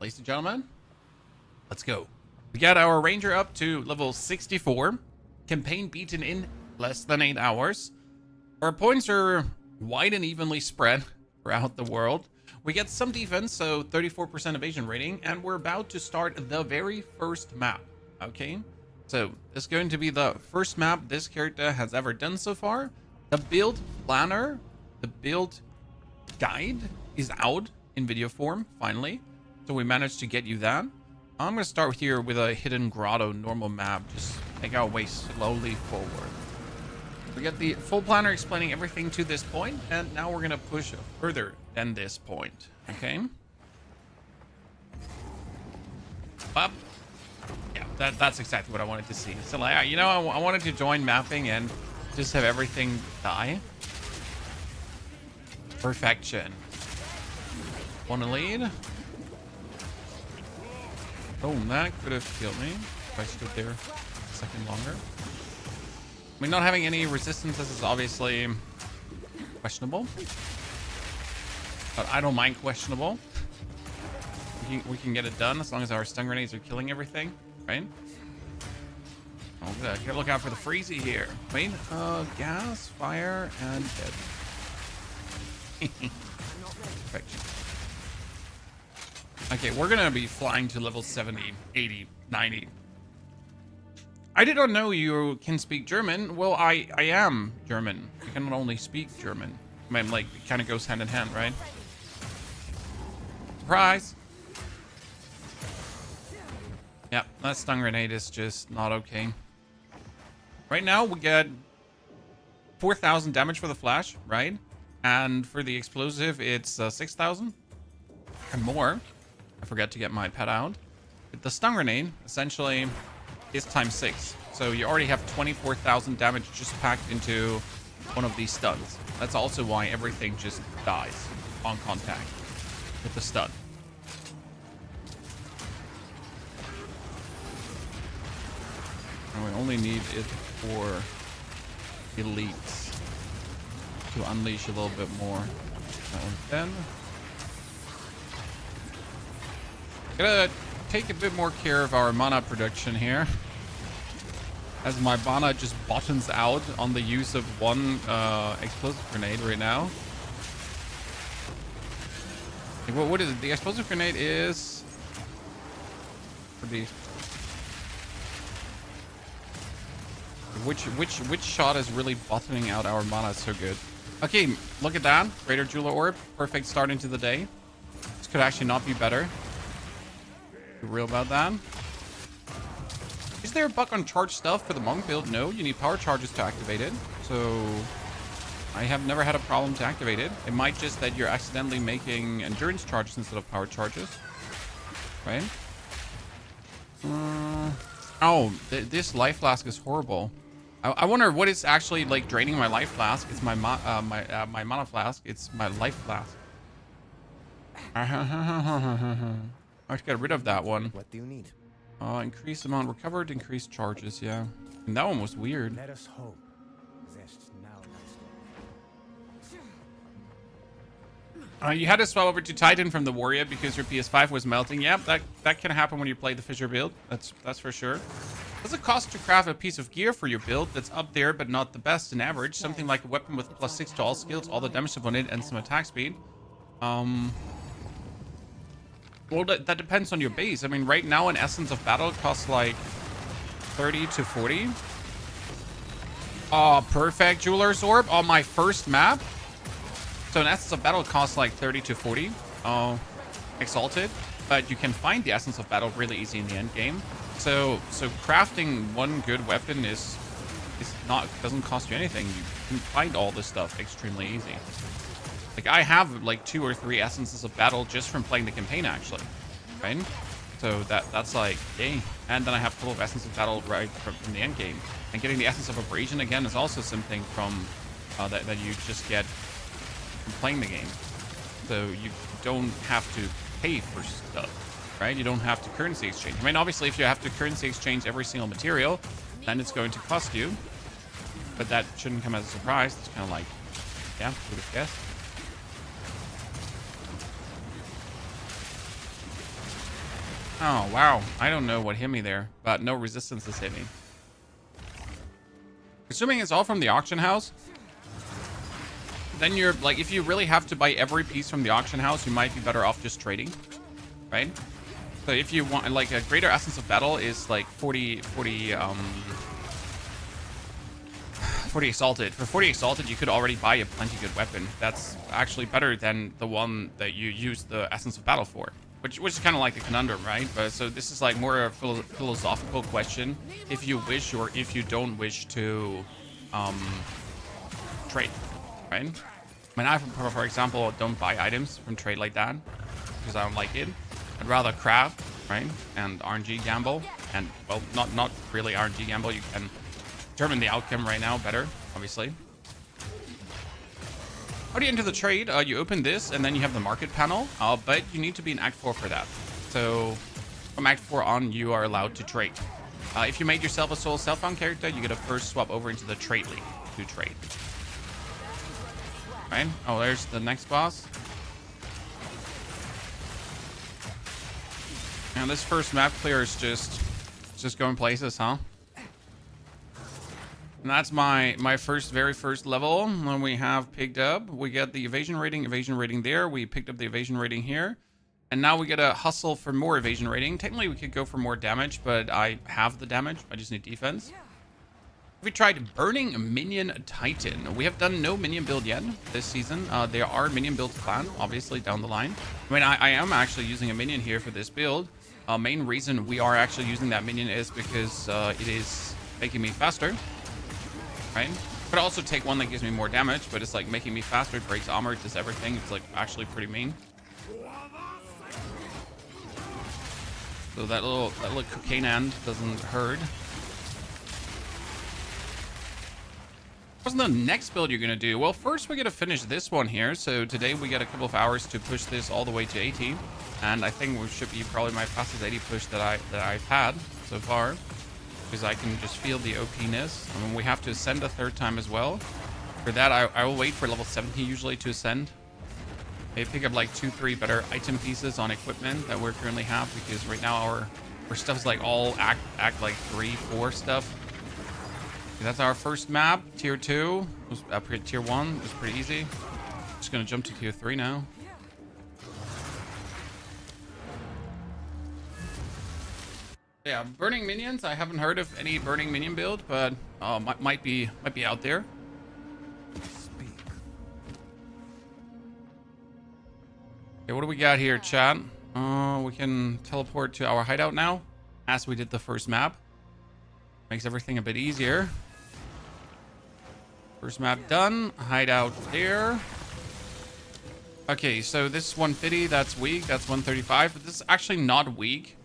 ladies and gentlemen, let's go. We got our ranger up to level 64. Campaign beaten in less than 8 hours. Our points are wide and evenly spread throughout the world. We get some defense, so 34% evasion rating, and we're about to start the very first map, okay? So, this is going to be the first map this character has ever done so far. The build planner, the build guide is out in video form, finally. So we managed to get you that. I'm going to start here with a hidden grotto normal map, just make our way slowly forward. We got the full planner explaining everything to this point, and now we're going to push further than this point, okay? Up. Yeah, that's exactly what I wanted to see. So, like, you know, I wanted to join mapping and just have everything die. Perfection. Want to lead? Oh, that could have killed me if I stood there a second longer. I mean, not having any resistances is obviously questionable, but I don't mind questionable. We can get it done as long as our stun grenades are killing everything, right? Oh, good. Gotta look out for the freezy here. Wait, gas, fire, and dead. Perfection. Okay, we're gonna be flying to level 70, 80, 90. I did not know you can speak German. Well, I am German. I can not only speak German. I mean, like, it kind of goes hand in hand, right? Surprise! Yeah, that stun grenade is just not okay. Right now, we get 4,000 damage for the flash, right? And for the explosive, it's 6,000 and more. I forgot to get my pet out. But the stun grenade, essentially, is times 6. So you already have 24,000 damage just packed into one of these stuns. That's also why everything just dies on contact with the stun. And we only need it for elites to unleash a little bit more. Then gotta take a bit more care of our mana production here, as my mana just bottoms out on the use of one explosive grenade right now. Like, what is it? The explosive grenade is for the which shot is really bottoming out our mana so good. Okay, look at that. Greater Jeweler Orb. Perfect start into the day. This could actually not be better. Be real about that. Is there a bug on charge stuff for the monk build? No, you need power charges to activate it. So I have never had a problem to activate it. It might just that you're accidentally making endurance charges instead of power charges. Right? This life flask is horrible. I wonder what is actually like draining my life flask. It's my my mana flask. It's my life flask. I have to get rid of that one. What do you need? Increase amount recovered, increase charges, yeah. And that one was weird. Let us hope. You had to swap over to Titan from the Warrior because your PS5 was melting. Yeah, that can happen when you play the Fissure build. That's for sure. Does it cost to craft a piece of gear for your build that's up there but not the best in average? Something like a weapon with +6 to all skills, all the damage opponent, and some attack speed. Well, that depends on your base. I mean, right now an Essence of Battle costs like 30 to 40. Oh, perfect Jeweler's Orb on my first map. So an Essence of Battle costs like 30 to 40. Exalted. But you can find the Essence of Battle really easy in the end game. So crafting one good weapon doesn't cost you anything. You can find all this stuff extremely easy. Like, I have like 2 or 3 Essences of Battle just from playing the campaign, actually, right? So that's like, yay. And then I have a couple of Essences of Battle right from the end game. And getting the Essence of Abrasion again is also something from that you just get from playing the game. So you don't have to pay for stuff, right? You don't have to currency exchange. I mean, obviously, if you have to currency exchange every single material, then it's going to cost you. But that shouldn't come as a surprise. It's kind of like, yeah, who'd have guessed? Oh, wow. I don't know what hit me there, but no resistance is hitting. Assuming it's all from the auction house, then you're like, if you really have to buy every piece from the auction house, you might be better off just trading, right? So if you want, like, a greater essence of battle is like 40 exalted. For 40 exalted, you could already buy a plenty good weapon. That's actually better than the one that you use the essence of battle for, which is kind of like the conundrum, right? But so this is like more a philosophical question. If you wish or if you don't wish to trade, right? I mean, I, for example, don't buy items from trade like that because I don't like it. I'd rather craft, right? And RNG gamble. And, well, not really RNG gamble. You can determine the outcome right now better, obviously. How do you enter the trade? You open this, and then you have the market panel. But you need to be in Act 4 for that. So from Act 4 on, you are allowed to trade. If you made yourself a solo self-found character, you get to first swap over into the trade league to trade. Right? Oh, there's the next boss. And this first map clear is just going places, huh? And that's my very first level. When we have picked up, we get the evasion rating there. We picked up the evasion rating here. And now we get a hustle for more evasion rating. Technically, we could go for more damage, but I have the damage. I just need defense. We tried Burning Minion Titan. We have done no Minion build yet this season. There are Minion builds planned, obviously, down the line. I mean, I am actually using a Minion here for this build. Main reason we are actually using that Minion is because it is making me faster, right? Could also take one that gives me more damage, but it's like making me faster. It breaks armor, it does everything. It's like actually pretty mean. So that little cocaine end doesn't hurt. What's the next build you're gonna do? Well, first we gotta finish this one here. So today we get a couple of hours to push this all the way to 80, and I think we should be probably my fastest 80 push that I've had so far, because I can just feel the OP-ness. I mean, we have to ascend a third time as well. For that, I will wait for level 70 usually to ascend. Maybe pick up like 2-3 better item pieces on equipment that we currently have, because right now our stuff is like all act like 3-4 stuff. That's our first map, tier 2. Tier 1 was pretty easy. Just gonna jump to tier 3 now. Yeah, burning minions. I haven't heard of any burning minion build, but might be out there. Okay, what do we got here, chat? We can teleport to our hideout now, as we did the first map. Makes everything a bit easier. First map done. Hideout there. Okay, so this is 150. That's weak. That's 135. But this is actually not weak.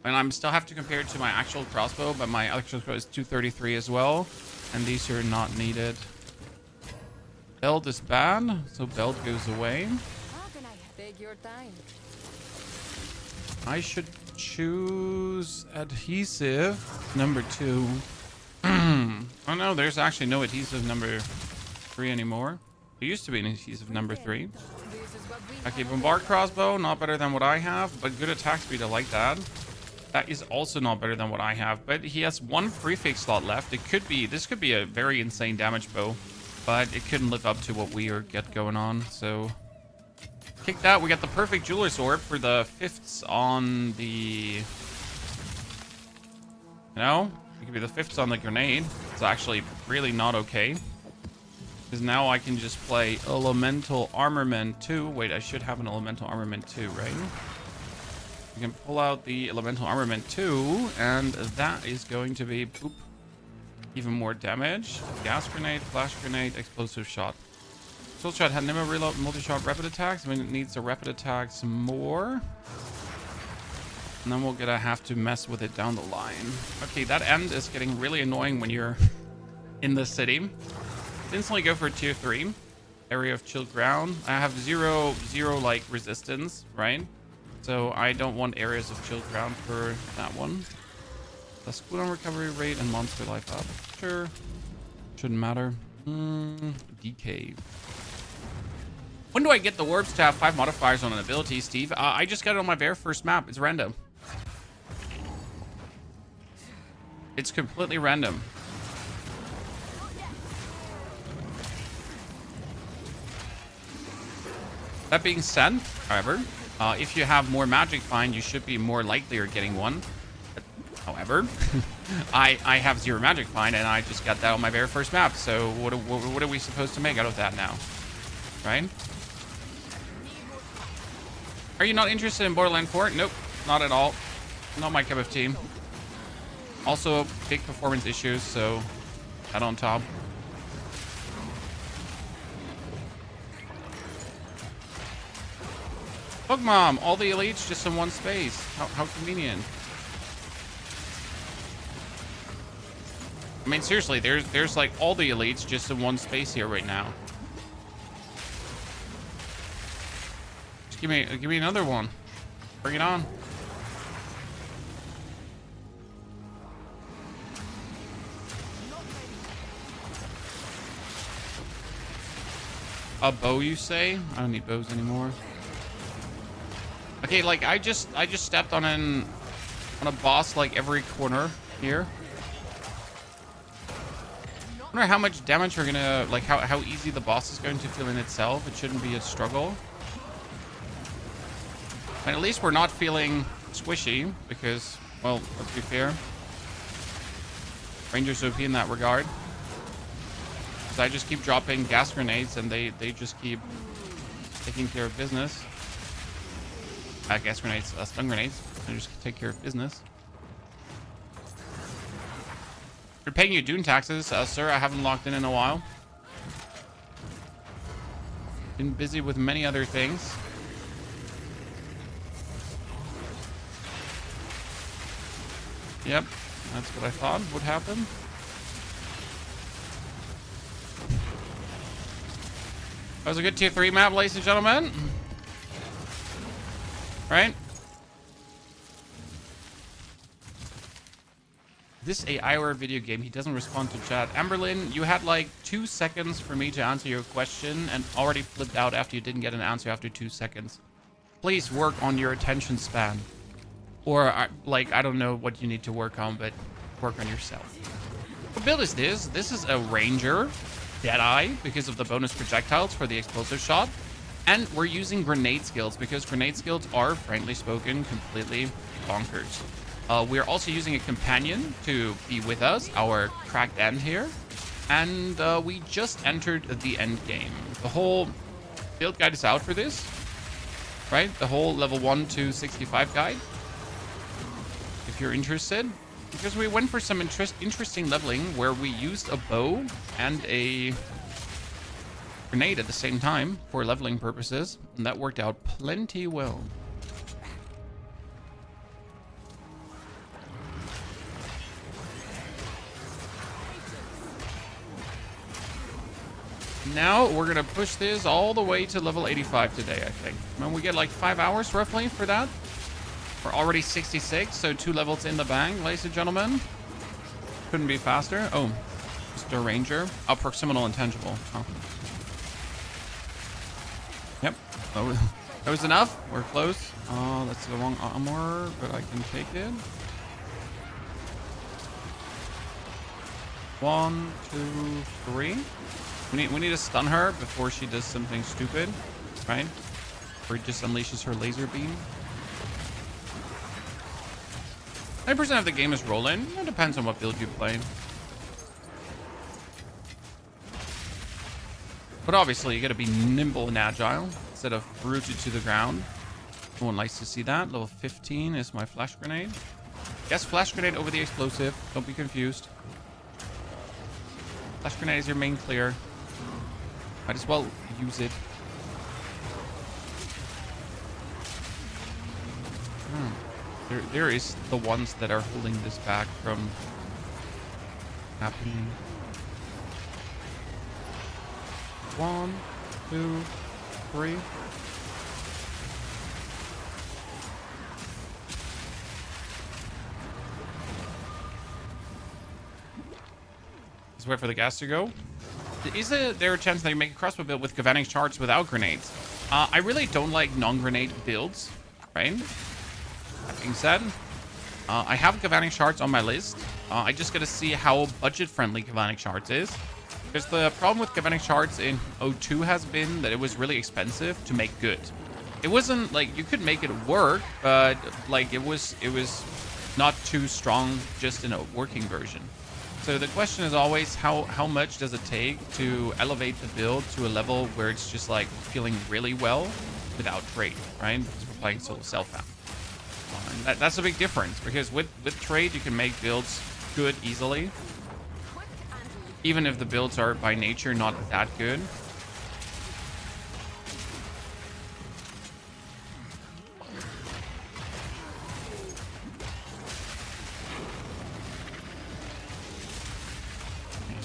And I'm still have to compare it to my actual crossbow, but my actual crossbow is 233 as well. And these are not needed. Belt is bad, so belt goes away. How can I take your time? I should choose adhesive number 2. Oh no, there's actually no adhesive number 3 anymore. There used to be an adhesive number 3. Okay, bombard crossbow, not better than what I have, but good attack speed, I like that. That is also not better than what I have, but he has 1 prefix slot left. This could be a very insane damage bow, but it couldn't live up to what we get going on, so kick that. We got the perfect jeweler's orb for the 5ths on the, it could be the 5ths on the grenade. It's actually really not okay, because now I can just play elemental armament 2. Wait, I should have an elemental armament 2, right? We can pull out the elemental armament 2, and that is going to be even more damage. Gas grenade, flash grenade, explosive shot. Explosive shot had never reload multi-shot rapid attacks. I mean, it needs the rapid attacks more. And then we're gonna have to mess with it down the line. Okay, that end is getting really annoying when you're in the city. Instantly go for tier 3. Area of chilled ground. I have zero like resistance, right? So I don't want areas of chilled ground for that one. Plus cooldown recovery rate and monster life up. Sure. Shouldn't matter. DK. When do I get the orbs to have 5 modifiers on an ability, Steve? I just got it on my very first map. It's random. It's completely random. That being said, however, if you have more magic find, you should be more likely of getting one. However, I have 0 magic find, and I just got that on my very first map. So what are we supposed to make out of that now, right? Are you not interested in Borderlands 4? Nope, not at all. Not my cup of tea. Also, big performance issues, so that on top. Look, Mom, all the elites just in one space. How convenient. I mean, seriously, there's like all the elites just in one space here right now. Just give me another one. Bring it on. A bow, you say? I don't need bows anymore. Okay, like I just stepped on a boss like every corner here. I wonder how much damage we're gonna, like how easy the boss is going to feel in itself. It shouldn't be a struggle. And at least we're not feeling squishy because, well, let's be fair, Ranger's OP in that regard. Because I just keep dropping gas grenades and they just keep taking care of business. Gas grenades, stun grenades. They just take care of business. You're paying your Dune taxes, sir. I haven't logged in a while. Been busy with many other things. Yep, that's what I thought would happen. That was a good tier 3 map, ladies and gentlemen. Right? This AI or a video game? He doesn't respond to chat. Amberlyn, you had like 2 seconds for me to answer your question and already flipped out after you didn't get an answer after 2 seconds. Please work on your attention span. Or, like, I don't know what you need to work on, but work on yourself. What build is this? This is a Ranger Deadeye because of the bonus projectiles for the explosive shot. And we're using grenade skills because grenade skills are, frankly spoken, completely bonkers. We're also using a companion to be with us, our cracked end here. And we just entered the end game. The whole build guide is out for this, right? The whole level 1 to 65 guide. If you're interested. Because we went for some interesting leveling where we used a bow and a grenade at the same time for leveling purposes, and that worked out plenty well. Now we're gonna push this all the way to level 85 today, I think. And we get like 5 hours roughly for that. We're already 66, so 2 levels in the bag, ladies and gentlemen. Couldn't be faster. Oh, Mr. Ranger. Oh, proximal intangible. Oh. Yep. Oh, that was enough. We're close. Oh, that's the wrong armor, but I can take it. 1, 2, 3. We need to stun her before she does something stupid, right? Or just unleashes her laser beam. 90% of the game is rolling. It depends on what build you play. But obviously, you gotta be nimble and agile instead of rooted to the ground. No one likes to see that. Level 15 is my flash grenade. Yes, flash grenade over the explosive. Don't be confused. Flash grenade is your main clear. Might as well use it. There is the ones that are holding this back from happening. 1, 2, 3. Let's wait for the gas to go. Is there a chance that you make a crossbow build with Galvanic shards without grenades? I really don't like non-grenade builds, right? That being said, I have Galvanic shards on my list, I just gotta see how budget-friendly Galvanic Shards is. Because the problem with Galvanic Shards in O2 has been that it was really expensive to make good. It wasn't like you could make it work, but like it was not too strong just in a working version. So the question is always how much does it take to elevate the build to a level where it's just like feeling really well without trade, right? Because we're playing solo self-found. That's a big difference, because with trade you can make builds good easily, even if the builds are by nature not that good.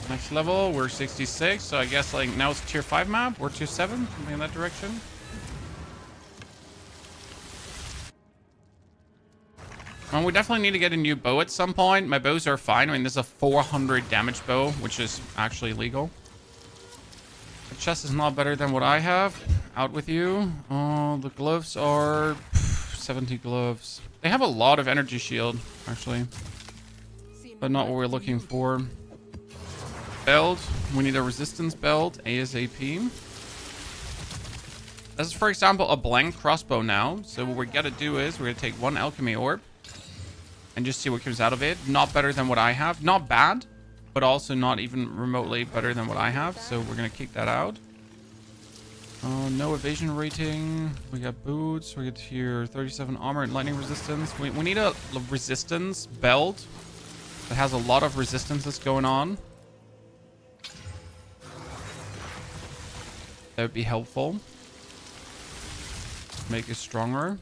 Next level, we're 66, so I guess like now it's tier 5 map, or tier 7, something in that direction. We definitely need to get a new bow at some point. My bows are fine. I mean, this is a 400 damage bow, which is actually legal. The chest is not better than what I have. Out with you. Oh, the gloves are 70 gloves. They have a lot of energy shield, actually, but not what we're looking for. Belt. We need a resistance belt ASAP. This is, for example, a blank crossbow now. So what we're gonna do is we're gonna take one alchemy orb and just see what comes out of it. Not better than what I have. Not bad, but also not even remotely better than what I have. So we're going to kick that out. No evasion rating. We got boots. We get here 37 armor and lightning resistance. We need a resistance belt that has a lot of resistances going on. That would be helpful. Make it stronger.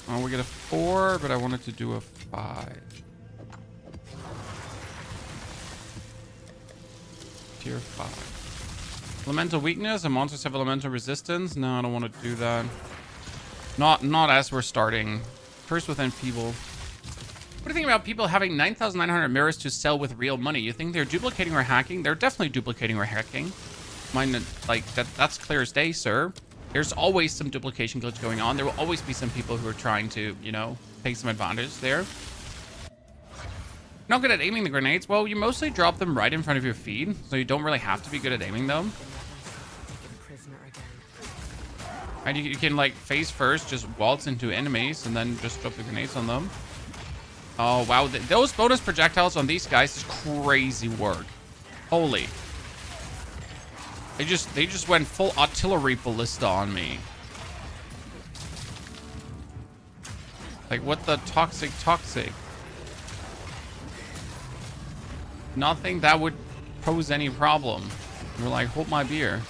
Oh, we get a 4, but I wanted to do a 5. Tier 5. Elemental weakness. And monsters have elemental resistance. No, I don't want to do that. Not as we're starting. Curse with Enfeeble. What do you think about people having 9,900 mirrors to sell with real money? You think they're duplicating or hacking? They're definitely duplicating or hacking. Mine, like, that's clear as day, sir. There's always some duplication glitch going on. There will always be some people who are trying to, you know, take some advantage there. Not good at aiming the grenades. Well, you mostly drop them right in front of your feet, so you don't really have to be good at aiming them. And you can, like, face first, just waltz into enemies, and then just drop the grenades on them. Oh, wow. Those bonus projectiles on these guys is crazy work. Holy. They just went full artillery ballista on me. Like, what the toxic. Nothing that would pose any problem. You're like, hold my beer.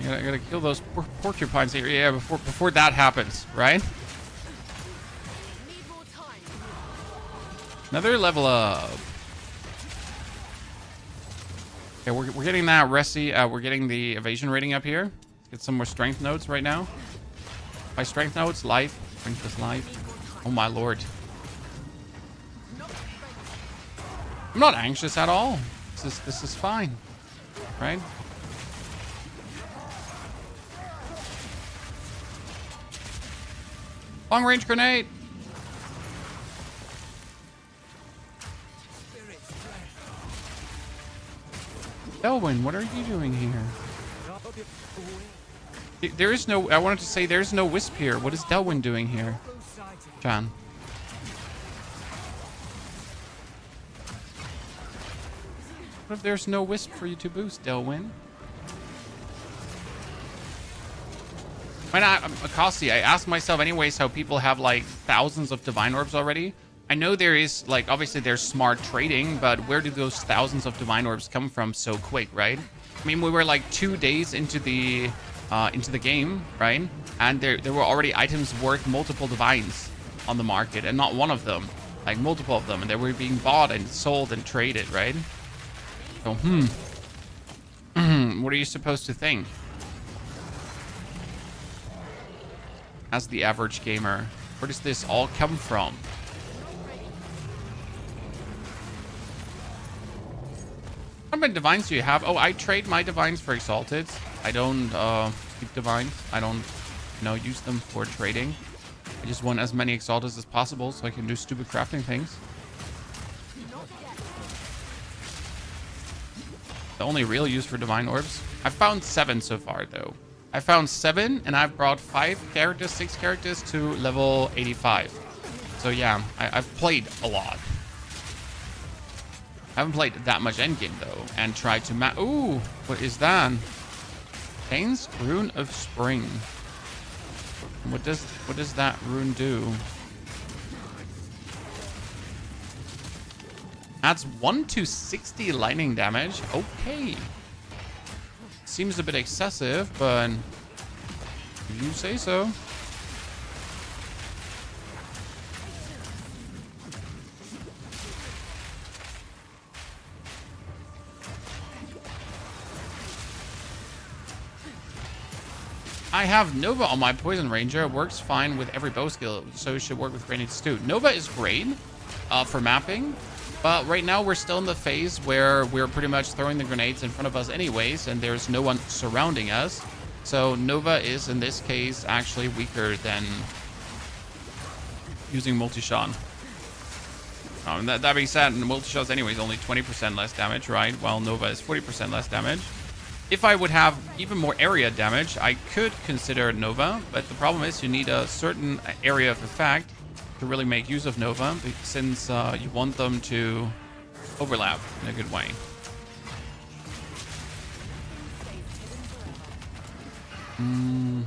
I gotta kill those porcupines here. Yeah, before that happens, right? Another level up. Okay, we're getting that Resi. We're getting the evasion rating up here. Let's get some more strength notes right now. By strength notes, life. Strength is life. Oh my lord. I'm not anxious at all. This is fine, right? Long range grenade. Elwyn, what are you doing here? There is no... I wanted to say there's no Wisp here. What is Delwyn doing here? John. What if there's no Wisp for you to boost, Delwyn? When Akasi, I ask myself anyways how people have like thousands of Divine Orbs already. I know there is, like, obviously there's smart trading, but where do those thousands of Divine Orbs come from so quick, right? I mean, we were like 2 days into the game, right? And there were already items worth multiple Divines on the market, and not one of them, like multiple of them, and they were being bought and sold and traded, right? So, what are you supposed to think? As the average gamer, where does this all come from? How many divines do you have? Oh, I trade my divines for exalted. I don't keep divines. I don't, use them for trading. I just want as many exalteds as possible so I can do stupid crafting things. The only real use for divine orbs. I've found 7 so far, though. I found 7, and I've brought 6 characters to level 85. So yeah, I've played a lot. I haven't played that much endgame, though, and tried to Ooh, what is that? Kane's Rune of Spring. What does that rune do? Adds 1 to 60 lightning damage. Okay. Seems a bit excessive, but you say so. I have Nova on my Poison Ranger. It works fine with every bow skill, so it should work with grenades too. Nova is great for mapping, but right now we're still in the phase where we're pretty much throwing the grenades in front of us anyways, and there's no one surrounding us. So Nova is, in this case, actually weaker than using multi-shot. That being said, multi-shot is anyways only 20% less damage, right? While Nova is 40% less damage. If I would have even more area damage, I could consider Nova, but the problem is you need a certain area of effect to really make use of Nova, since you want them to overlap in a good way. Find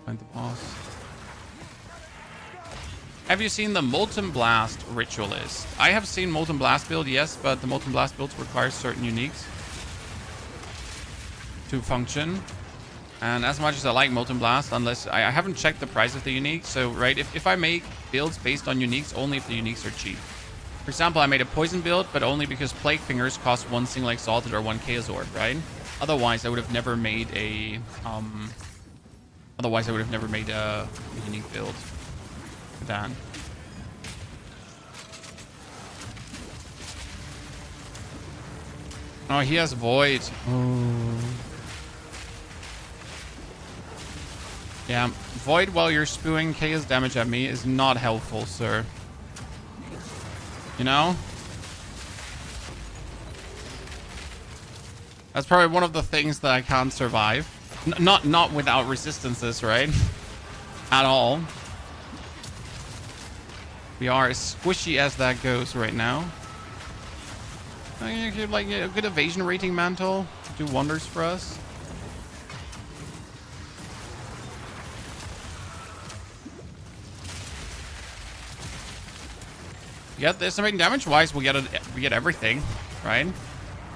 the boss. Have you seen the Molten Blast Ritualist? I have seen Molten Blast build, yes, but the Molten Blast build requires certain uniques to function. And as much as I like Molten Blast, unless I haven't checked the price of the unique, so right, if I make builds based on uniques, only if the uniques are cheap. For example, I made a poison build, but only because Plague Fingers cost 1 single exalted or 1 chaos orb, right? Otherwise I would have never made a unique build for that. Oh, he has Void. Oh. Yeah, Void while you're spewing chaos damage at me is not helpful, sir. You know? That's probably one of the things that I can't survive. Not without resistances, right? At all. We are as squishy as that goes right now. You could, like, a good evasion rating mantle do wonders for us. Yeah, estimating damage wise, we get everything, right?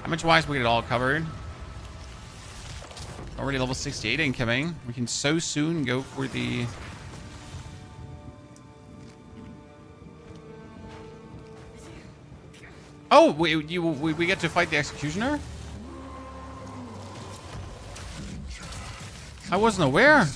Damage wise, we get it all covered. Already level 68 incoming. We can so soon go for the. Oh, we get to fight the Executioner? I wasn't aware.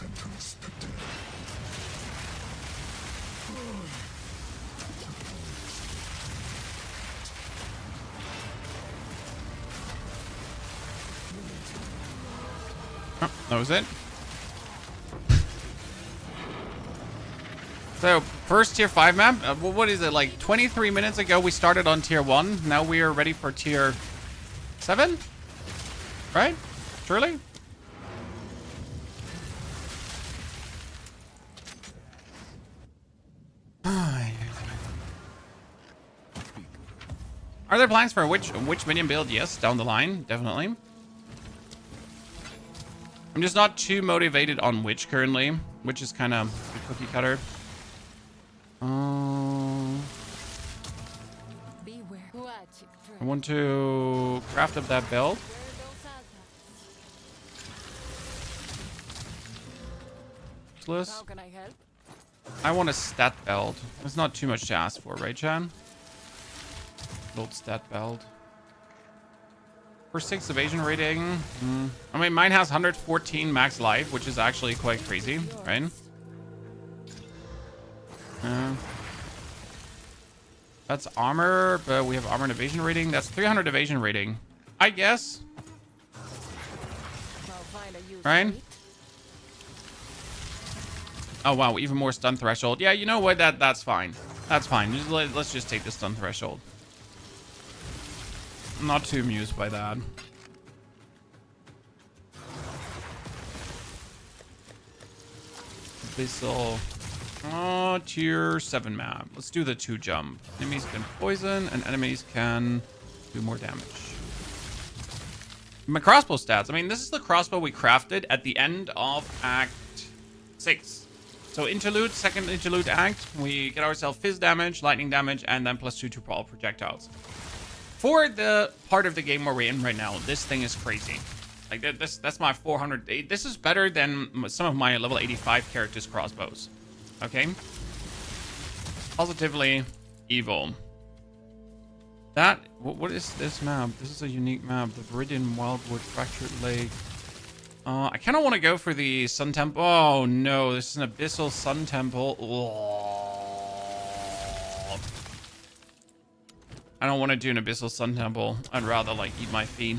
Oh, that was it. So, first tier 5 map. What is it, like 23 minutes ago we started on tier 1. Now we are ready for tier 7? Right? Surely? Are there plans for which minion build? Yes, down the line, definitely. I'm just not too motivated on Witch currently. Witch is kind of a cookie cutter. I want to craft up that belt. Useless. I want a stat belt. It's not too much to ask for, right, Chan? Gold stat belt. For 6 evasion rating. I mean, mine has 114 max life, which is actually quite crazy, right? That's armor, but we have armor and evasion rating. That's 300 evasion rating. I guess. I'll find a use Right? for it. Oh wow, even more stun threshold. Yeah, you know what? That's fine. That's fine. Let's just take the stun threshold. I'm not too amused by that. Abyssal. Oh, tier 7 map. Let's do the 2 jump. Enemies can poison and enemies can do more damage. My crossbow stats. I mean, this is the crossbow we crafted at the end of Act 6. So interlude, second interlude act, we get ourselves fizz damage, lightning damage, and then +2 to all projectiles. For the part of the game where we're in right now, this thing is crazy. Like that's my 400. This is better than some of my level 85 characters' crossbows. Okay. Positively evil. That what is this map? This is a unique map. The Viridian Wildwood Fractured Lake. I kind of want to go for the Sun Temple. Oh no, this is an Abyssal Sun Temple. Oh. I don't want to do an Abyssal Sun Temple. I'd rather like eat my feet.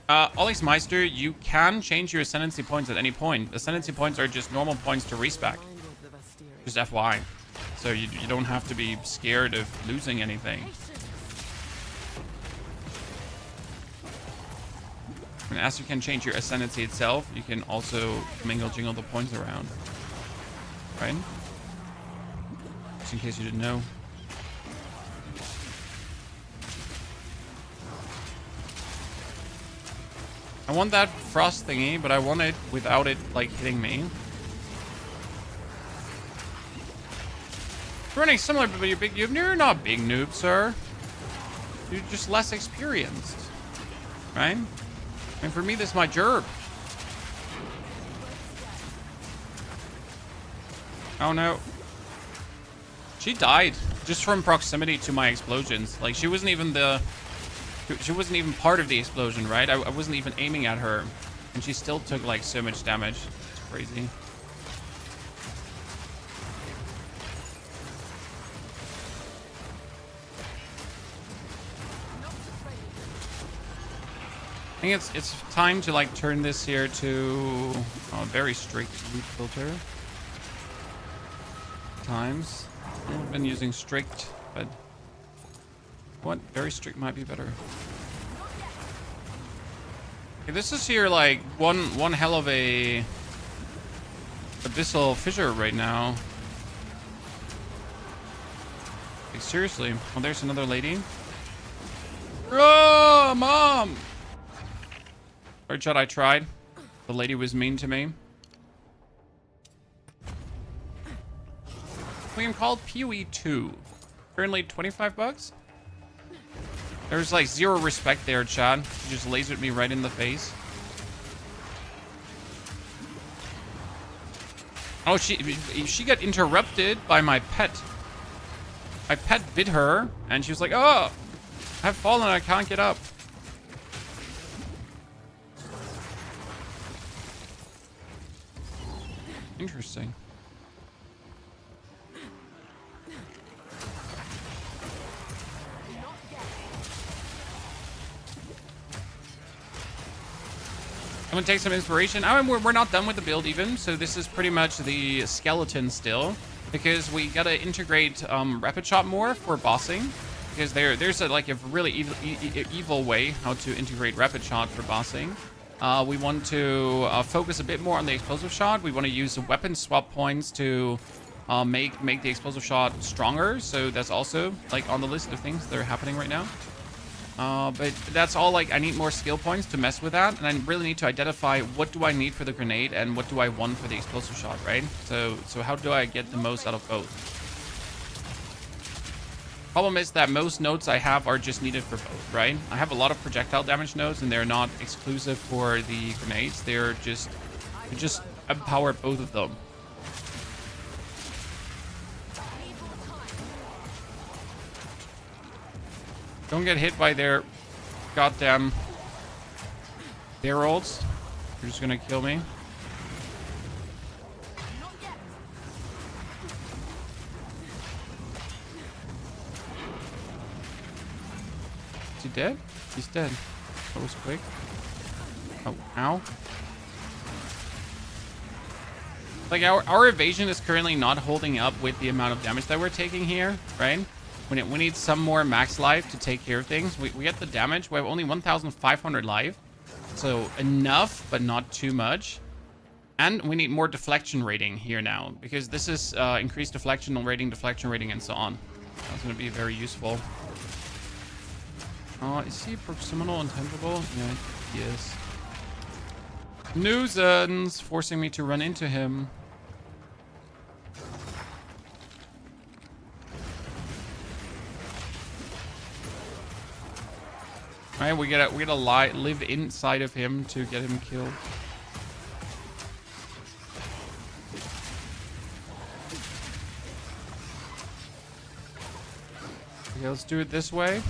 Ollie's Meister, you can change your ascendancy points at any point. Ascendancy points are just normal points to respec. Just FY. So you don't have to be scared of losing anything. And as you can change your ascendancy itself, you can also jingle the points around. Right? Just in case you didn't know. I want that frost thingy, but I want it without it, like, hitting me. You're running similar, but you're big noob. You're not big noob, sir. You're just less experienced. Right? And for me, this is my gerb. Oh, no. She died just from proximity to my explosions. Like, she wasn't even part of the explosion, right? I wasn't even aiming at her. And she still took, like, so much damage. It's crazy. I think it's time to, like, turn this here to a very strict loot filter. Times. I've been using strict, but what? Very strict might be better. Okay, this is here like one hell of a abyssal fissure right now. Like, seriously. Oh, there's another lady. Oh, mom! Or shot I tried. The lady was mean to me. We can call POE 2. Currently 25 bucks. There's like zero respect there, Chad. She just lasered me right in the face. Oh, she got interrupted by my pet. My pet bit her, and she was like, "Oh, I've fallen. I can't get up." Interesting. I'm gonna take some inspiration. I mean, we're not done with the build even, so this is pretty much the skeleton still, because we gotta integrate rapid shot more for bossing, because there's a really evil way how to integrate rapid shot for bossing. We want to focus a bit more on the explosive shot. We want to use weapon swap points to make the explosive shot stronger. So that's also like on the list of things that are happening right now. But that's all, like, I need more skill points to mess with that, and I really need to identify what do I need for the grenade and what do I want for the explosive shot, right? So how do I get the most out of both? Problem is that most nodes I have are just needed for both, right? I have a lot of projectile damage nodes, and they're not exclusive for the grenades. They're just empower both of them. Don't get hit by their goddamn barrels. You're just gonna kill me. he dead? He's dead. That was quick. Oh, ow. Like, our evasion is currently not holding up with the amount of damage that we're taking here, right? We need some more max life to take care of things. We get the damage. We have only 1,500 life. So enough, but not too much. And we need more deflection rating here now, because this is increased deflection rating, and so on. That's going to be very useful. Is he proximal intangible? Yeah, he is. Nuisance, forcing me to run into him. All right, we gotta live inside of him to get him killed. Okay, let's do it this way.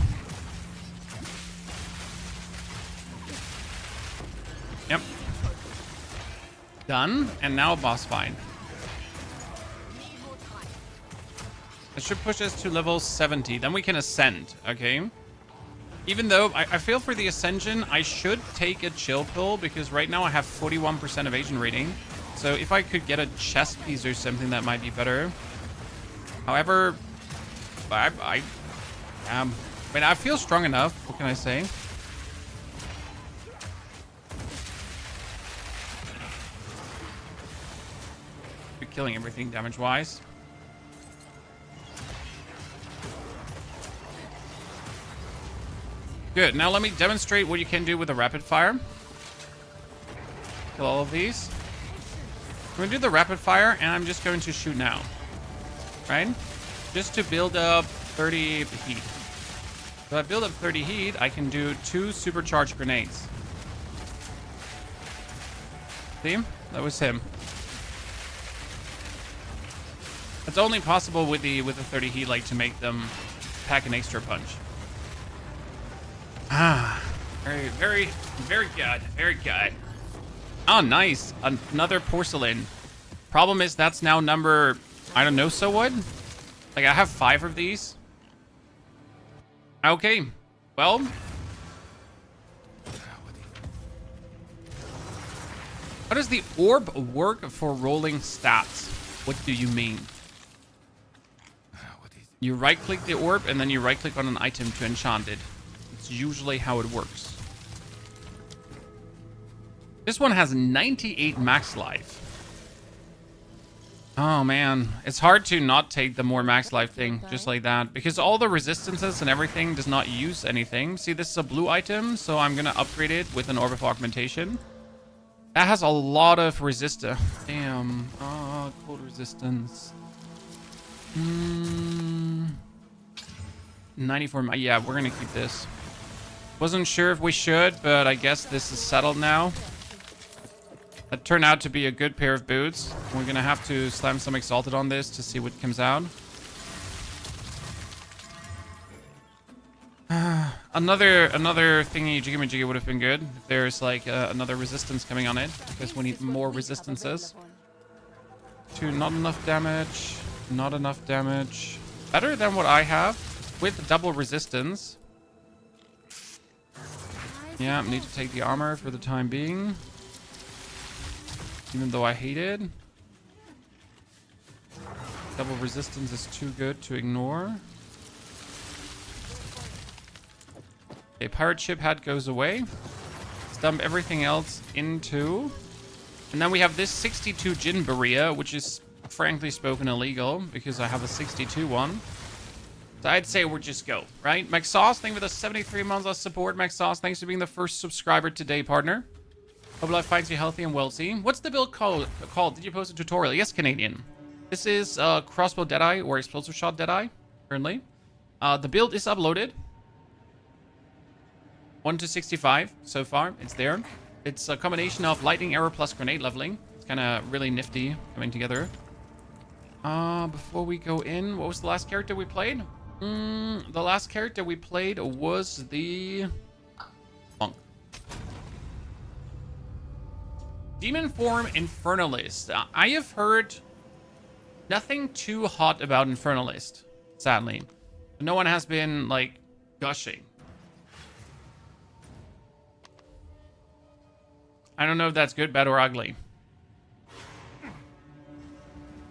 Yep. Done. And now boss fight. It should push us to level 70. Then we can ascend, okay? Even though I feel for the ascension, I should take a chill pill because right now I have 41% evasion rating. So if I could get a chest piece or something, that might be better. However, I mean, I feel strong enough. What can I say? We're killing everything damage-wise. Good. Now let me demonstrate what you can do with a rapid fire. Kill all of these. I'm going to do the rapid fire, and I'm just going to shoot now. Right? Just to build up 30 heat. If I build up 30 heat, I can do 2 supercharged grenades. See? That was him. It's only possible with the 30 heat, like, to make them pack an extra punch. Ah, very good. Very good. Oh, nice. Another porcelain. Problem is that's now number, I don't know, so what? Like, I have 5 of these. Okay. Well. How does the orb work for rolling stats? What do you mean? You right-click the orb, and then you right-click on an item to enchant it. It's usually how it works. This one has 98 max life. Oh, man. It's hard to not take the more max life thing just like that. Because all the resistances and everything does not use anything. See, this is a blue item, so I'm going to upgrade it with an orb of augmentation. That has a lot of resistance. Damn. Oh, cold resistance. 94. Yeah, we're going to keep this. Wasn't sure if we should, but I guess this is settled now. That turned out to be a good pair of boots. We're going to have to slam some Exalted on this to see what comes out. Another thingy jiggy would have been good. If there's like another resistance coming on it, because we need more resistances. 2, not enough damage. Not enough damage. Better than what I have with double resistance. Yeah, need to take the armor for the time being. Even though I hate it. Double resistance is too good to ignore. Okay, pirate ship hat goes away. Let's dump everything else into. And then we have this 62 Jin Berea, which is frankly spoken illegal because I have a 62 one. So I'd say we'll just go, right? Max Sauce, thank you for the 73 months of support. Max Sauce, thanks for being the first subscriber today, partner. Hope life finds you healthy and wealthy. What's the build called? Did you post a tutorial? Yes, Canadian. This is Crossbow Deadeye or Explosive Shot Deadeye, currently. The build is uploaded. 1 to 65 so far. It's there. It's a combination of lightning arrow plus grenade leveling. It's kind of really nifty coming together. Before we go in, what was the last character we played? The last character we played was the monk. Demon form Infernalist. I have heard nothing too hot about Infernalist, sadly. No one has been like gushing. I don't know if that's good, bad, or ugly.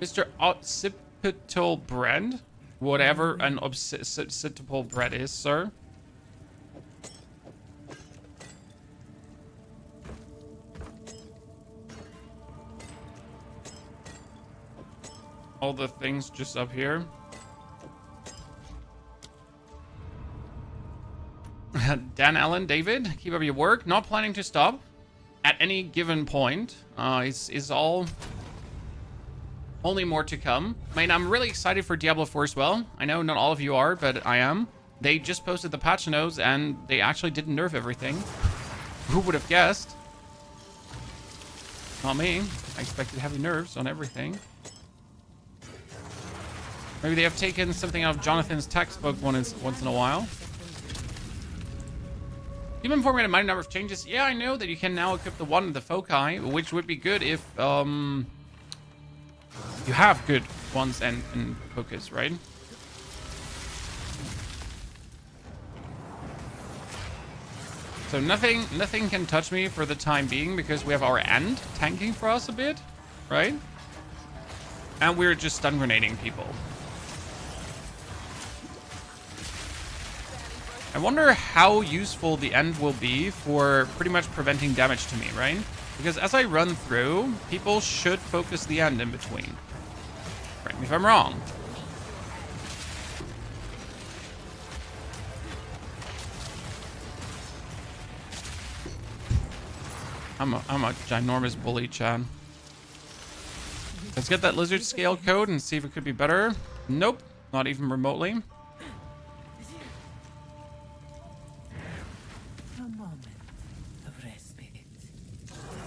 Mr. Occipital bread? Whatever an occipital bread is, sir. All the things just up here. Dan Allen, David, keep up your work. Not planning to stop at any given point. Is all only more to come. I mean, I'm really excited for Diablo 4 as well. I know not all of you are, but I am. They just posted the patch notes and they actually didn't nerf everything. Who would have guessed? Not me. I expected heavy nerfs on everything. Maybe they have taken something out of Jonathan's textbook once in a while. You've been informed a mighty number of changes. Yeah, I know that you can now equip the one of the foci, which would be good if you have good ones and focus, right? So nothing can touch me for the time being because we have our end tanking for us a bit, right? And we're just stun grenading people. I wonder how useful the end will be for pretty much preventing damage to me, right? Because as I run through, people should focus the end in between. Correct me if I'm wrong. I'm a ginormous bully, Chad. Let's get that lizard scale code and see if it could be better. Nope, not even remotely.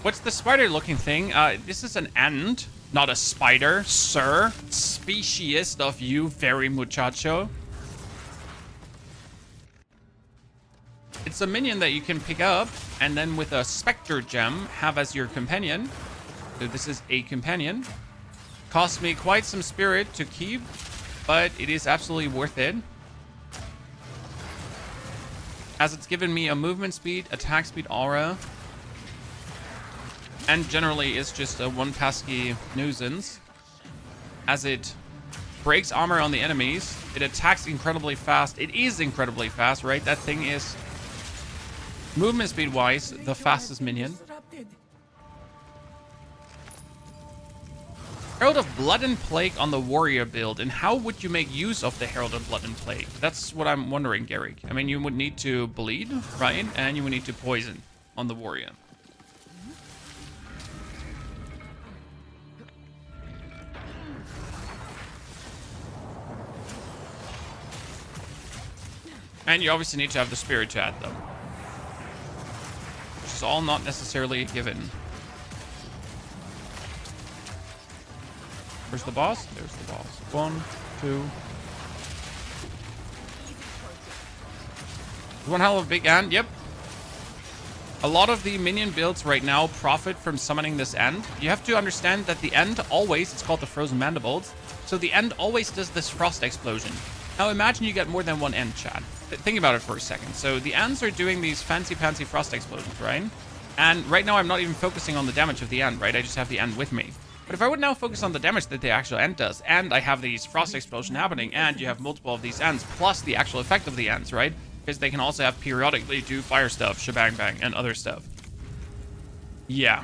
What's the spider-looking thing? This is an end, not a spider, sir. Speciest of you, very muchacho. It's a minion that you can pick up, and then with a Spectre gem, have as your companion. So this is a companion. Cost me quite some spirit to keep, but it is absolutely worth it. As it's given me a movement speed, attack speed, aura. And generally, it's just a one pesky nuisance. As it breaks armor on the enemies, it attacks incredibly fast. It is incredibly fast, right? That thing is, movement speed-wise, the fastest minion. Herald of Blood and Plague on the warrior build. And how would you make use of the Herald of Blood and Plague? That's what I'm wondering, Garrick. I mean, you would need to bleed, right? And you would need to poison on the warrior. And you obviously need to have the spirit to add them. Which is all not necessarily a given. Where's the boss? There's the boss. 1, 2. One hell of a big end. Yep. A lot of the minion builds right now profit from summoning this end. You have to understand that the end always, it's called the Frozen Mandibles. So the end always does this frost explosion. Now imagine you get more than one end, Chad. Think about it for a second. So the ends are doing these fancy frost explosions, right? And right now I'm not even focusing on the damage of the end, right? I just have the end with me. But if I would now focus on the damage that the actual end does, and I have these frost explosion happening, and you have multiple of these ends, plus the actual effect of the ends, right? Because they can also have periodically do fire stuff, shebang bang, and other stuff. Yeah.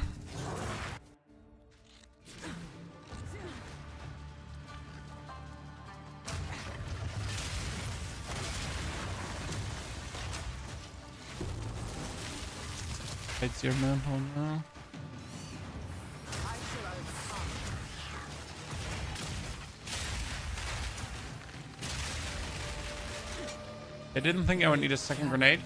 It's your manhole now. I didn't think I would need a second grenade.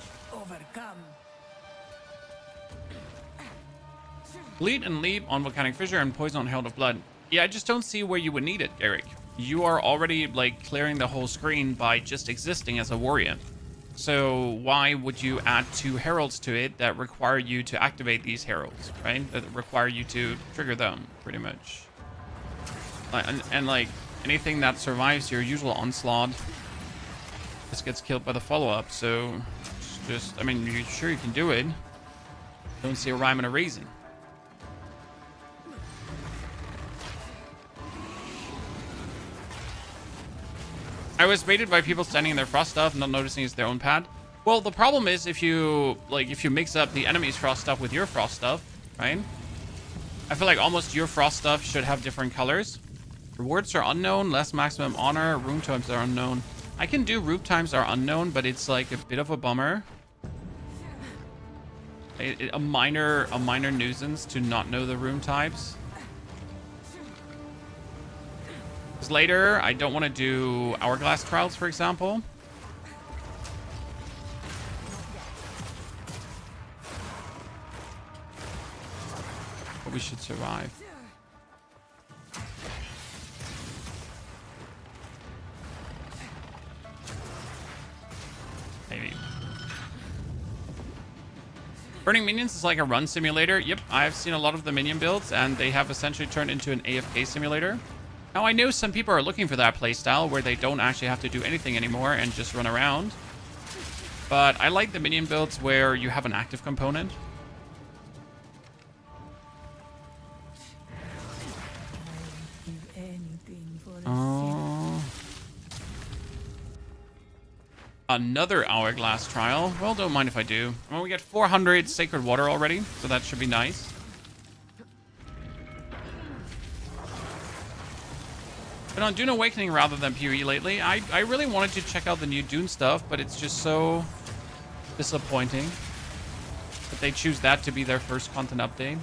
Bleed and leap on Volcanic Fissure and poison on Herald of Blood. Yeah, I just don't see where you would need it, Eric. You are already, like, clearing the whole screen by just existing as a warrior. So why would you add 2 heralds to it that require you to activate these heralds, right? That require you to trigger them, pretty much. And like, anything that survives your usual onslaught just gets killed by the follow-up. So just, I mean, you're sure you can do it. Don't see a rhyme and a reason. I was baited by people standing in their frost stuff, not noticing it's their own pad. Well, the problem is if you mix up the enemy's frost stuff with your frost stuff, right? I feel like almost your frost stuff should have different colors. Rewards are unknown, less maximum honor, room times are unknown. I can do room times are unknown, but it's like a bit of a bummer. A minor nuisance to not know the room types. Because later, I don't want to do Hourglass trials, for example. But we should survive. Maybe. Burning minions is like a run simulator. Yep, I've seen a lot of the minion builds, and they have essentially turned into an AFK simulator. Now, I know some people are looking for that playstyle where they don't actually have to do anything anymore and just run around. But I like the minion builds where you have an active component. Another Hourglass trial. Well, don't mind if I do. Well, we get 400 Sacred Water already, so that should be nice. Been on Dune Awakening rather than POE lately. I really wanted to check out the new Dune stuff, but it's just so disappointing that they choose that to be their first content update.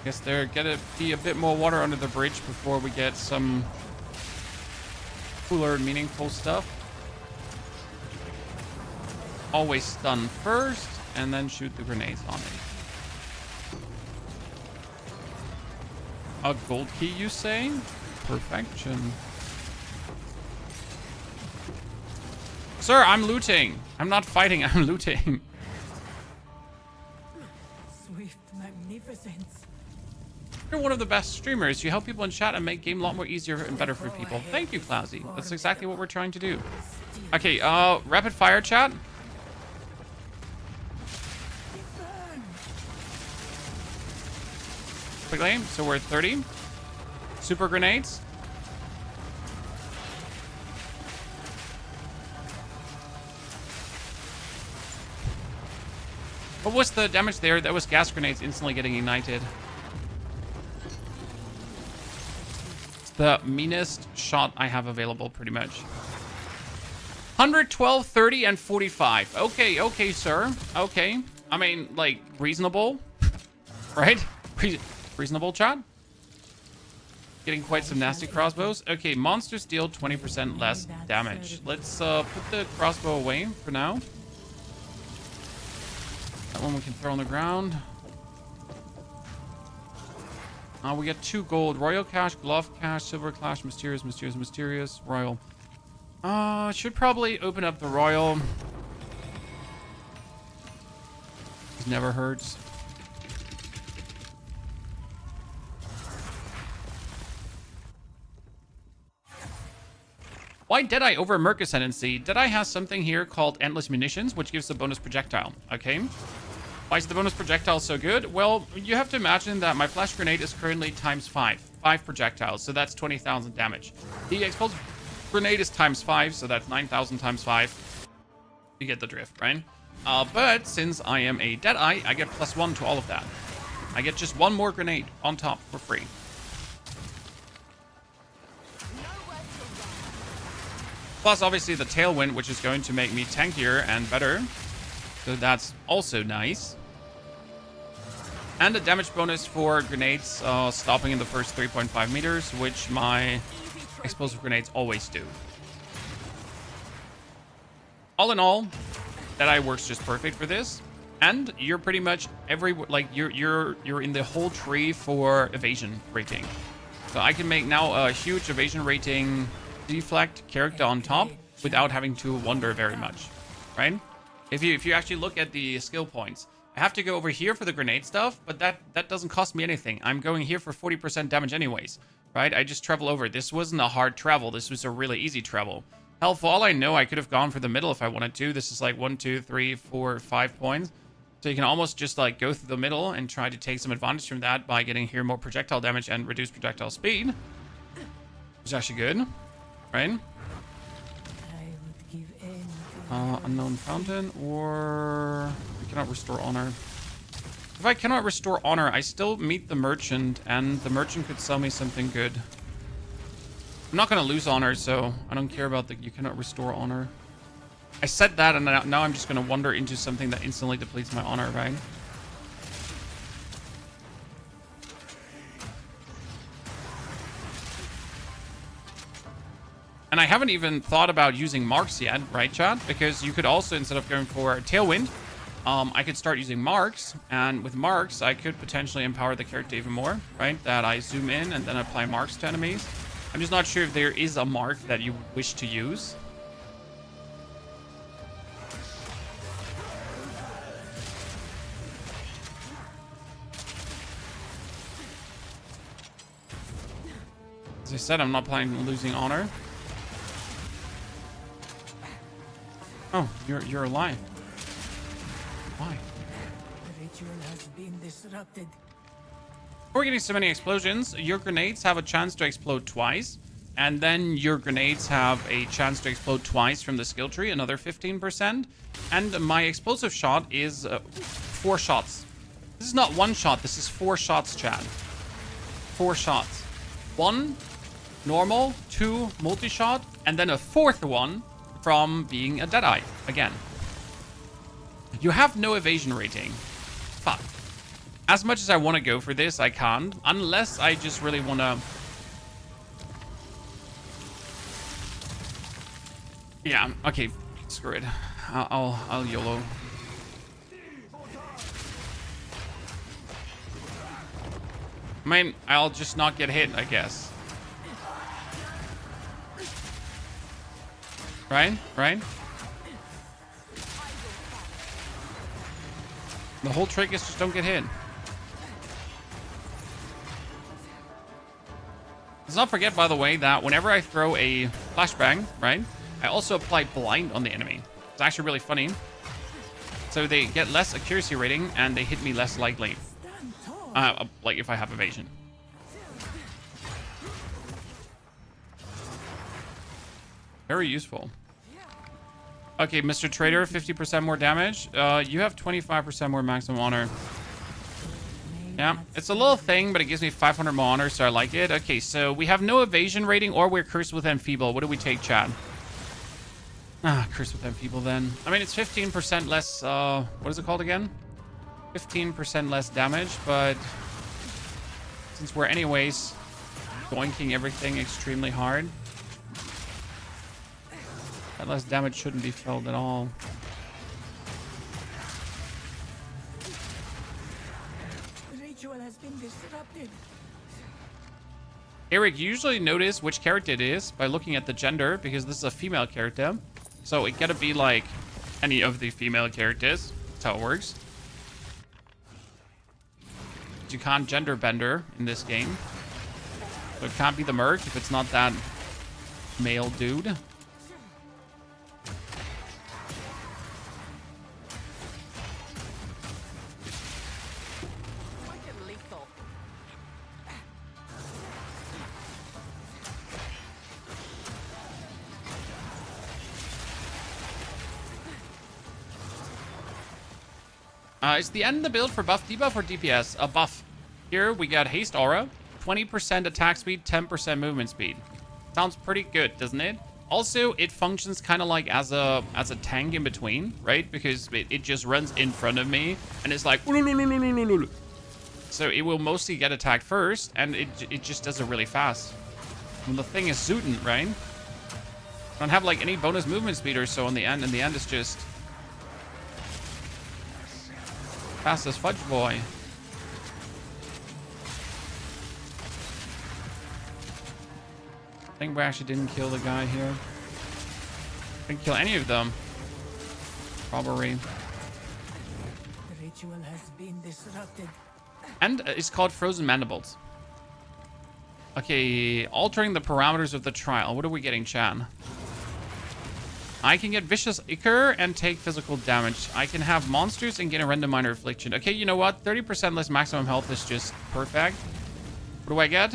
Guess there gotta be a bit more water under the bridge before we get some cooler, meaningful stuff. Always stun first, and then shoot the grenades on it. A gold key, you say? Perfection. Sir, I'm looting. I'm not fighting, I'm looting. Swift magnificence. You're one of the best streamers. You help people in chat and make game a lot more easier and better for people. Thank you, Clousy. That's exactly what we're trying to do. Okay, rapid fire chat. Quickly, so we're at 30. Super grenades. What was the damage there? That was gas grenades instantly getting ignited. The meanest shot I have available, pretty much. 112, 30, and 45. Okay, okay, sir. Okay. I mean, like, reasonable. Right? Reasonable, chat? Getting quite some nasty crossbows. Okay, monsters deal 20% less damage. Let's put the crossbow away for now. That one we can throw on the ground. We get 2 gold. Royal cash, glove cash, silver cash, mysterious, mysterious, mysterious, royal. Should probably open up the royal. It never hurts. Why Deadeye over Merc Ascendancy? Deadeye has something here called Endless Munitions, which gives a bonus projectile. Okay. Why is the bonus projectile so good? Well, you have to imagine that my flash grenade is currently times 5. 5 projectiles, so that's 20,000 damage. The explosive grenade is times 5, so that's 9,000 times 5. You get the drift, right? But since I am a Deadeye, I get +1 to all of that. I get just 1 more grenade on top for free. Plus, obviously, the Tailwind, which is going to make me tankier and better. So that's also nice. And a damage bonus for grenades stopping in the first 3.5 meters, which my explosive grenades always do. All in all, Deadeye works just perfect for this. And you're pretty much you're in the whole tree for evasion rating. So I can make now a huge evasion rating deflect character on top without having to wonder very much, right? If you actually look at the skill points, I have to go over here for the grenade stuff, but that doesn't cost me anything. I'm going here for 40% damage anyways, right? I just travel over. This wasn't a hard travel. This was a really easy travel. Hell, for all I know, I could have gone for the middle if I wanted to. This is like 1, 2, 3, 4, 5 points. So you can almost just like go through the middle and try to take some advantage from that by getting here more projectile damage and reduce projectile speed. Which is actually good, right? I would give anything. Unknown fountain, or we cannot restore honor. If I cannot restore honor, I still meet the merchant, and the merchant could sell me something good. I'm not going to lose honor, so I don't care about the you cannot restore honor. I said that, and now I'm just going to wander into something that instantly depletes my honor, right? And I haven't even thought about using marks yet, right, chat? Because you could also, instead of going for Tailwind, I could start using marks. And with marks, I could potentially empower the character even more, right? That I zoom in and then apply marks to enemies. I'm just not sure if there is a mark that you wish to use. As I said, I'm not planning on losing honor. Oh, you're alive. Why? The ritual has been disrupted. Before getting so many explosions, your grenades have a chance to explode twice. And then your grenades have a chance to explode twice from the skill tree, another 15%. And my explosive shot is 4 shots. This is not 1 shot, this is 4 shots, Chad. 4 shots. 1 normal, 2 multi-shot, and then a 4th one from being a Deadeye again. You have no evasion rating. Fuck. As much as I want to go for this, I can't. Unless I just really want to... Yeah, okay. Screw it. I'll YOLO. I mean, I'll just not get hit, I guess. Right? Right? The whole trick is just don't get hit. Let's not forget, by the way, that whenever I throw a flashbang, right, I also apply blind on the enemy. It's actually really funny. So they get less accuracy rating and they hit me less likely. Like if I have evasion. Very useful. Okay, Mr. Trader, 50% more damage. You have 25% more maximum honor. Yeah, it's a little thing, but it gives me 500 more honor, so I like it. Okay, so we have no evasion rating, or we're cursed with enfeeble. What do we take, Chad? Cursed with enfeeble then. I mean, it's 15% less, what is it called again? 15% less damage, but since we're anyways doinking everything extremely hard, that less damage shouldn't be felt at all. The ritual has been disrupted. Eric, you usually notice which character it is by looking at the gender, because this is a female character. So it gotta be like any of the female characters. That's how it works. You can't gender bender in this game. So it can't be the merc if it's not that male dude. Is the end of the build for buff, debuff, or DPS? A buff. Here we got haste aura, 20% attack speed, 10% movement speed. Sounds pretty good, doesn't it? Also, it functions kind of like as a tank in between, right? Because it just runs in front of me and it's like, so it will mostly get attacked first, and it just does it really fast. And the thing is Zootin, right? I don't have like any bonus movement speed or so in the end. In the end, it's just fast as fudge boy. I think we actually didn't kill the guy here. Didn't kill any of them. Robbery. The ritual has been disrupted. And it's called Frozen Mandibles. Okay, altering the parameters of the trial. What are we getting, Chan? I can get Vicious Ichor and take physical damage. I can have monsters and get a random minor affliction. Okay, you know what? 30% less maximum health is just perfect. What do I get?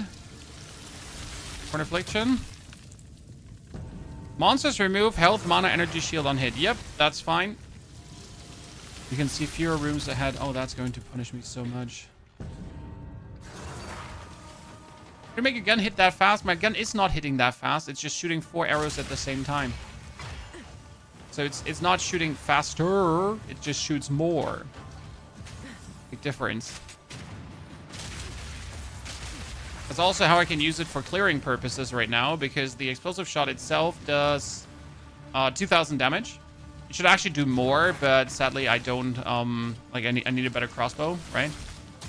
For an affliction? Monsters remove health, mana, energy, shield on hit. Yep, that's fine. You can see fewer rooms ahead. Oh, that's going to punish me so much. Can you make your gun hit that fast? My gun is not hitting that fast. It's just shooting 4 arrows at the same time. So it's not shooting faster. It just shoots more. Big difference. That's also how I can use it for clearing purposes right now, because the explosive shot itself does 2,000 damage. It should actually do more, but sadly I don't, like I need a better crossbow, right?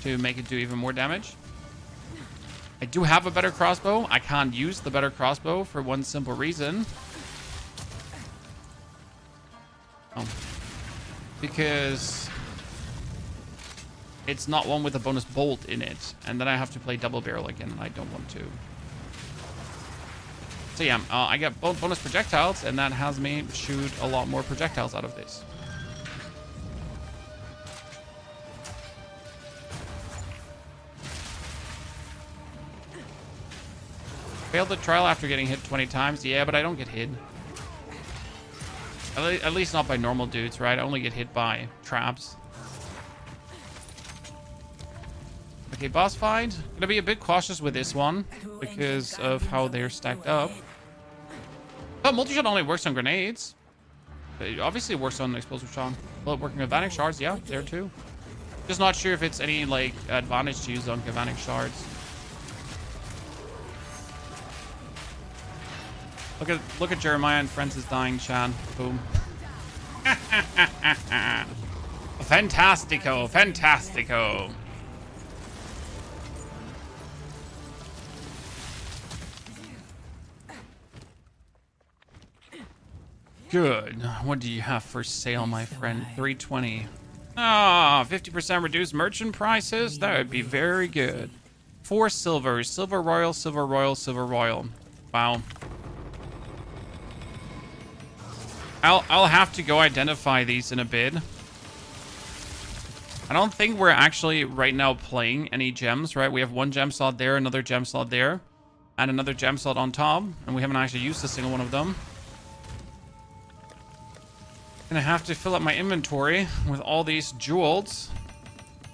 To make it do even more damage. I do have a better crossbow. I can't use the better crossbow for one simple reason. Because it's not one with a bonus bolt in it. And then I have to play double barrel again, and I don't want to. So yeah, I get bonus projectiles, and that has me shoot a lot more projectiles out of this. Failed the trial after getting hit 20 times. Yeah, but I don't get hit. At least not by normal dudes, right? I only get hit by traps. Okay, boss fight. Gonna be a bit cautious with this one because of how they're stacked up. But multi-shot only works on grenades. It obviously works on explosive shot. Well, working with Galvanic shards, yeah, there too. Just not sure if it's any like advantage to use on Galvanic shards. Look at Jeremiah and Francis dying, Chan. Boom. Fantastico, fantastico. Good. What do you have for sale, my friend? 320. Ah, 50% reduced merchant prices. That would be very good. 4 silvers. Silver royal, silver royal, silver royal. Wow. I'll have to go identify these in a bit. I don't think we're actually right now playing any gems, right? We have 1 gem slot there, another gem slot there, and another gem slot on top, and we haven't actually used a single one of them. Gonna have to fill up my inventory with all these jewels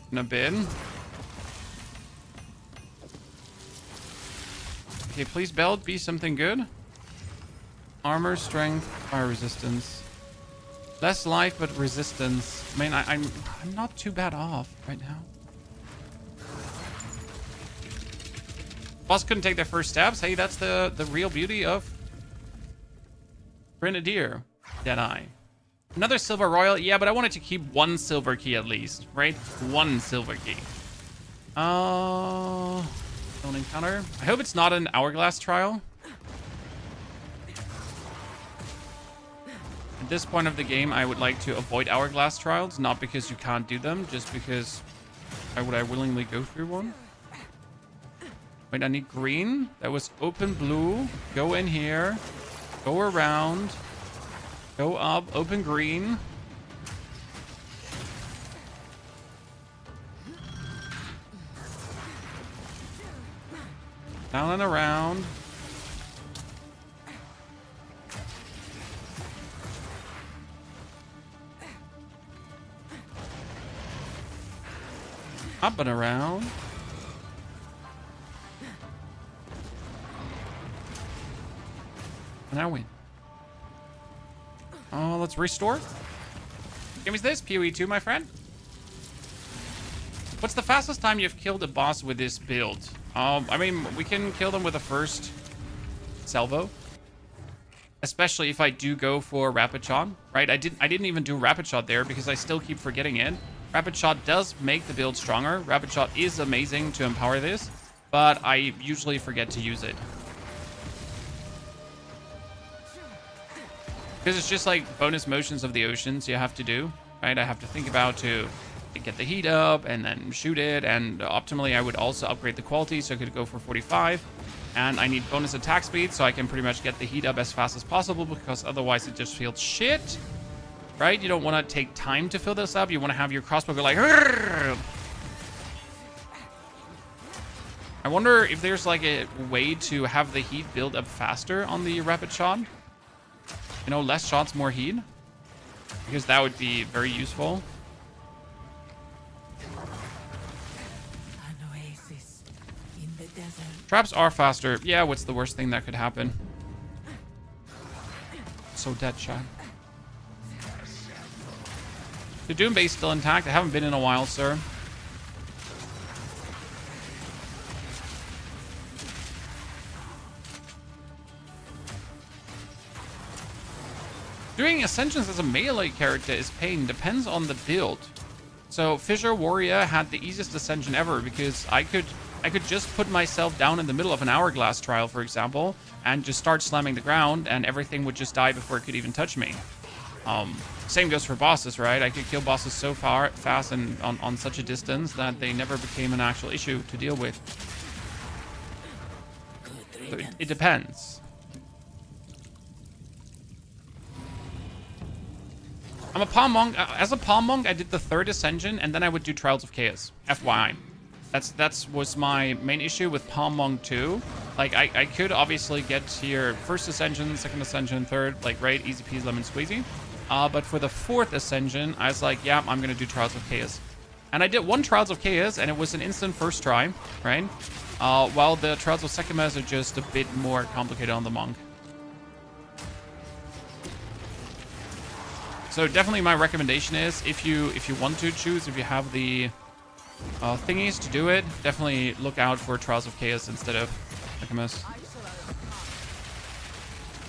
in a bit. Okay, please belt be something good. Armor, strength, fire resistance. Less life, but resistance. I mean, I'm not too bad off right now. Boss couldn't take their first stabs. Hey, that's the real beauty of Grenadier Deadeye. Another silver royal. Yeah, but I wanted to keep 1 silver key at least, right? 1 silver key. Don't encounter. I hope it's not an Hourglass trial. At this point of the game, I would like to avoid Hourglass trials, not because you can't do them, just because why would I willingly go through one? Wait, I need green. That was open blue. Go in here. Go around. Go up. Open green. Down and around. Up and around. And I win. Oh, let's restore. Give me this, POE 2, my friend. What's the fastest time you've killed a boss with this build? I mean, we can kill them with the first salvo. Especially if I do go for rapid shot, right? I didn't even do rapid shot there because I still keep forgetting it. Rapid shot does make the build stronger. Rapid shot is amazing to empower this, but I usually forget to use it. Because it's just like bonus motions of the oceans you have to do, right? I have to think about to get the heat up and then shoot it. And optimally, I would also upgrade the quality so I could go for 45. And I need bonus attack speed so I can pretty much get the heat up as fast as possible, because otherwise it just feels shit. Right? You don't want to take time to fill this up. You want to have your crossbow go like... Rrr! I wonder if there's like a way to have the heat build up faster on the rapid shot. You know, less shots, more heat. Because that would be very useful. An oasis in the desert. Traps are faster. Yeah, what's the worst thing that could happen? So dead shot. The Doom base still intact. I haven't been in a while, sir. Doing Ascensions as a melee character is pain. Depends on the build. So Fissure Warrior had the easiest Ascension ever, because I could just put myself down in the middle of an Hourglass trial, for example, and just start slamming the ground, and everything would just die before it could even touch me. Same goes for bosses, right? I could kill bosses so fast and on such a distance that they never became an actual issue to deal with. So it depends. I'm a Palm Monk. As a Palm Monk, I did the 3rd Ascension, and then I would do Trials of Chaos. FYI. That was my main issue with Palm Monk 2. Like, I could obviously get here 1st Ascension, 2nd Ascension, 3rd, like, right, easy peasy lemon squeezy. But for the 4th Ascension, I was like, yeah, I'm going to do Trials of Chaos. And I did 1 Trials of Chaos, and it was an instant first try, right? While the Trials of Sekimas are just a bit more complicated on the Monk. So definitely my recommendation is, if you want to choose, if you have the thingies to do it, definitely look out for Trials of Chaos instead of Sekimas.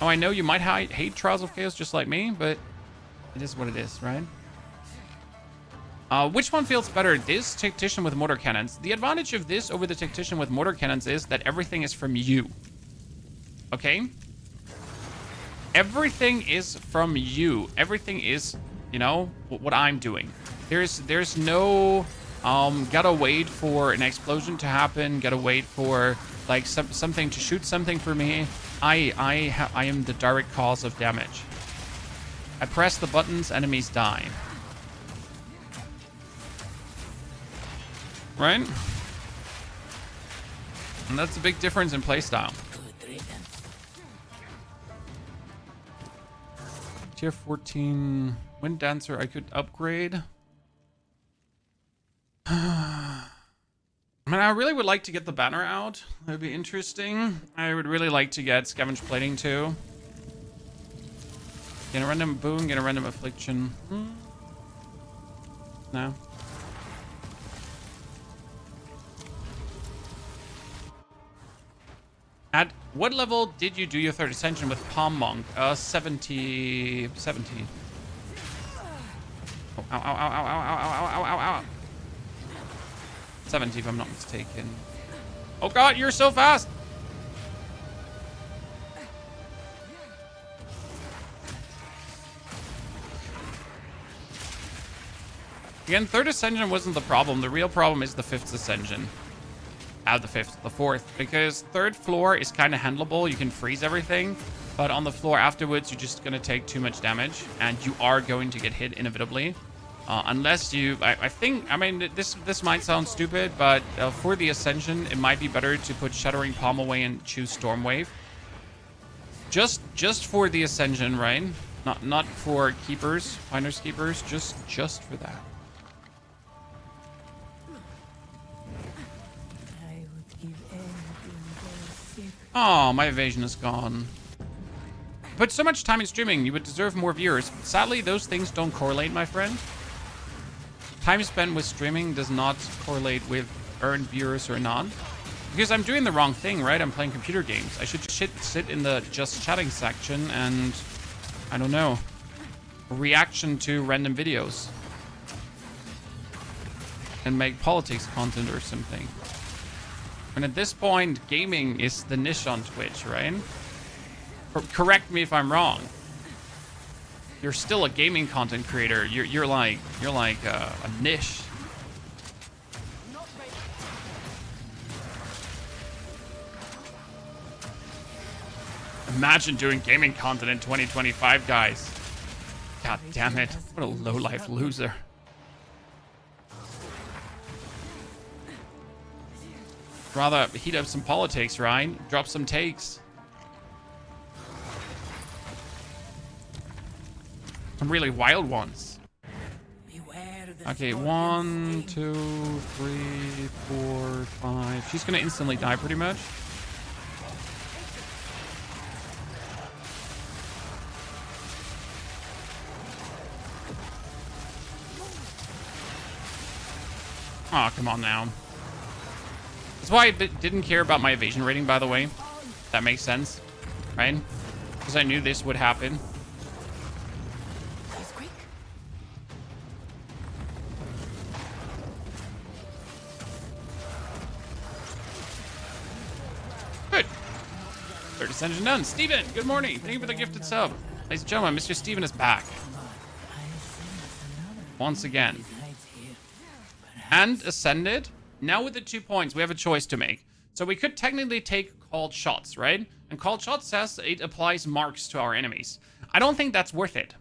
Oh, I know you might hate Trials of Chaos just like me, but it is what it is, right? Which one feels better? This Tactician with mortar cannons. The advantage of this over the Tactician with mortar cannons is that everything is from you. Okay? Everything is from you. Everything is, you know, what I'm doing. There's no gotta wait for an explosion to happen, gotta wait for like something to shoot something for me. I am the direct cause of damage. I press the buttons, enemies die. Right? And that's a big difference in playstyle. Tier 14 Wind Dancer I could upgrade. I mean, I really would like to get the banner out. That would be interesting. I would really like to get Scavenge Plating too. Get a random boon, get a random affliction. No. At what level did you do your 3rd Ascension with Palm Monk? 70. Oh, ow, ow, ow, ow, ow, ow, ow, ow, ow. 70 if I'm not mistaken. Oh god, you're so fast! Again, 3rd Ascension wasn't the problem. The real problem is the 5th Ascension. The 4th, because 3rd floor is kind of handleable. You can freeze everything, but on the floor afterwards, you're just going to take too much damage, and you are going to get hit inevitably. Unless you, I mean, this might sound stupid, but for the Ascension, it might be better to put Shattering Palm away and choose Stormwave. Just for the Ascension, right? Not for keepers, Finders Keepers, just for that. Oh, my evasion is gone. But so much time in streaming, you would deserve more viewers. Sadly, those things don't correlate, my friend. Time spent with streaming does not correlate with earned viewers or not. Because I'm doing the wrong thing, right? I'm playing computer games. I should sit in the just chatting section and, I don't know, reaction to random videos. And make politics content or something. And at this point, gaming is the niche on Twitch, right? Correct me if I'm wrong. You're still a gaming content creator. You're like a niche. Imagine doing gaming content in 2025, guys. God damn it. What a low-life loser. Rather heat up some politics, right? Drop some takes. Some really wild ones. Okay, 1, 2, 3, 4, 5. She's gonna instantly die pretty much. Oh, come on now. That's why I didn't care about my evasion rating, by the way. That makes sense, right? Because I knew this would happen. Good. Third ascension done. Steven, good morning. Thank you for the gifted sub. Ladies and gentlemen, Mr. Steven is back. Once again. And ascended. Now with the 2 points, we have a choice to make. So we could technically take called shots, right? And called shots says it applies marks to our enemies. I don't think that's worth it.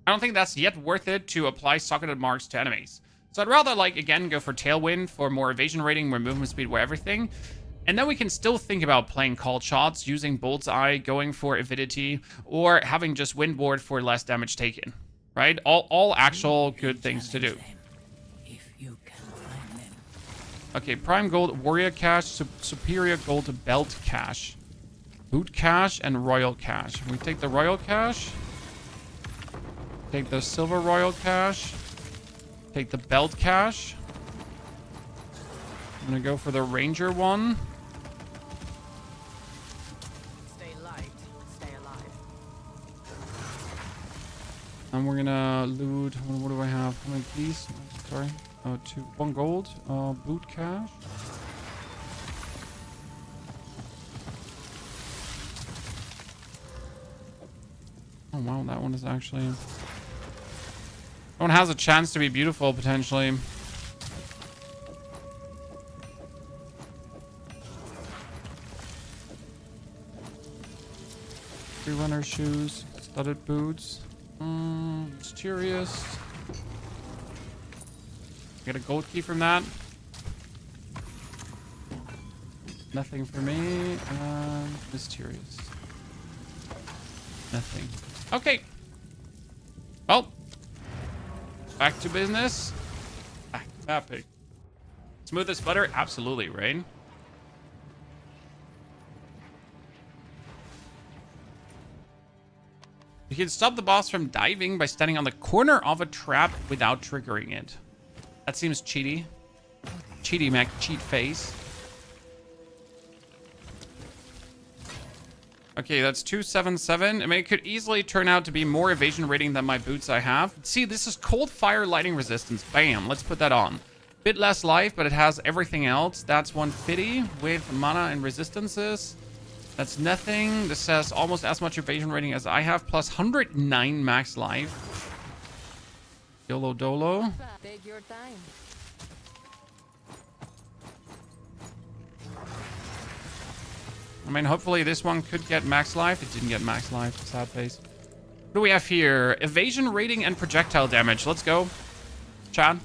I don't think that's yet worth it to apply socketed marks to enemies. So I'd rather, like, again, go for Tailwind for more evasion rating, more movement speed, more everything. And then we can still think about playing called shots, using Bullseye, going for avidity, or having just Windward for less damage taken. Right? All actual good things to do. Okay, Prime Gold, Warrior Cash, Superior Gold Belt Cash, Boot Cash, and Royal Cash. We take the Royal Cash. Take the Silver Royal Cash. Take the Belt Cash. I'm gonna go for the Ranger one. Stay light, stay alive. And we're gonna loot. What do I have? How many keys? Sorry. 1 gold. Boot cash. Oh wow, that one is actually. That one has a chance to be beautiful potentially. Free runner shoes, studded boots. Mysterious. Get a gold key from that. Nothing for me. Mysterious. Nothing. Okay. Well. Back to business. Back to mapping. Smooth as butter? Absolutely, Rain. You can stop the boss from diving by standing on the corner of a trap without triggering it. That seems cheaty. Cheaty Mac, cheat face. Okay, that's 277. I mean, it could easily turn out to be more evasion rating than my boots I have. See, this is cold fire lightning resistance. Bam, let's put that on. Bit less life, but it has everything else. That's 150 with mana and resistances. That's nothing. This has almost as much evasion rating as I have, plus 109 max life. YOLO Dolo. Take your time. I mean, hopefully this one could get max life. It didn't get max life. Sad face. What do we have here? Evasion rating and projectile damage. Let's go. Chad.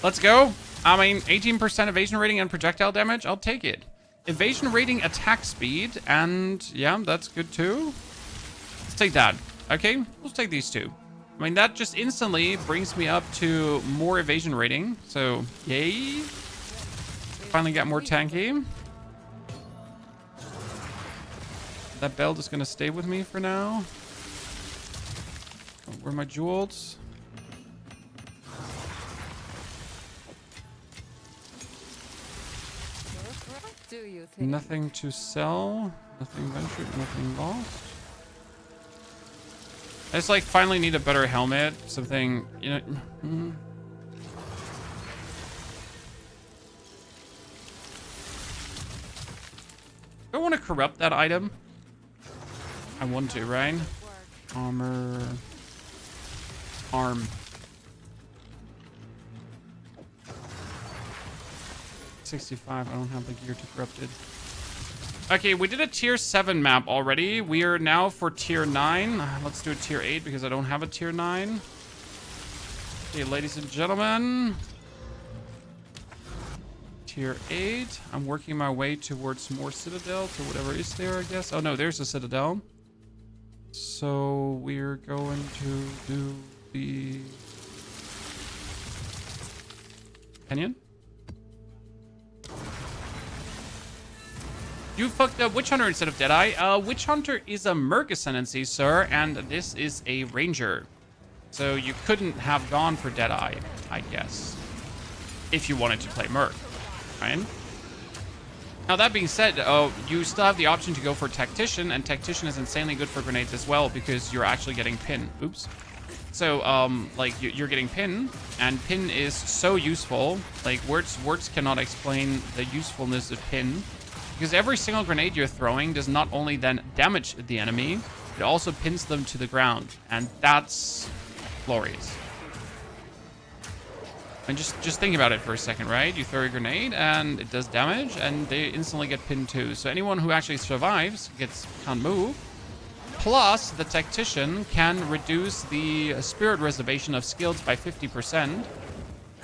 Let's go. I mean, 18% evasion rating and projectile damage. I'll take it. Evasion rating, attack speed, and yeah, that's good too. Let's take that. Okay, let's take these two. I mean, that just instantly brings me up to more evasion rating. So, yay. Finally got more tanky. That belt is going to stay with me for now. Oh, where are my jewels? Do you think? Nothing to sell. Nothing ventured, nothing lost. I just like finally need a better helmet. Something, you know. Do I want to corrupt that item? I want to, right? Armor. Arm. 65. I don't have the gear to corrupt it. Okay, we did a tier 7 map already. We are now for tier 9. Let's do a tier 8 because I don't have a tier 9. Okay, ladies and gentlemen. Tier 8. I'm working my way towards more citadel, to whatever is there, I guess. Oh no, there's a citadel. So we're going to do the Canyon. You fucked up Witch Hunter instead of Deadeye. Witch Hunter is a Merc ascendancy, sir, and this is a Ranger. So you couldn't have gone for Deadeye, I guess, if you wanted to play Merc, right? Now, that being said, you still have the option to go for Tactician, and Tactician is insanely good for grenades as well because you're actually getting pin. Oops. So, like, you're getting pin, and pin is so useful. Like, words cannot explain the usefulness of pin. Because every single grenade you're throwing does not only then damage the enemy, it also pins them to the ground. And that's glorious. And just think about it for a second, right? You throw a grenade and it does damage and they instantly get pinned too. So anyone who actually survives can't move. Plus, the Tactician can reduce the spirit reservation of skills by 50%.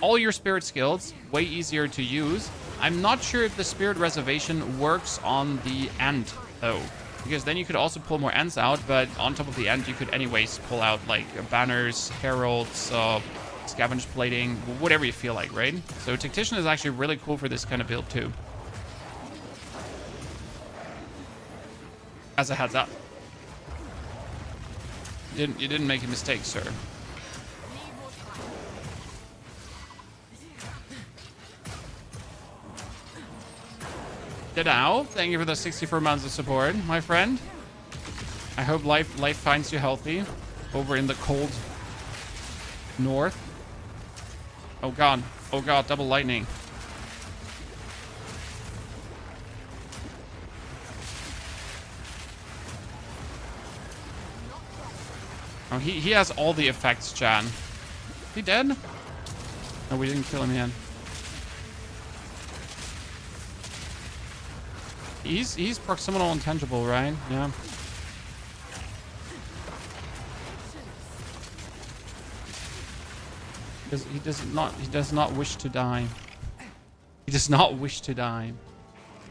All your spirit skills, way easier to use. I'm not sure if the spirit reservation works on the end, though. Because then you could also pull more ends out, but on top of the end, you could anyways pull out, like, banners, heralds, scavenge plating, whatever you feel like, right? So Tactician is actually really cool for this kind of build, too. As a heads up. You didn't make a mistake, sir. Deadeye, thank you for the 64 months of support, my friend. I hope life finds you healthy over in the cold north. Oh god, double lightning. Oh, he has all the effects, Chan. He dead? No, we didn't kill him yet. He's proximal intangible, right? Yeah. He does not wish to die. He does not wish to die.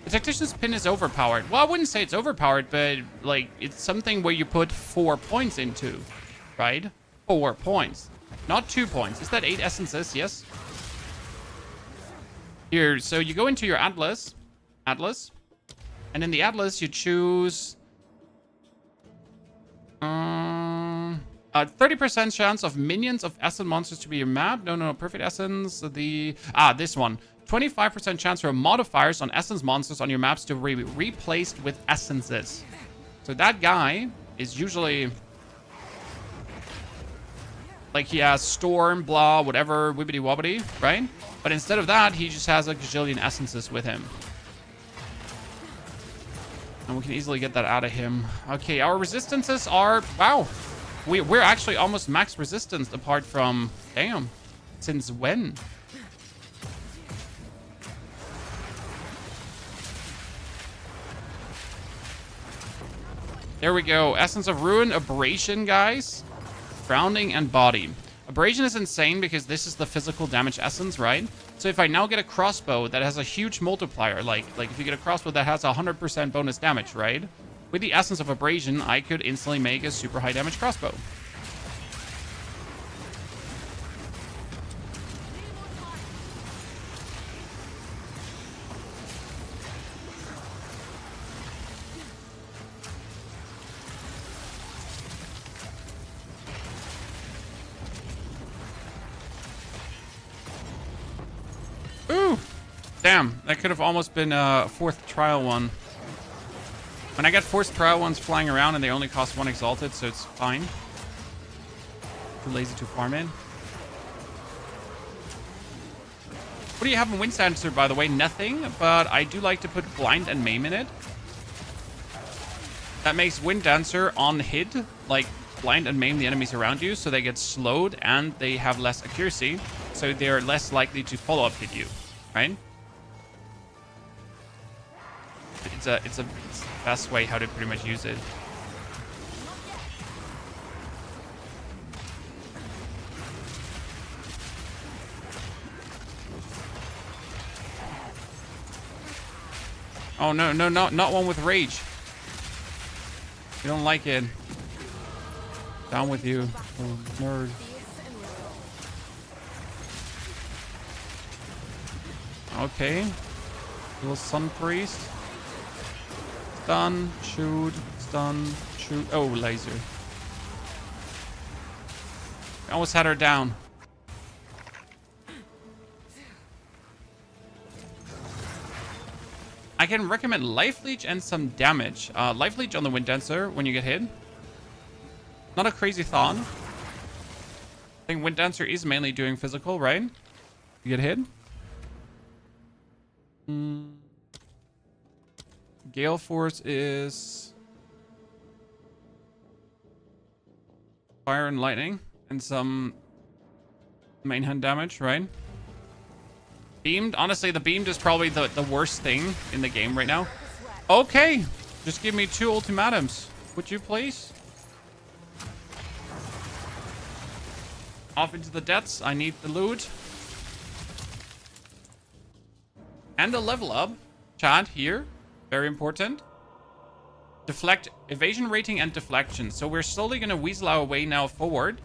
The Tactician's pin is overpowered. Well, I wouldn't say it's overpowered, but like it's something where you put 4 points into, right? 4 points, not 2 points. Is that 8 essences? Yes. Here, so you go into your Atlas. And in the Atlas, you choose 30% chance of minions of Essence monsters to be your map. No, perfect Essence. This one. 25% chance for modifiers on Essence monsters on your maps to be replaced with Essences. So that guy is usually... like he has Storm, blah, whatever, wibbity wobbity, right? But instead of that, he just has a gajillion Essences with him. And we can easily get that out of him. Okay, our resistances are... wow. We're actually almost max resistance apart from... damn. Since when? There we go. Essence of Ruin, Abrasion, guys. Grounding and Body. Abrasion is insane because this is the physical damage essence, right? So if I now get a crossbow that has a huge multiplier, like if you get a crossbow that has 100% bonus damage, right? With the essence of Abrasion, I could instantly make a super high damage crossbow. Ooh! Damn, that could have almost been a 4th trial one. When I get 4th trial ones flying around and they only cost 1 exalted, so it's fine. Too lazy to farm in. What do you have in Wind Dancer, by the way? Nothing, but I do like to put Blind and Maim in it. That makes Wind Dancer on hit, like blind and maim the enemies around you, so they get slowed and they have less accuracy, so they're less likely to follow-up hit you, right? it's the best way how to pretty much use it. Oh no, not one with rage. You don't like it. Down with you, oh, nerd. Okay. Little sun priest. Stun, shoot, stun, shoot. Oh, laser. I almost had her down. I can recommend Life Leech and some damage. Life Leech on the Wind Dancer when you get hit. Not a crazy thought. I think Wind Dancer is mainly doing physical, right? You get hit. Gale Force is fire and lightning and some main hand damage, right? Beamed. Honestly, the beamed is probably the worst thing in the game right now. Okay. Just give me 2 ultimatums. Would you please? Off into the depths. I need the loot. And a level up. Chat here. Very important. Deflect, evasion rating and deflection. So we're slowly going to weasel our way now forward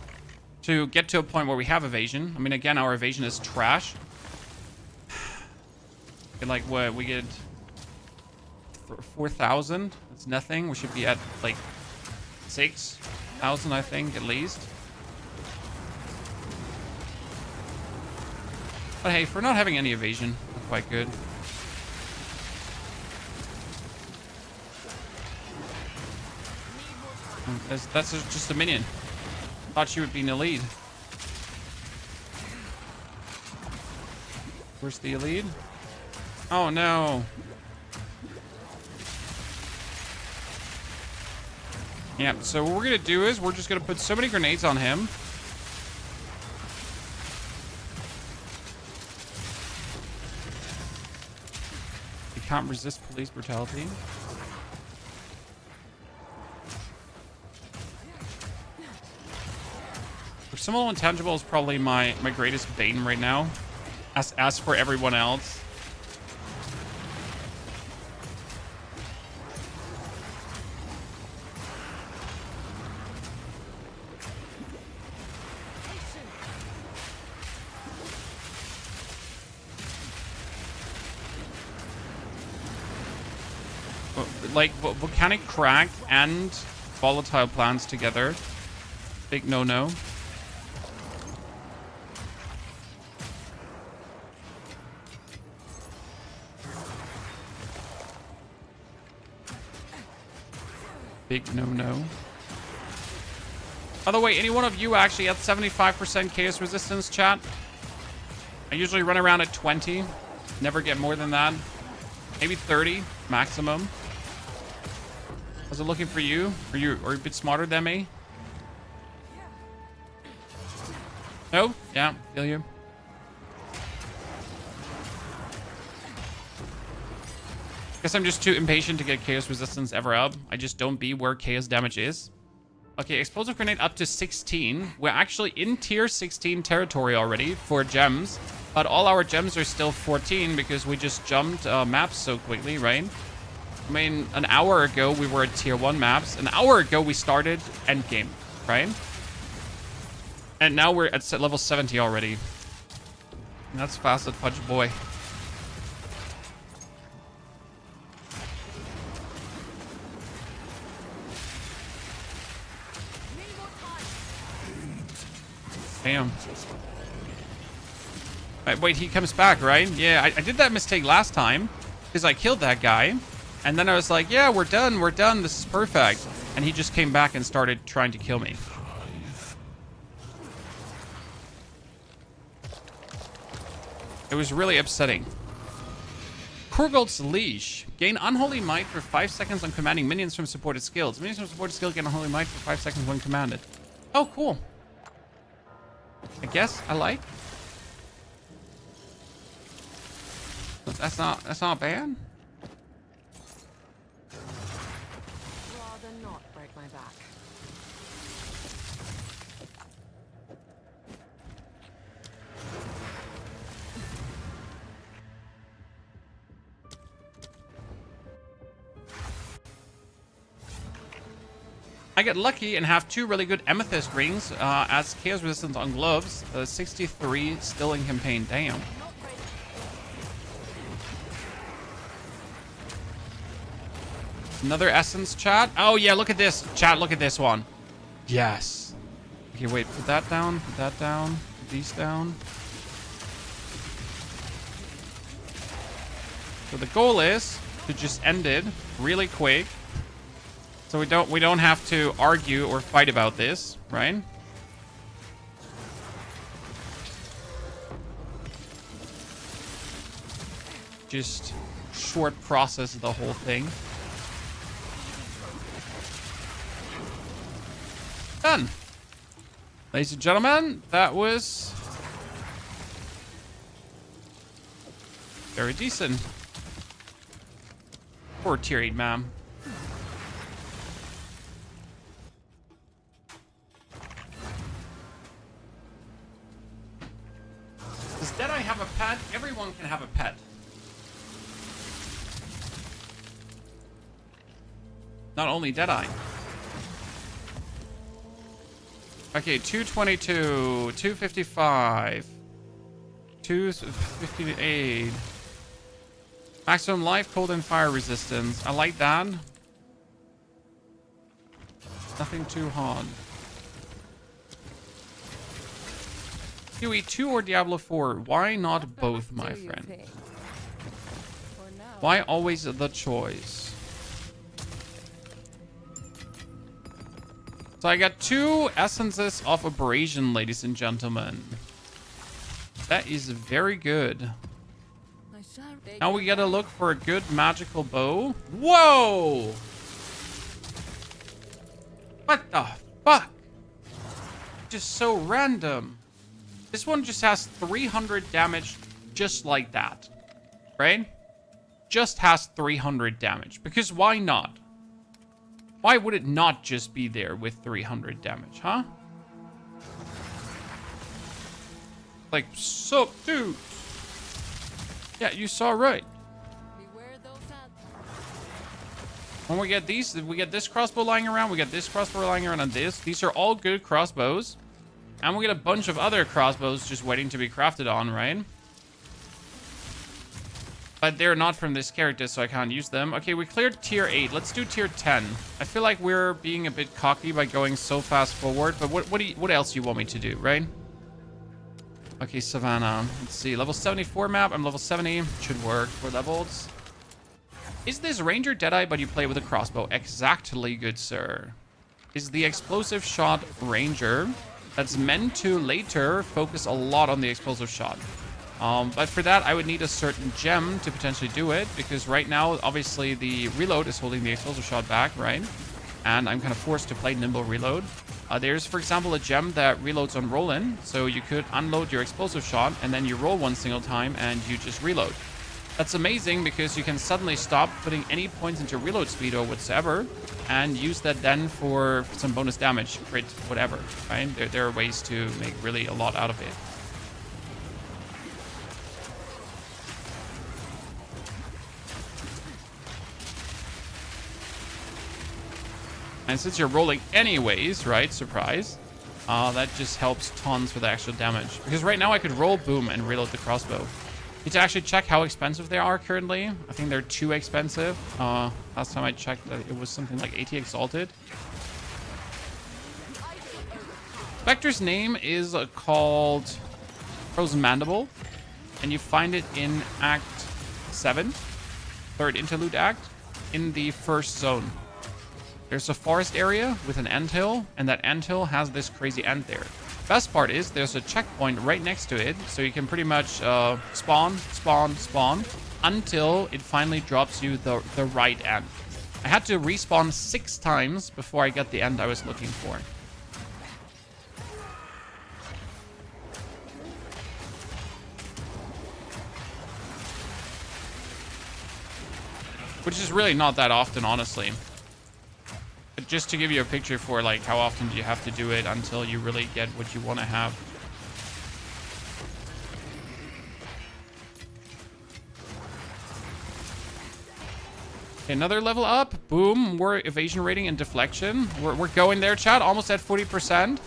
to get to a point where we have evasion. I mean, again, our evasion is trash. Like what we get 4,000. It's nothing. We should be at like 6,000, I think, at least. But hey, for not having any evasion, we're quite good. That's just a minion. Thought she would be in the lead. Where's the lead? Oh no. Yeah, so what we're gonna do is we're just gonna put so many grenades on him. He can't resist police brutality. Personal intangible is probably my greatest bane right now. As for everyone else. Like volcanic crack and volatile plants together. Big no-no. Big no-no. By the way, any one of you actually at 75% chaos resistance, chat? I usually run around at 20. Never get more than that. Maybe 30 maximum. Was it looking for you? Are you a bit smarter than me? No? Yeah, feel you. Guess I'm just too impatient to get chaos resistance ever up. I just don't be where chaos damage is. Okay, explosive grenade up to 16. We're actually in tier 16 territory already for gems. But all our gems are still 14 because we just jumped maps so quickly, right? I mean, an hour ago we were at tier 1 maps. An hour ago we started Endgame, right? And now we're at level 70 already. That's fast at Fudge Boy. Damn. Wait, he comes back, right? Yeah, I did that mistake last time because I killed that guy. And then I was like, yeah, we're done. This is perfect. And he just came back and started trying to kill me. It was really upsetting. Kurgul's Leash. Gain Unholy Might for 5 seconds on commanding minions from supported skills. Minions from supported skill gain Unholy Might for 5 seconds when commanded. Oh, cool. I guess I like. That's not bad. I get lucky and have 2 really good amethyst rings as chaos resistance on gloves. 63 still in campaign. Damn. Another essence, chat. Oh yeah, look at this. Chat, look at this one. Yes. Okay, wait, put that down, put these down. So the goal is to just end it really quick. So we don't have to argue or fight about this, right? Just short process the whole thing. Done. Ladies and gentlemen, that was very decent. Poor tier 8, ma'am. Does Deadeye have a pet? Everyone can have a pet. Not only Deadeye. Okay, 222, 255, 258. Maximum life, cold, and fire resistance. I like that. Nothing too hard. POE 2 or Diablo 4? Why not both, my friend? Why always the choice? So I got 2 essences of abrasion, ladies and gentlemen. That is very good. Now we gotta look for a good magical bow. Whoa! What the fuck? Just so random. This one just has 300 damage just like that. Right? Just has 300 damage. Because why not? Why would it not just be there with 300 damage, huh? Like, sup, dude? Yeah, you saw right. When we get these, we get this crossbow lying around, we get this crossbow lying around on this. These are all good crossbows. And we get a bunch of other crossbows just waiting to be crafted on, right? But they're not from this character, so I can't use them. Okay, we cleared tier 8. Let's do tier 10. I feel like we're being a bit cocky by going so fast forward. But what else do you want me to do, right? Okay, Savannah. Let's see. Level 74 map. I'm level 70. Should work. We're leveled. Is this Ranger Deadeye, but you play with a crossbow? Exactly, good sir. Is the explosive shot Ranger that's meant to later focus a lot on the explosive shot. But for that, I would need a certain gem to potentially do it, because right now, obviously, the reload is holding the explosive shot back, right? And I'm kind of forced to play nimble reload. There's, for example, a gem that reloads on roll-in, so you could unload your explosive shot, and then you roll one single time, and you just reload. That's amazing, because you can suddenly stop putting any points into reload speed or whatsoever, and use that then for some bonus damage, crit, whatever, right? There are ways to make really a lot out of it. And since you're rolling anyways, right, surprise, that just helps tons for the actual damage. Because right now I could roll, boom, and reload the crossbow. Need to actually check how expensive they are currently. I think they're too expensive. Last time I checked, it was something like 80 exalted. Spectre's name is called Frozen Mandible, and you find it in Act 7, third interlude act, in the first zone. There's a forest area with an anthill, and that anthill has this crazy ant there. Best part is there's a checkpoint right next to it, so you can pretty much spawn until it finally drops you the right ant. I had to respawn 6 times before I got the ant I was looking for. Which is really not that often, honestly. But just to give you a picture for like how often do you have to do it until you really get what you want to have. Okay, another level up. Boom. More evasion rating and deflection. We're going there, chat. Almost at 40%.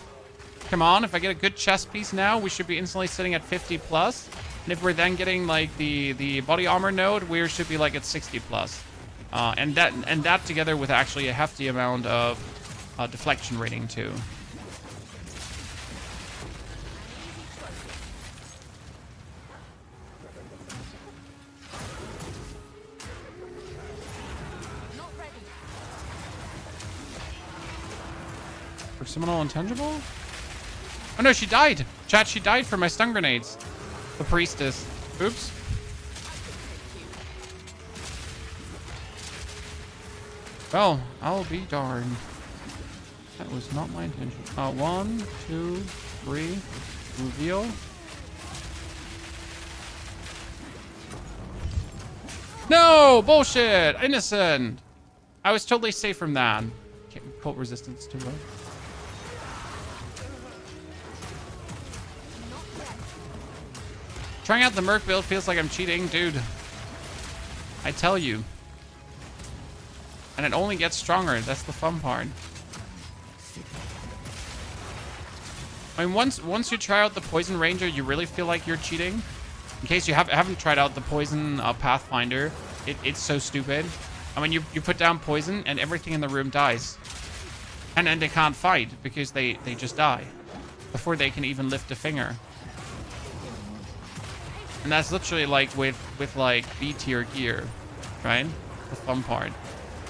Come on. If I get a good chest piece now, we should be instantly sitting at 50 plus. And if we're then getting like the body armor node, we should be like at 60 plus. And that together with actually a hefty amount of deflection rating too. Seminal intangible? Oh no, she died. Chat, she died from my stun grenades. The priestess. Oops. Well, I'll be darned. That was not my intention. 1, 2, 3. Reveal. No! Bullshit! Innocent! I was totally safe from that. Can't cult resistance too well. Trying out the Merc build feels like I'm cheating, dude. I tell you. And it only gets stronger. That's the fun part. I mean, once you try out the Poison Ranger, you really feel like you're cheating. In case you haven't tried out the Poison Pathfinder, it's so stupid. I mean, you put down poison and everything in the room dies. And they can't fight because they just die before they can even lift a finger. And that's literally like with like B tier gear, right? The fun part.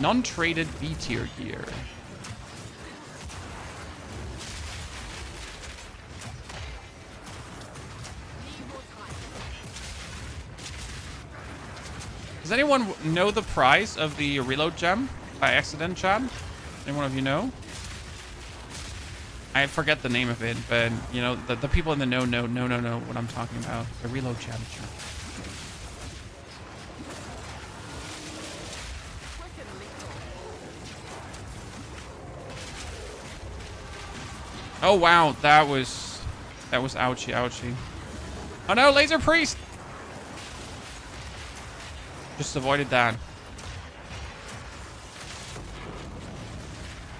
Non-traded B tier gear. Does anyone know the price of the reload gem by accident, chat? Anyone of you know? I forget the name of it, but you know, the people in the know what I'm talking about. The reload gem. Oh wow, that was ouchie. Oh no, laser priest! Just avoided that.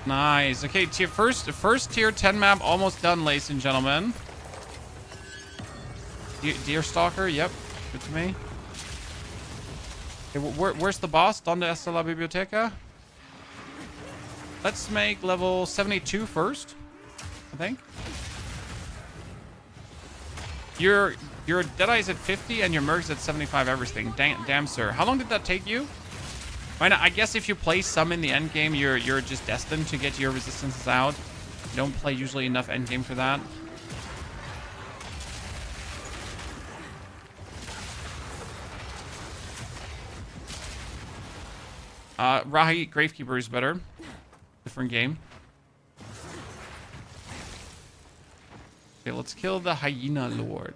Nice. Okay, first tier 10 map almost done, ladies and gentlemen. Deerstalker, yep. Good to me. Okay, where's the boss? Donde está la biblioteca? Let's make level 72 first, I think. Your Deadeye's at 50 and your Merc's at 75 everything. Damn, sir. How long did that take you? I guess if you play some in the endgame, you're just destined to get your resistances out. You don't play usually enough endgame for that. Rahi Gravekeeper is better. Different game. Okay, let's kill the Hyena Lord.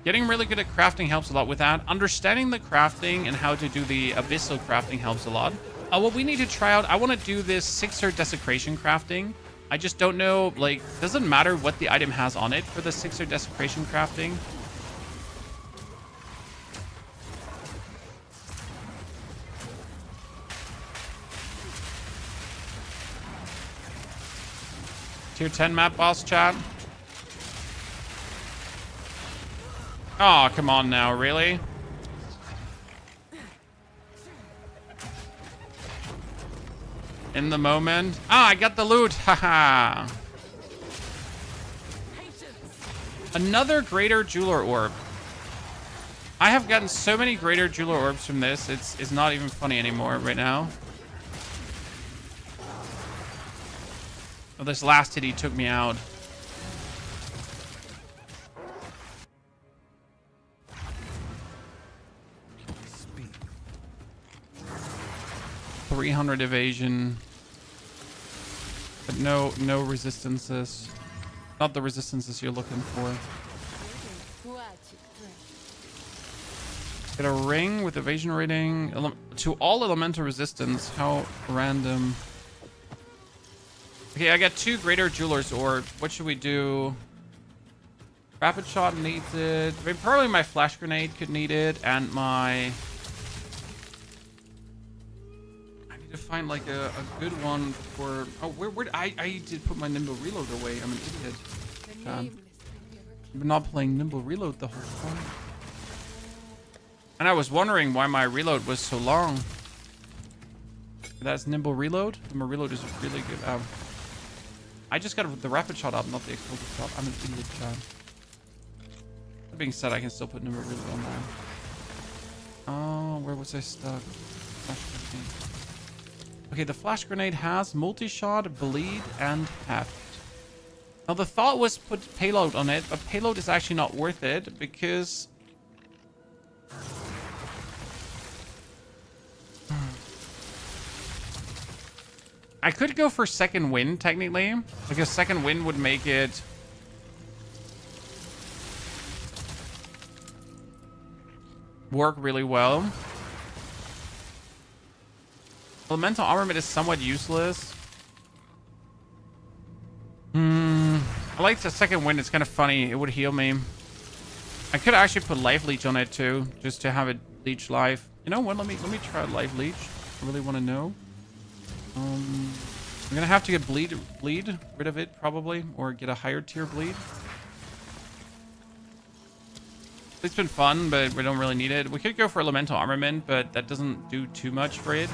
Getting really good at crafting helps a lot with that. Understanding the crafting and how to do the abyssal crafting helps a lot. What we need to try out, I want to do this 6er desecration crafting. I just don't know, like, doesn't matter what the item has on it for the 6er desecration crafting. Tier 10 map boss, chat. Oh, come on now, really? In the moment. Ah, I got the loot. Haha. Another greater jeweler orb. I have gotten so many greater jeweler orbs from this. It's not even funny anymore right now. Oh, this last hit, he took me out. .300 evasion, but no resistances. Not the resistances you're looking for. Get a ring with evasion rating to all elemental resistance. How random. Okay, I got 2 greater jeweler's orb. What should we do? Rapid shot needs it. I mean, probably my flash grenade could need it, and my... I need to find like a good one for... Oh, where I did put my nimble reload away. I'm an idiot. I've been not playing nimble reload the whole time. And I was wondering why my reload was so long. That's nimble reload. Nimble reload is really good. I just got the rapid shot up, not the explosive shot. I'm an idiot, Chad. That being said, I can still put nimble reload on there. Oh, where was I stuck? Flash grenade. Okay, the flash grenade has multi-shot, bleed, and heft. Now the thought was put payload on it, but payload is actually not worth it because... I could go for second wind, technically, because second wind would make it work really well. Elemental armament is somewhat useless. I like the second wind. It's kind of funny. It would heal me. I could actually put life leech on it too, just to have it leech life. You know what? Let me try life leech. I really want to know. I'm gonna have to get bleed rid of it probably, or get a higher tier bleed. It's been fun, but we don't really need it. We could go for elemental armament, but that doesn't do too much for it.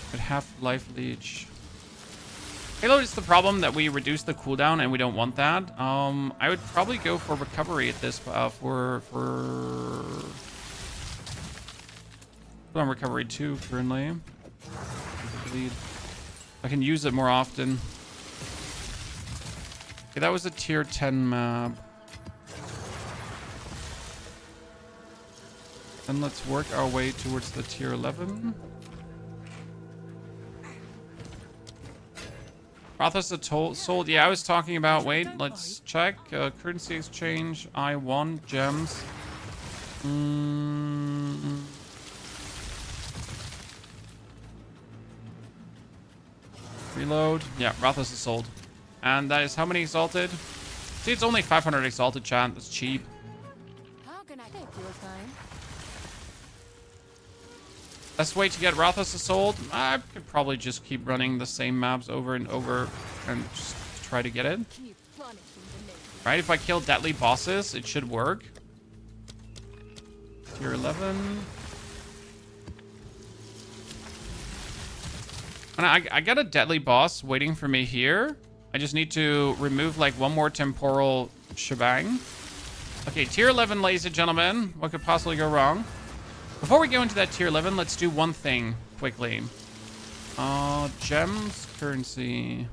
But half life leech. Payload is the problem, that we reduce the cooldown and we don't want that. I would probably go for recovery at this for on recovery 2 currently. Bleed. I can use it more often. Okay, that was a tier 10 map. Then let's work our way towards the tier 11. Rothos sold. Yeah, I was talking about. Wait, let's check. Currency exchange. I want gems. Reload. Yeah, Rothos is sold. And that is how many exalted? See, it's only 500 exalted, chat. That's cheap. How can I take your time? Best way to get Rothos sold? I could probably just keep running the same maps over and over and just try to get it. Keep punishing the nation. Right, if I kill deadly bosses, it should work. Tier 11. And I got a deadly boss waiting for me here. I just need to remove like one more temporal shebang. Okay, tier 11, ladies and gentlemen. What could possibly go wrong? Before we go into that tier 11, let's do one thing quickly. Gems, currency.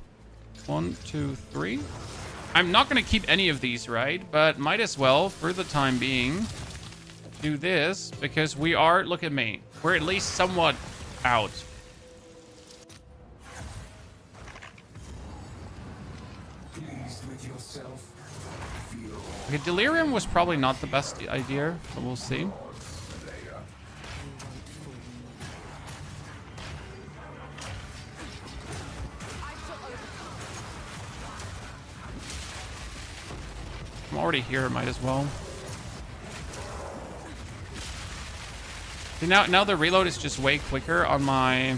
1, 2, 3. I'm not going to keep any of these, right? But might as well, for the time being, do this. Because we are, look at me. We're at least somewhat out. Okay, Delirium was probably not the best idea, but we'll see. I'm already here, might as well. See, now the reload is just way quicker on my...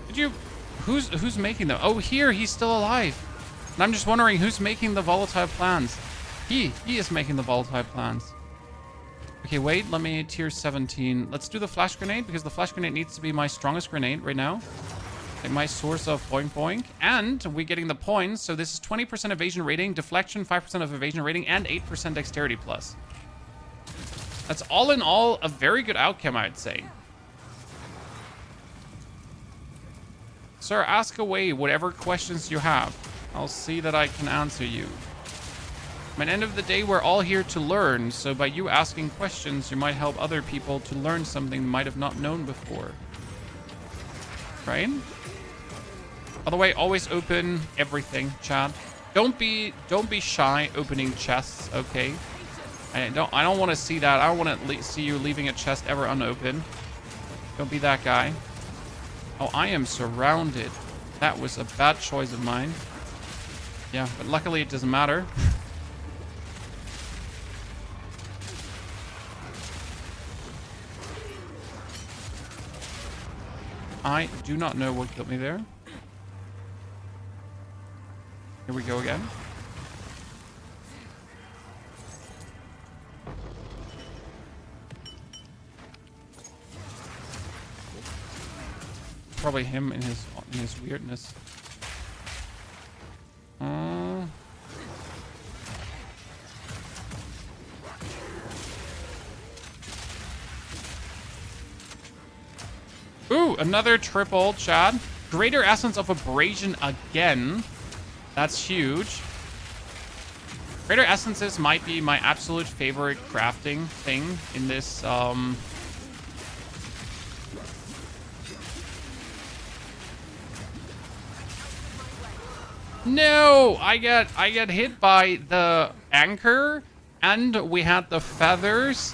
Did you... Who's making them? Oh, here, he's still alive. And I'm just wondering who's making the volatile plans. He is making the volatile plans. Okay, wait, let me tier 17. Let's do the flash grenade, because the flash grenade needs to be my strongest grenade right now. Like my source of boink boink. And we're getting the points, so this is 20% evasion rating, deflection, 5% of evasion rating, and 8% dexterity plus. That's all in all a very good outcome, I'd say. Sir, ask away whatever questions you have. I'll see that I can answer you. At the end of the day, we're all here to learn, so by you asking questions, you might help other people to learn something they might have not known before. Right? By the way, always open everything, chat. Don't be shy opening chests, okay? I don't want to see that. I don't want to see you leaving a chest ever unopened. Don't be that guy. Oh, I am surrounded. That was a bad choice of mine. Yeah, but luckily it doesn't matter. I do not know what killed me there. Here we go again. Probably him in his weirdness. Ooh, another triple, Chad. Greater essence of abrasion again. That's huge. Greater essences might be my absolute favorite crafting thing in this. No, I get hit by the anchor, and we had the feathers.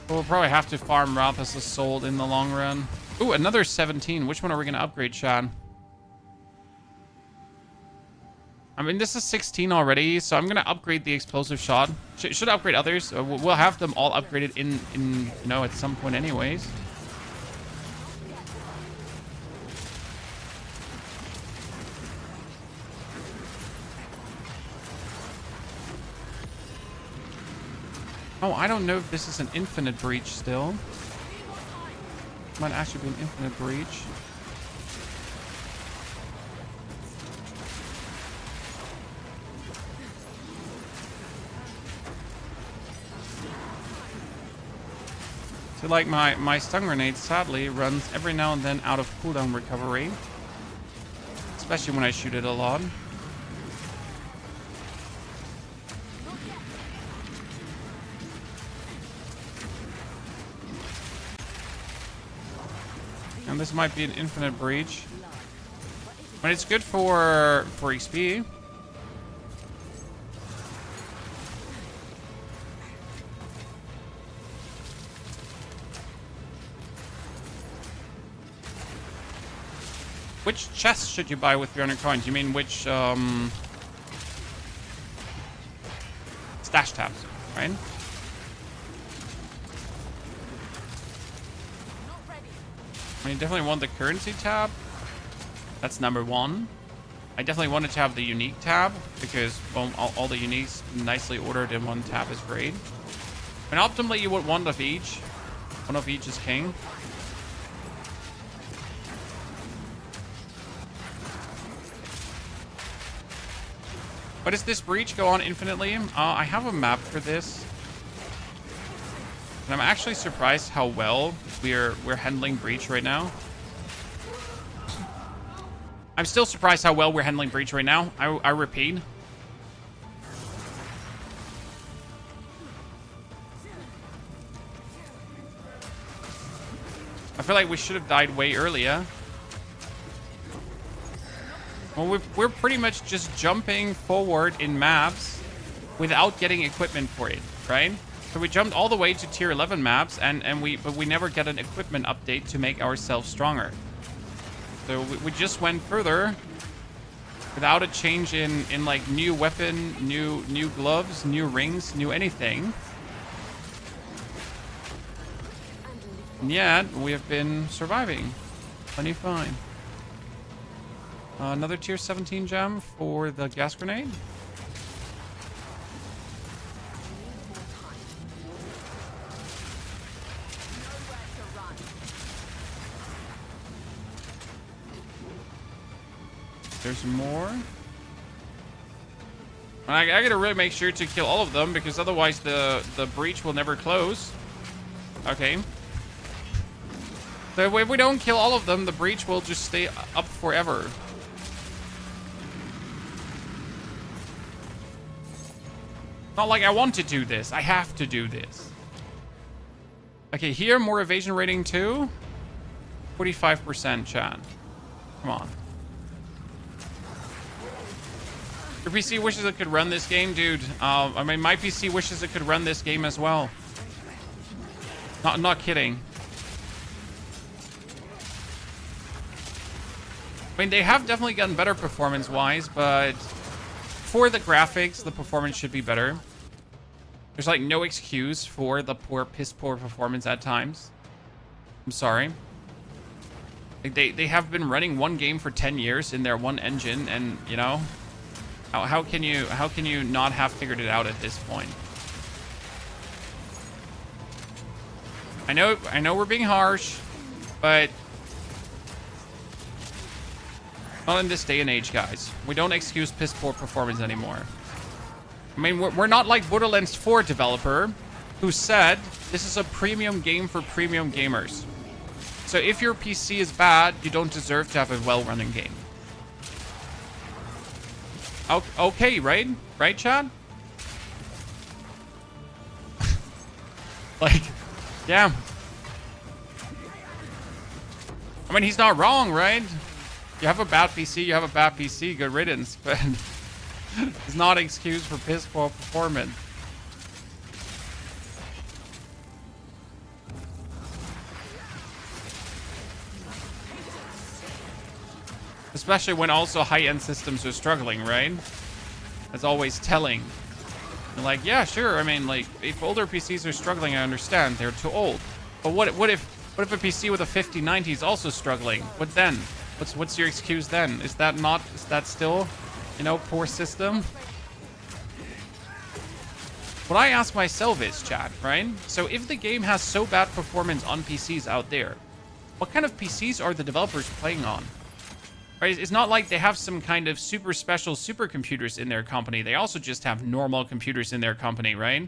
We'll probably have to farm Wrath as a soul in the long run. Ooh, another 17. Which one are we going to upgrade, Shad? I mean, this is 16 already, so I'm going to upgrade the explosive shot. Should upgrade others. We'll have them all upgraded in you know, at some point anyways. Oh, I don't know if this is an infinite breach still. Might actually be an infinite breach. So like my stun grenade sadly runs every now and then out of cooldown recovery. Especially when I shoot it a lot. And this might be an infinite breach. But it's good for XP. Which chest should you buy with 300 coins? You mean which stash tabs, right? I mean, definitely want the currency tab. That's number one. I definitely wanted to have the unique tab because, well, all the uniques nicely ordered in one tab is great. And optimally, you would want of each. One of each is king. But does this breach go on infinitely? I have a map for this. And I'm actually surprised how well we're handling breach right now. I'm still surprised how well we're handling breach right now. I repeat. I feel like we should have died way earlier. Well, we're pretty much just jumping forward in maps without getting equipment for it, right? So we jumped all the way to tier 11 maps, but we never get an equipment update to make ourselves stronger. So we just went further without a change in like new weapon, new gloves, new rings, new anything. And yet we have been surviving plenty fine. Another tier 17 gem for the gas grenade. There's more. And I gotta really make sure to kill all of them because otherwise the breach will never close. Okay. So if we don't kill all of them, the breach will just stay up forever. Not like I want to do this. I have to do this. Okay, here, more evasion rating too. 45% chat. Come on. Your PC wishes it could run this game, dude. I mean, my PC wishes it could run this game as well. Not kidding. I mean, they have definitely gotten better performance-wise, but for the graphics, the performance should be better. There's like no excuse for the piss-poor performance at times. I'm sorry. Like they have been running one game for 10 years in their one engine, and you know, how can you not have figured it out at this point? I know we're being harsh, but not in this day and age, guys. We don't excuse piss poor performance anymore. I mean, we're not like Borderlands 4 developer who said this is a premium game for premium gamers. So if your PC is bad, you don't deserve to have a well-running game. Okay, right? Right, Chad? Like, yeah. I mean, he's not wrong, right? You have a bad PC, you have a bad PC, good riddance, but it's not an excuse for piss poor performance. Especially when also high-end systems are struggling, right? That's always telling. You're like, yeah, sure. I mean, like, if older PCs are struggling, I understand. They're too old. But what if a PC with a 5090 is also struggling? What then? What's your excuse then? Is that still, you know, poor system? What I ask myself is, chat, right? So if the game has so bad performance on PCs out there, what kind of PCs are the developers playing on? Right? It's not like they have some kind of super special supercomputers in their company. They also just have normal computers in their company, right?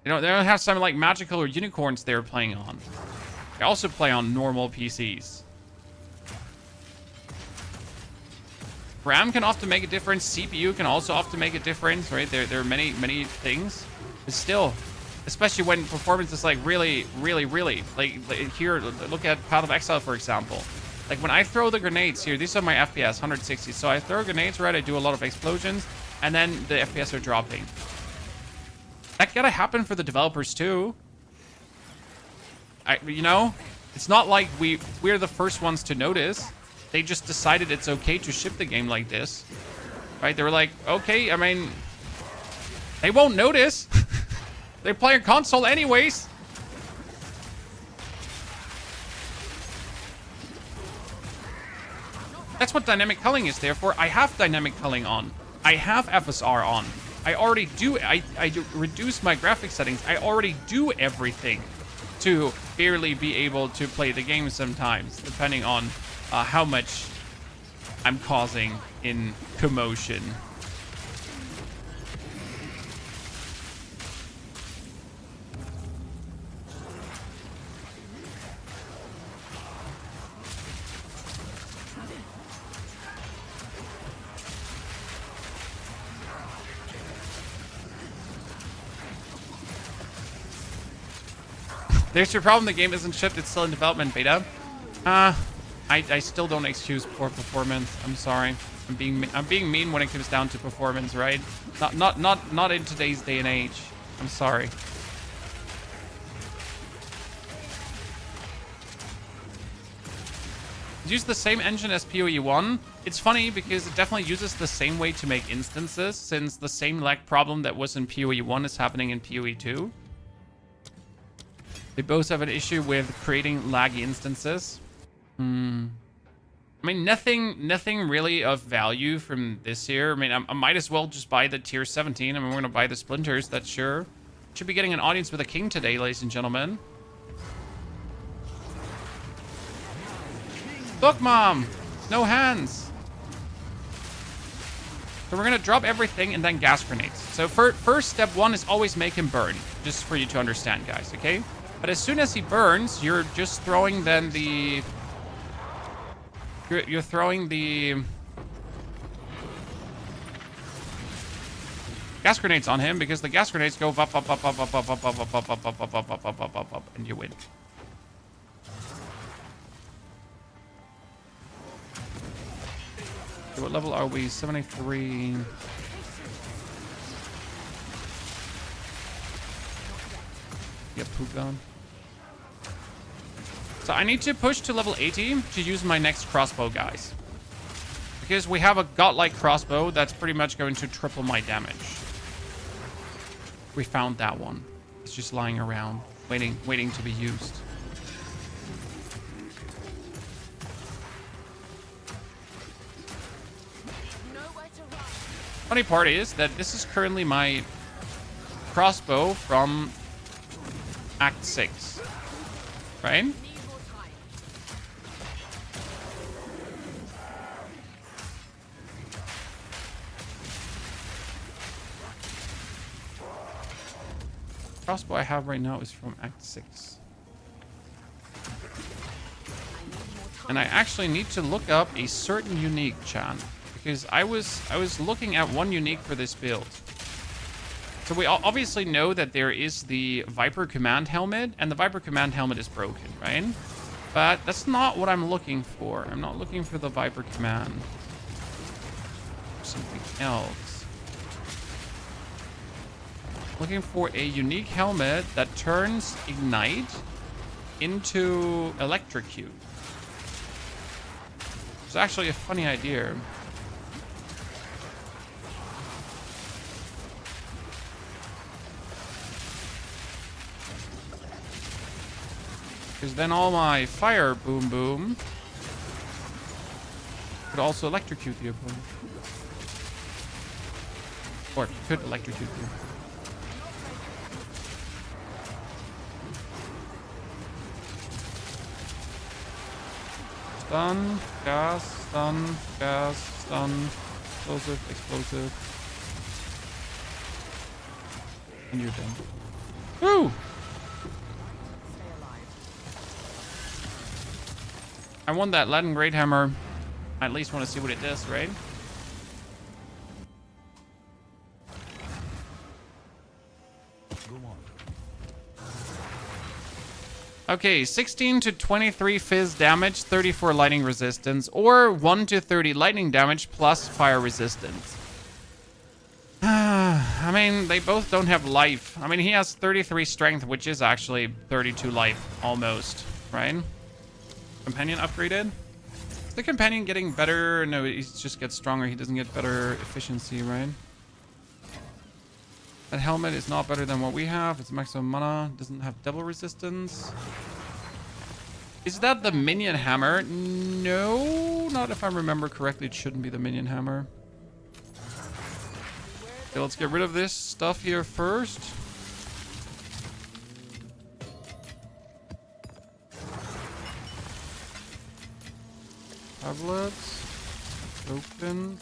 You know, they don't have something like magical or unicorns they're playing on. They also play on normal PCs. RAM can often make a difference. CPU can also often make a difference, right? There are many things. But still, especially when performance is like really like here, look at Path of Exile, for example. Like when I throw the grenades here, these are my FPS, 160. So I throw grenades, right? I do a lot of explosions, and then the FPS are dropping. That gotta happen for the developers too. You know, it's not like we're the first ones to notice. They just decided it's okay to ship the game like this, right? They were like, okay, I mean, they won't notice. They play a console anyways. That's what dynamic culling is there for. I have dynamic culling on. I have FSR on. I already do. I do reduce my graphic settings. I already do everything to barely be able to play the game sometimes, depending on how much I'm causing in commotion. There's your problem. The game isn't shipped. It's still in development beta. I still don't excuse poor performance. I'm sorry. I'm being mean when it comes down to performance, right? Not in today's day and age. I'm sorry. Use the same engine as POE 1. It's funny because it definitely uses the same way to make instances, since the same lag problem that was in POE 1 is happening in POE 2. They both have an issue with creating laggy instances. I mean, nothing really of value from this here. I mean, I might as well just buy the tier 17. I mean, we're going to buy the splinters, that's sure. Should be getting an audience with a king today, ladies and gentlemen. Look, Mom! No hands! So we're going to drop everything and then gas grenades. So first step one is always make him burn. Just for you to understand, guys, okay? But as soon as he burns, you're just throwing then the... You're throwing the... gas grenades on him because the gas grenades go up, up, up, up, up, up, up, up, up, up, up, up, up, up, up, up, up, up, up, and you win. Okay, what level are we? 73. Get poop gun. So I need to push to level 80 to use my next crossbow, guys. Because we have a godlike crossbow that's pretty much going to triple my damage. We found that one. It's just lying around, waiting to be used. Funny part is that this is currently my crossbow from Act 6. Right? Crossbow I have right now is from Act 6. And I actually need to look up a certain unique, Chan. Because I was looking at one unique for this build. So we obviously know that there is the Viper Command Helmet, and the Viper Command Helmet is broken, right? But that's not what I'm looking for. I'm not looking for the Viper Command. Something else. Looking for a unique helmet that turns Ignite into Electrocute. It's actually a funny idea. Because then all my fire boom boom could also electrocute the opponent. Or could electrocute you. Stun, gas, stun, gas, stun, explosive, explosive. And you're done. Woo! I want that Latin Great Hammer. I at least want to see what it does, right? Okay, 16 to 23 fizz damage, 34 lightning resistance, or 1 to 30 lightning damage plus fire resistance. I mean, they both don't have life. I mean, he has 33 strength, which is actually 32 life, almost, right? Companion upgraded? Is the companion getting better? No, he just gets stronger. He doesn't get better efficiency, right? That helmet is not better than what we have. It's maximum mana. Doesn't have double resistance. Is that the Minion hammer? No, not if I remember correctly. It shouldn't be the Minion hammer. Okay, let's get rid of this stuff here first. Tablets. Tokens.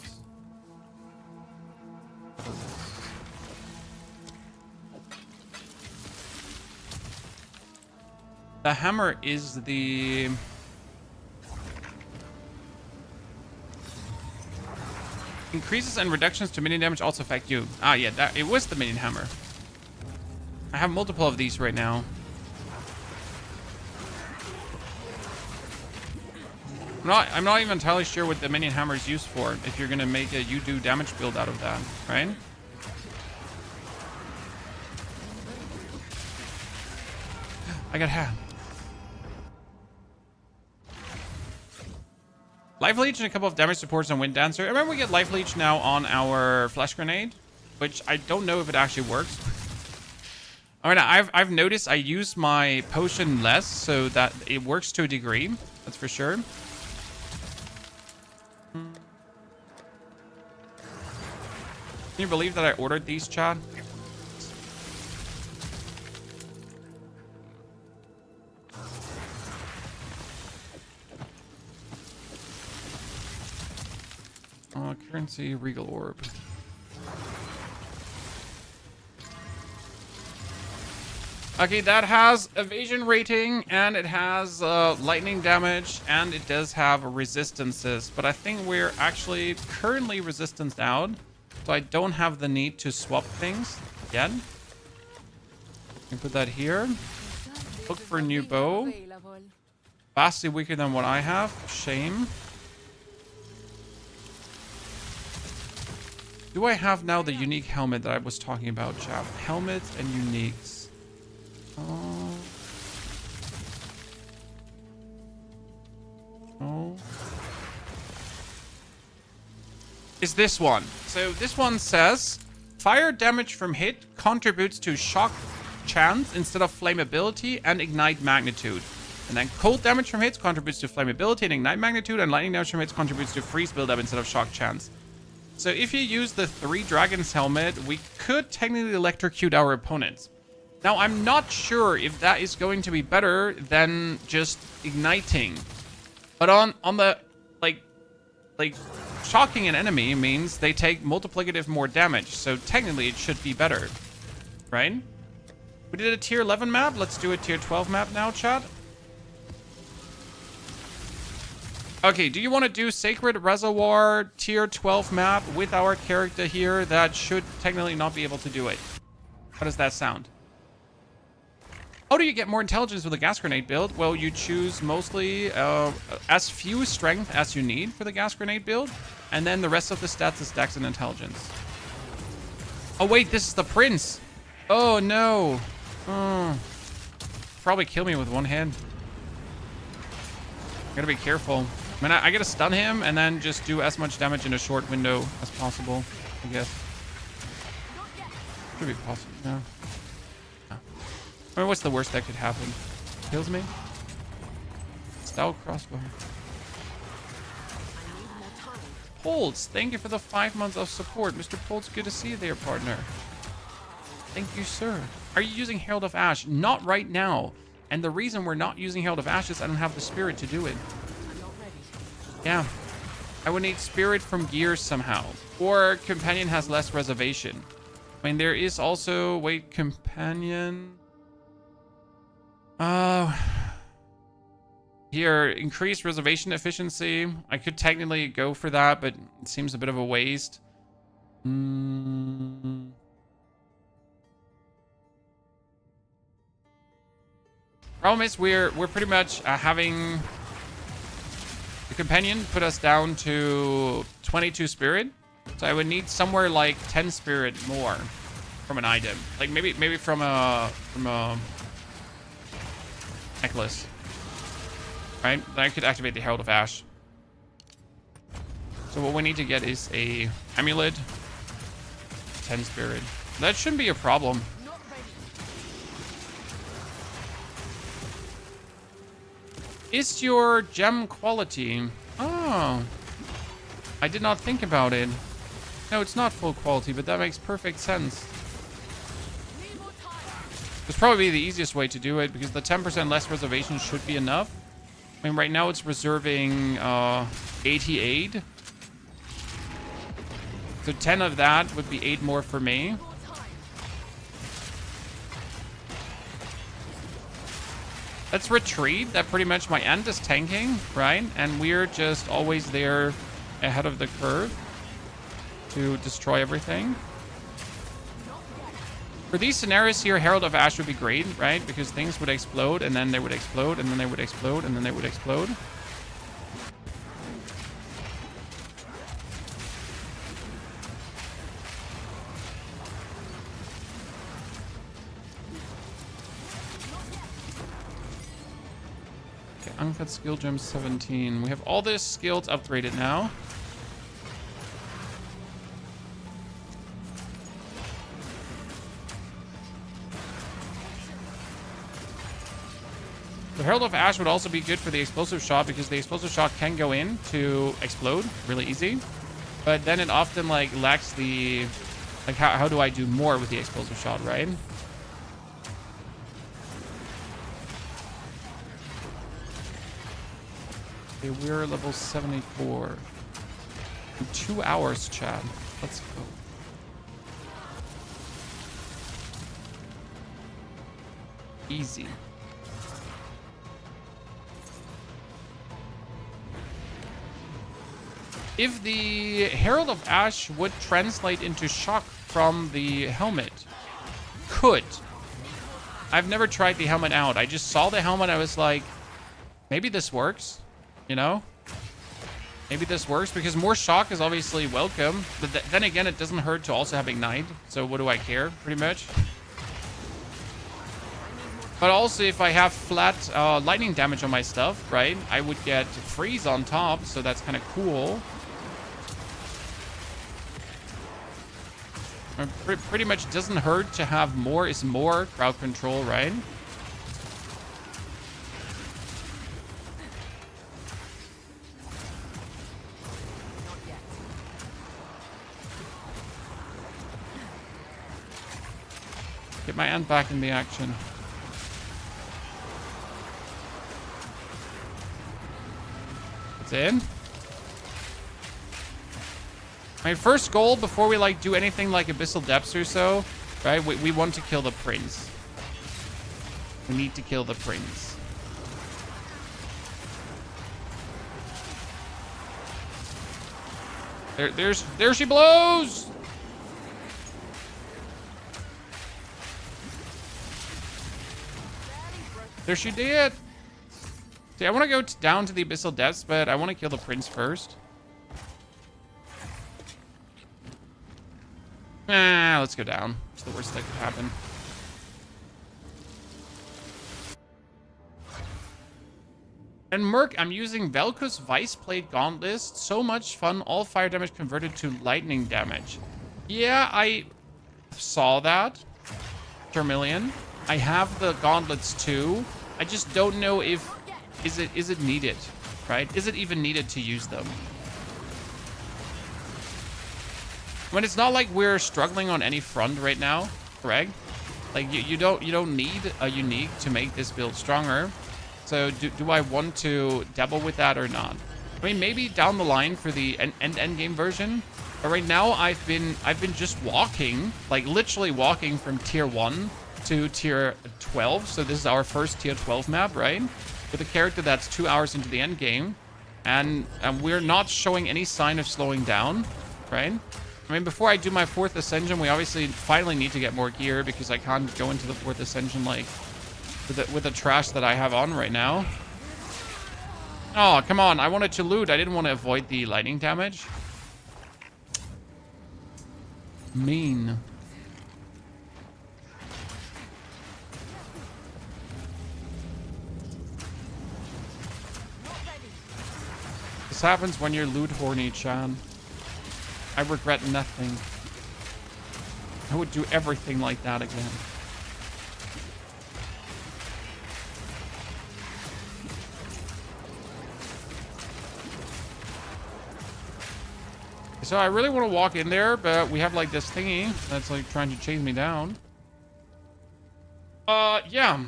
The hammer is the... Increases and reductions to minion damage also affect you. Ah, yeah, it was the minion hammer. I have multiple of these right now. I'm not even entirely sure what the minion hammer is used for. If you're gonna make a you do damage build out of that, right? I got half. Life Leech and a couple of damage supports on Wind Dancer. I remember we get Life Leech now on our Flash Grenade, which I don't know if it actually works. I mean, I've noticed I use my potion less so that it works to a degree. That's for sure. Can you believe that I ordered these, Chad? Currency, Regal Orb. Okay, that has evasion rating, and it has lightning damage, and it does have resistances. But I think we're actually currently resistanced out. So I don't have the need to swap things yet. Can put that here. Look for a new bow. Vastly weaker than what I have. Shame. Do I have now the unique helmet that I was talking about, chap? Helmets and uniques. Oh. Oh. Is this one. So this one says fire damage from hit contributes to shock chance instead of flammability and ignite magnitude. And then cold damage from hits contributes to flammability and ignite magnitude, and lightning damage from hits contributes to freeze buildup instead of shock chance. So if you use the 3 Dragons helmet, we could technically electrocute our opponents. Now, I'm not sure if that is going to be better than just igniting. But on the, like shocking an enemy means they take multiplicative more damage. So technically, it should be better. Right? We did a tier 11 map. Let's do a tier 12 map now, chat. Okay, do you want to do Sacred Reservoir tier 12 map with our character here that should technically not be able to do it? How does that sound? How do you get more intelligence with a gas grenade build? Well, you choose mostly as few strength as you need for the gas grenade build, and then the rest of the stats is dex and intelligence. Oh wait, this is the prince. Oh no. Probably kill me with one hand. Gotta be careful. I mean, I gotta stun him and then just do as much damage in a short window as possible, I guess. Should be possible. No. No. I mean, what's the worst that could happen? Kills me? Style crossbow. Poltz, thank you for the 5 months of support. Mr. Poltz, good to see you there, partner. Thank you, sir. Are you using Herald of Ash? Not right now. And the reason we're not using Herald of Ash is I don't have the spirit to do it. Yeah. I would need spirit from gears somehow. Or companion has less reservation. I mean, there is also... Wait, companion... Here, increased reservation efficiency. I could technically go for that, but it seems a bit of a waste. Problem is, we're pretty much having the companion put us down to 22 spirit. So I would need somewhere like 10 spirit more from an item. Like maybe from a necklace. Right? Then I could activate the Herald of Ash. So what we need to get is a amulet, 10 spirit. That shouldn't be a problem. Is your gem quality? Oh, I did not think about it. No, it's not full quality, but that makes perfect sense. It's probably the easiest way to do it because the 10% less reservation should be enough. I mean, right now it's reserving 88. So 10 of that would be 8 more for me. Let's retreat. That pretty much my end is tanking, right? And we're just always there ahead of the curve to destroy everything. For these scenarios here, Herald of Ash would be great, right? Because things would explode, and then they would explode, and then they would explode, and then they would explode. Okay, uncut skill gem 17. We have all this skills upgraded now. The Herald of Ash would also be good for the explosive shot because the explosive shot can go in to explode really easy. But then it often like lacks the... Like how do I do more with the explosive shot, right? Okay, we're level 74. In 2 hours, Chad. Let's go. Easy. if the Herald of Ash would translate into shock from the helmet. Could. I've never tried the helmet out. I just saw the helmet. I was like, maybe this works, you know? Maybe this works because more shock is obviously welcome. But then again, it doesn't hurt to also have ignite. So what do I care, pretty much? But also, if I have flat lightning damage on my stuff, right, I would get freeze on top. So that's kind of cool. Pretty much doesn't hurt to have more is more crowd control, right? Get my ant back in the action. It's in. My first goal before we like do anything like Abyssal Depths or so, right? We want to kill the prince. We need to kill the prince. There she blows! There she did! See, I want to go down to the Abyssal Depths, but I want to kill the prince first. Let's go down. It's the worst that could happen. And Merc, I'm using Velko's Vice Plate Gauntlet. So much fun. All fire damage converted to lightning damage. Yeah, I saw that. Termillion. I have the gauntlets too. I just don't know if is it needed, right? Is it even needed to use them? When it's not like we're struggling on any front right now, correct? Like you don't need a unique to make this build stronger. So do I want to dabble with that or not? I mean, maybe down the line for the end game version. But right now I've been just walking, like literally walking from tier 1 to tier 12. So this is our first tier 12 map, right? With a character that's 2 hours into the end game, and we're not showing any sign of slowing down, right? I mean, before I do my 4th ascension, we obviously finally need to get more gear because I can't go into the 4th ascension like with the trash that I have on right now. Oh, come on. I wanted to loot. I didn't want to avoid the lightning damage. Mean. This happens when you're loot horny, Chan. I regret nothing. I would do everything like that again. So I really want to walk in there, but we have like this thingy that's like trying to chase me down. Yeah.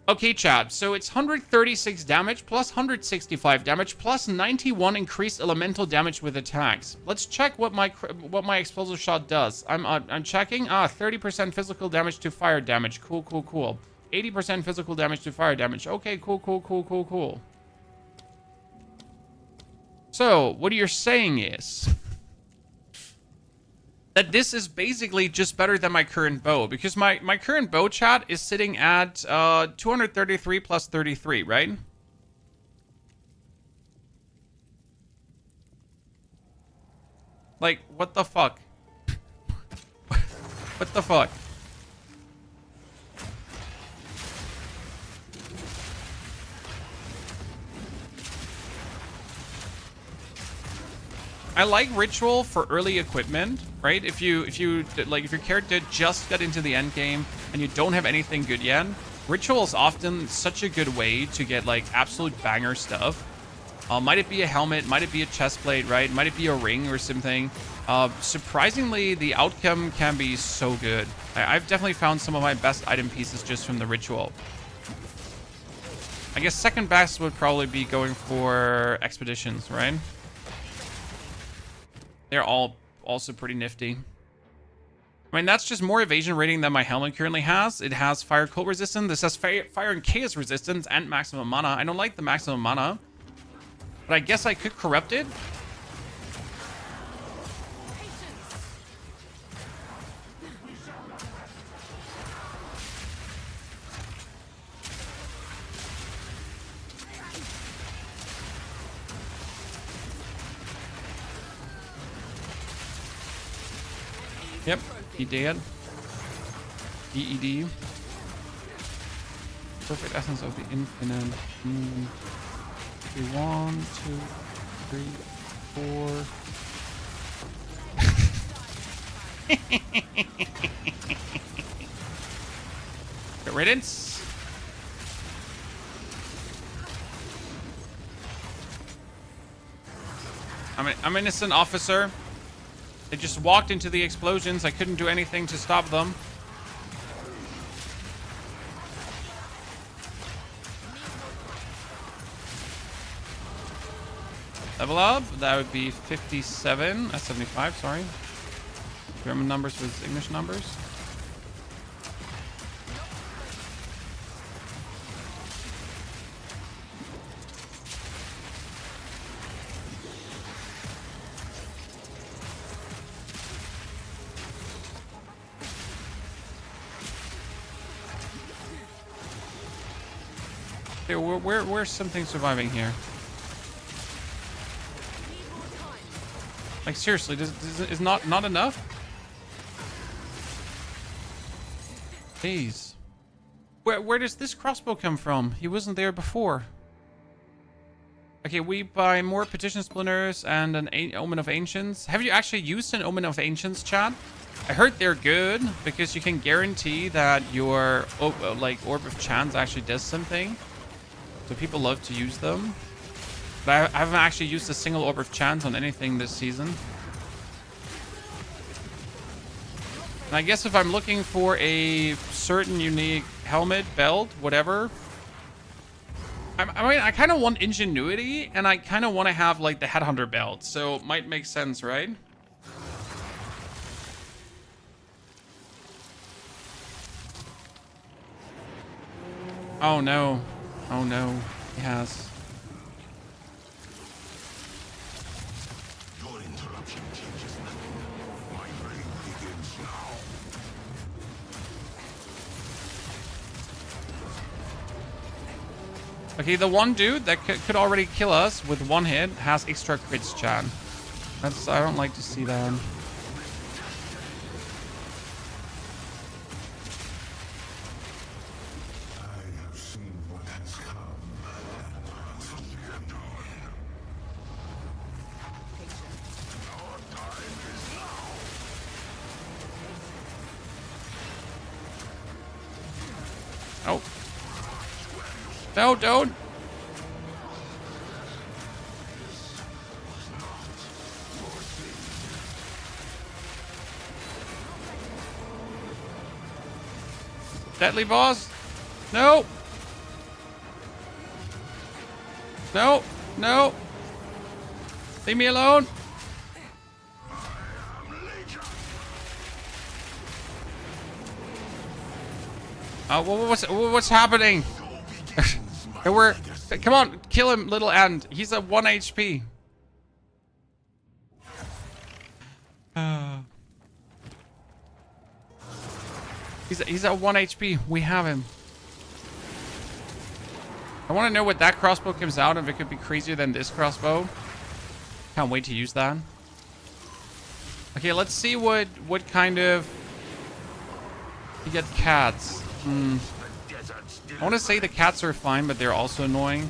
Okay, chat. So it's 136 damage plus 165 damage plus 91 increased elemental damage with attacks. Let's check what my explosive shot does. I'm checking. 30% physical damage to fire damage. Cool, cool, cool. 80% physical damage to fire damage. Okay, cool, cool, cool, cool, cool. So what you're saying is that this is basically just better than my current bow, because my current bow, chat, is sitting at 233 plus 33, right? Like, what the fuck? What the fuck? I like Ritual for early equipment, right? If your character just got into the end game and you don't have anything good yet, Ritual is often such a good way to get like absolute banger stuff. Might it be a helmet? Might it be a chest plate, right? Might it be a ring or something? Surprisingly, the outcome can be so good. I've definitely found some of my best item pieces just from the Ritual. I guess second best would probably be going for expeditions, right? They're all also pretty nifty. I mean, that's just more evasion rating than my helmet currently has. It has fire cult resistance. This has fire and chaos resistance and maximum mana. I don't like the maximum mana, but I guess I could corrupt it. Yep, he did. DED. Perfect essence of the infinite. 1, 2, 3, 4. Good riddance. I'm an innocent officer. They just walked into the explosions. I couldn't do anything to stop them. Level up. That would be 57. 75, sorry. German numbers with English numbers. Okay, where's something surviving here? Like seriously, is not enough? Jeez. Where does this crossbow come from? He wasn't there before. Okay, we buy more petition splinters and an omen of ancients. Have you actually used an omen of ancients, chat? I heard they're good because you can guarantee that your like orb of chance actually does something. So people love to use them. But I haven't actually used a single orb of chance on anything this season. And I guess if I'm looking for a certain unique helmet, belt, whatever. I mean, I kind of want ingenuity, and I kind of want to have like the headhunter belt. So it might make sense, right? Oh no. Oh no. He has. Your interruption changes nothing. My reign begins now. Okay, the one dude that could already kill us with one hit has extra crits, chat. I don't like to see that. Oh. No, don't. Deadly boss. No. No. No. Leave me alone. What's happening? Come on, kill him, little ant. He's at 1 HP. He's at 1 HP. We have him. I want to know what that crossbow comes out if it could be crazier than this crossbow. Can't wait to use that. Okay, let's see what kind of... You get cats. I want to say the cats are fine, but they're also annoying.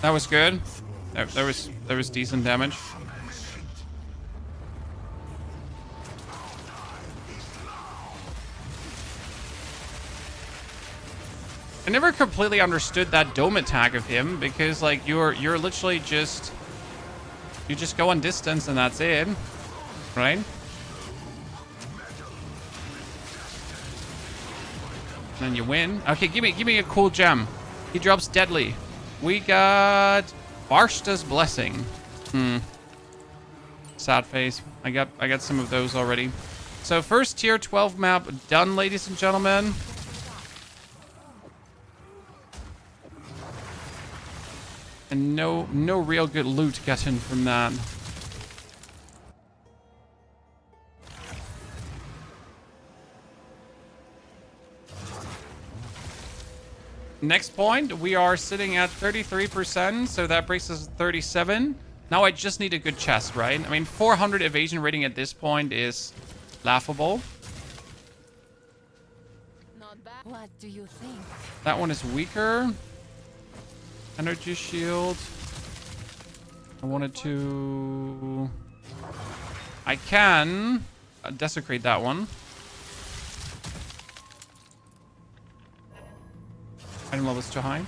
That was good. There was decent damage. I never completely understood that dome attack of him because like you're literally just go on distance and that's it, right? And then you win. Okay, give me a cool gem. He drops deadly. We got Barshta's Blessing. Sad face. I got some of those already. So first tier 12 map done, ladies and gentlemen. And no real good loot gotten from that. Next point, we are sitting at 33%, so that brings us to 37. Now I just need a good chest, right? I mean, 400 evasion rating at this point is laughable. Not bad. What do you think? That one is weaker. Energy shield. I wanted to... I can desecrate that one. Item level is too high.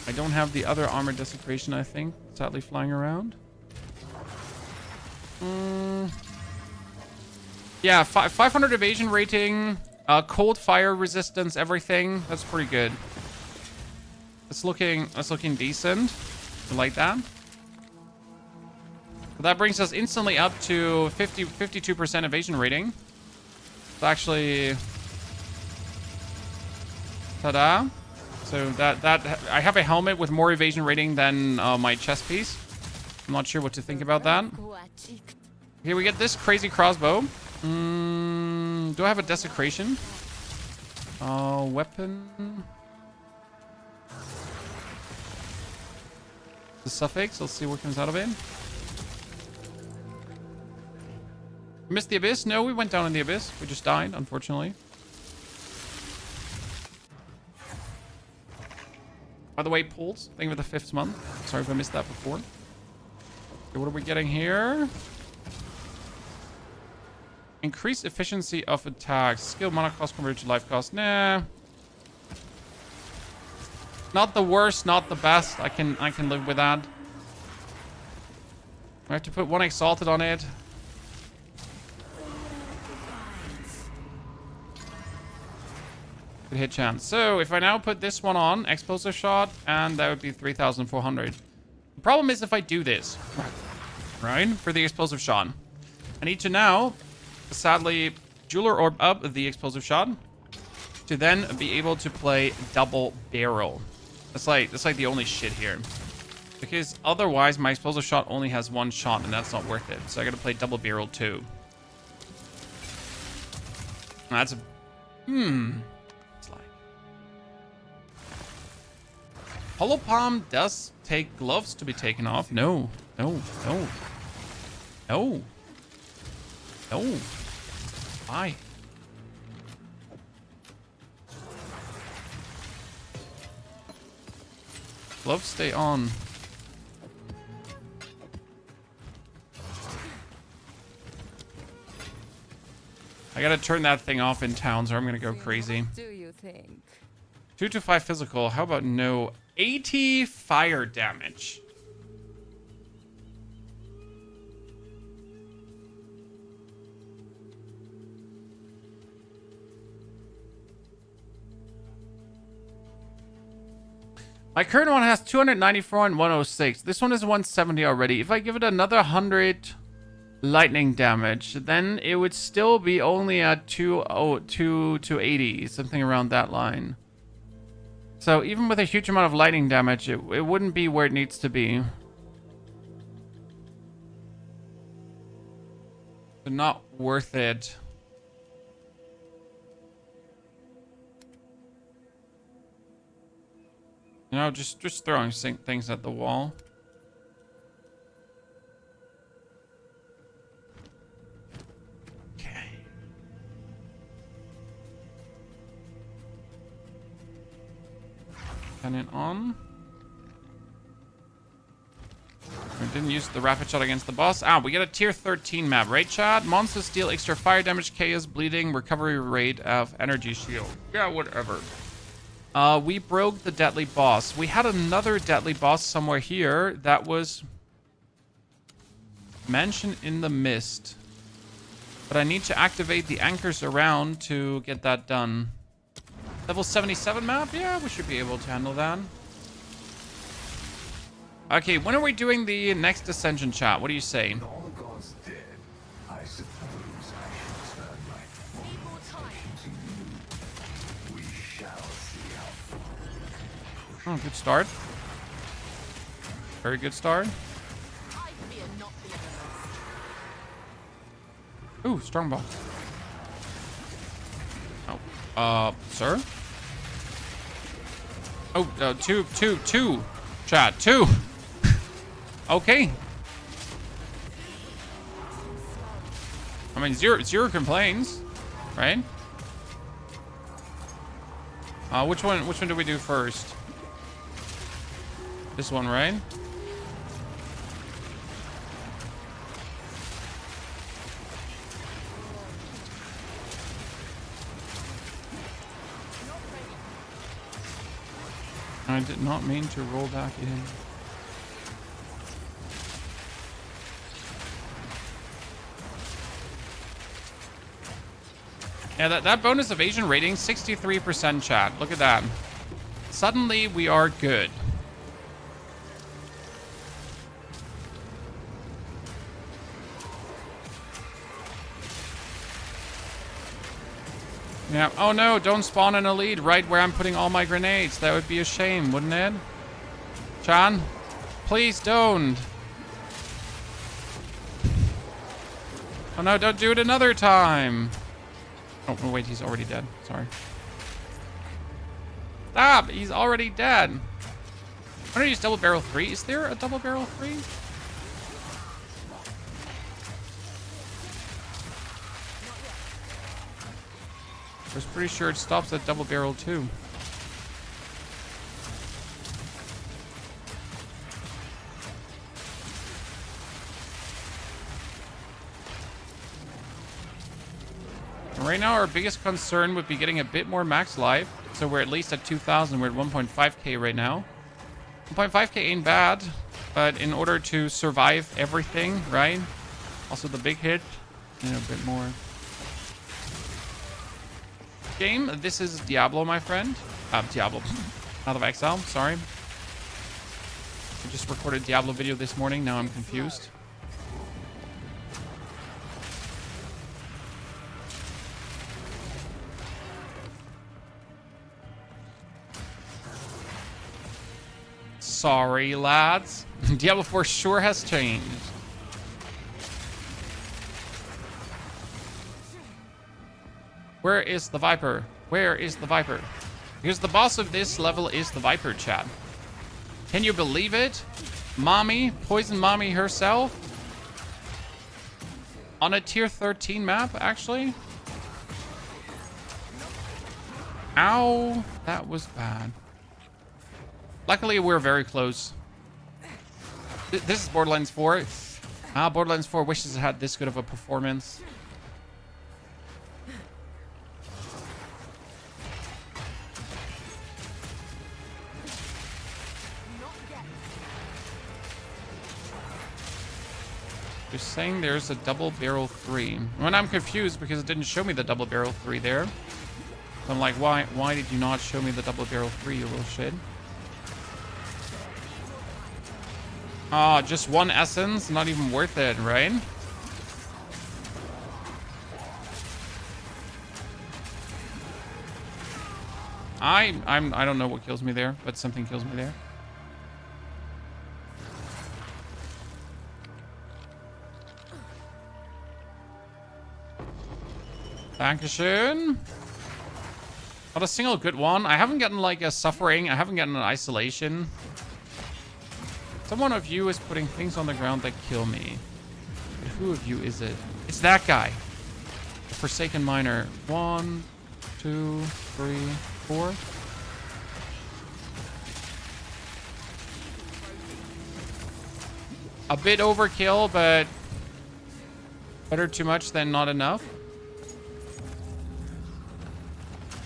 I don't have the other armor desecration, I think, sadly flying around. Yeah, 500 evasion rating, cold fire resistance, everything. That's pretty good. That's looking decent. I like that. So that brings us instantly up to 52% evasion rating. So actually, ta-da! So that I have a helmet with more evasion rating than my chest piece. I'm not sure what to think about that. Here we get this crazy crossbow. Do I have a desecration? Weapon. The suffix. Let's see what comes out of it. Missed the abyss? No, we went down in the abyss. We just died, unfortunately. By the way, pulls. Thank you for the 5th month. Sorry if I missed that before. Okay, what are we getting here? Increase efficiency of attacks. Skill mana cost compared to life cost. Nah. Not the worst, not the best. I can live with that. I have to put 1 exalted on it. Good hit chance. So if I now put this one on, explosive shot, and that would be 3,400. The problem is if I do this, right, for the explosive shot, I need to now, sadly, jeweler orb up the explosive shot to then be able to play double barrel. That's like the only shit here, because otherwise my explosive shot only has 1 shot, and that's not worth it. So I got to play double barrel too. That's a Hollow Palm does take gloves to be taken off. No. No. No. No. No. Why? Gloves stay on. I gotta turn that thing off in towns or I'm gonna go crazy. Do you think? 2 to 5 physical. How about no 80 fire damage? My current one has 294 and 106. This one is 170 already. If I give it another 100 lightning damage, then it would still be only at 280, something around that line. So even with a huge amount of lightning damage, it wouldn't be where it needs to be. But not worth it. You know, just throwing things at the wall. Okay. Cannon on. We didn't use the rapid shot against the boss. We get a tier 13 map, right, chat? Monsters deal extra fire damage, chaos, bleeding, recovery rate of energy shield. Yeah, whatever. We broke the deadly boss. We had another deadly boss somewhere here that was mentioned in the mist. But I need to activate the anchors around to get that done. Level 77 map? Yeah, we should be able to handle that. Okay, when are we doing the next ascension, chat? What do you say? All the gods dead, I suppose I should turn my attention to you. We shall see how far. Oh, good start. Very good start. I fear not the elements. Ooh, strongbow. Sir? Oh, two. Chat, two. Okay. I mean, zero complaints, right? Which one do we do first? This one, right? I did not mean to roll back in. Yeah, that bonus evasion rating, 63% chat. Look at that. Suddenly we are good. Yeah. Oh no, don't spawn in a lead right where I'm putting all my grenades. That would be a shame, wouldn't it? Chan, please don't. Oh no, don't do it another time. Oh, wait, he's already dead. Sorry. Stop! He's already dead. I'm gonna use double barrel 3. Is there a double barrel 3? I was pretty sure it stops at double barrel 2. Right now, our biggest concern would be getting a bit more max life. So we're at least at 2,000. We're at 1.5k right now. 1.5k ain't bad, but in order to survive everything, right? Also the big hit, a bit more. Game, this is Diablo, my friend. Diablo. Out of Exile, sorry. I just recorded Diablo video this morning. Now I'm confused. Sorry, lads. Diablo 4 sure has changed. Where is the Viper? Where is the Viper? Because the boss of this level is the Viper, chat. Can you believe it? Mommy, Poison Mommy herself. On a tier 13 map, actually. Ow. That was bad. Luckily, we're very close. This is Borderlands 4. Borderlands 4 wishes it had this good of a performance. You're saying there's a double barrel 3. When I'm confused because it didn't show me the double barrel 3 there. So I'm like, why did you not show me the double barrel 3, you little shit? Ah, just one essence, not even worth it, right? I don't know what kills me there, but something kills me there. Dankeschön. Not a single good one. I haven't gotten like a suffering. I haven't gotten an isolation. Someone of you is putting things on the ground that kill me. But who of you is it? It's that guy. The Forsaken Miner. 1, 2, 3, 4. A bit overkill, but better too much than not enough.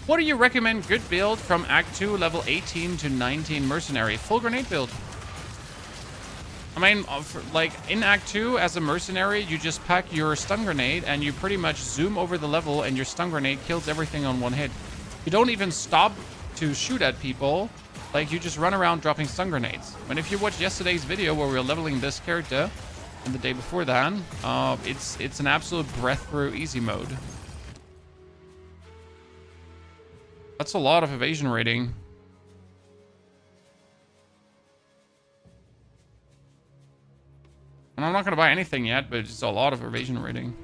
What do you recommend good build from Act 2 level 18 to 19 mercenary? Full grenade build. I mean, like in Act 2 as a mercenary, you just pack your stun grenade and you pretty much zoom over the level and your stun grenade kills everything on one hit. You don't even stop to shoot at people. Like you just run around dropping stun grenades. And if you watched yesterday's video where we were leveling this character and the day before that, it's an absolute breath through easy mode. That's a lot of evasion rating. And I'm not going to buy anything yet, but it's a lot of evasion rating.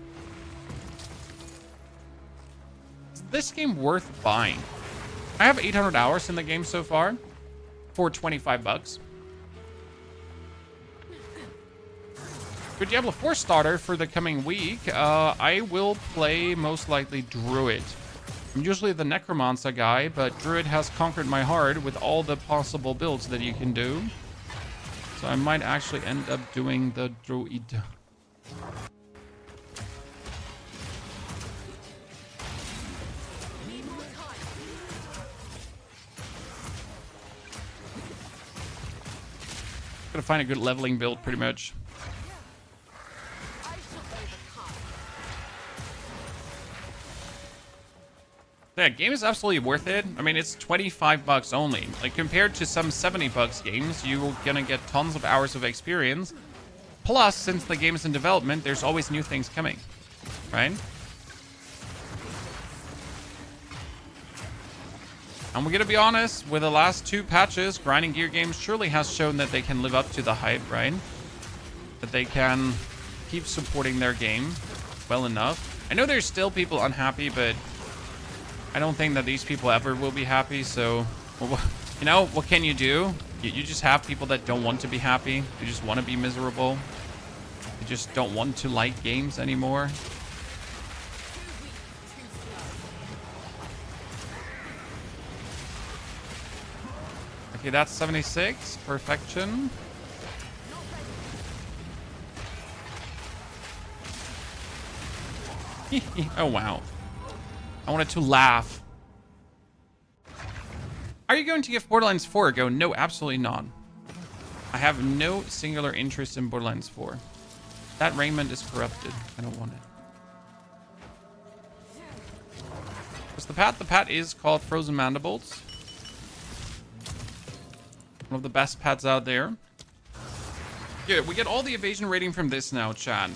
this game worth buying? I have 800 hours in the game so far for 25 bucks. For Diablo 4 starter for the coming week, I will play most likely Druid. I'm usually the Necromancer guy, but Druid has conquered my heart with all the possible builds that you can do. So I might actually end up doing the Druid. Gotta find a good leveling build, pretty much. Yeah, game is absolutely worth it. I mean, it's 25 bucks only. Like, compared to some 70 bucks games, you're gonna get tons of hours of experience. Plus, since the game is in development, there's always new things coming, right? And we're gonna be honest, with the last 2 patches, Grinding Gear Games surely has shown that they can live up to the hype, right? That they can keep supporting their game well enough. I know there's still people unhappy, but I don't think that these people ever will be happy, so, you know, what can you do? You just have people that don't want to be happy. They just want to be miserable. They just don't want to like games anymore. Okay, that's 76. Perfection. Oh, wow. I wanted to laugh. Are you going to give Borderlands 4 a go? No, absolutely not. I have no singular interest in Borderlands 4. That raiment is corrupted. I don't want it. What's the pat? The pat is called Frozen Mandibles. One of the best pats out there. Good. We get all the evasion rating from this now, Chad.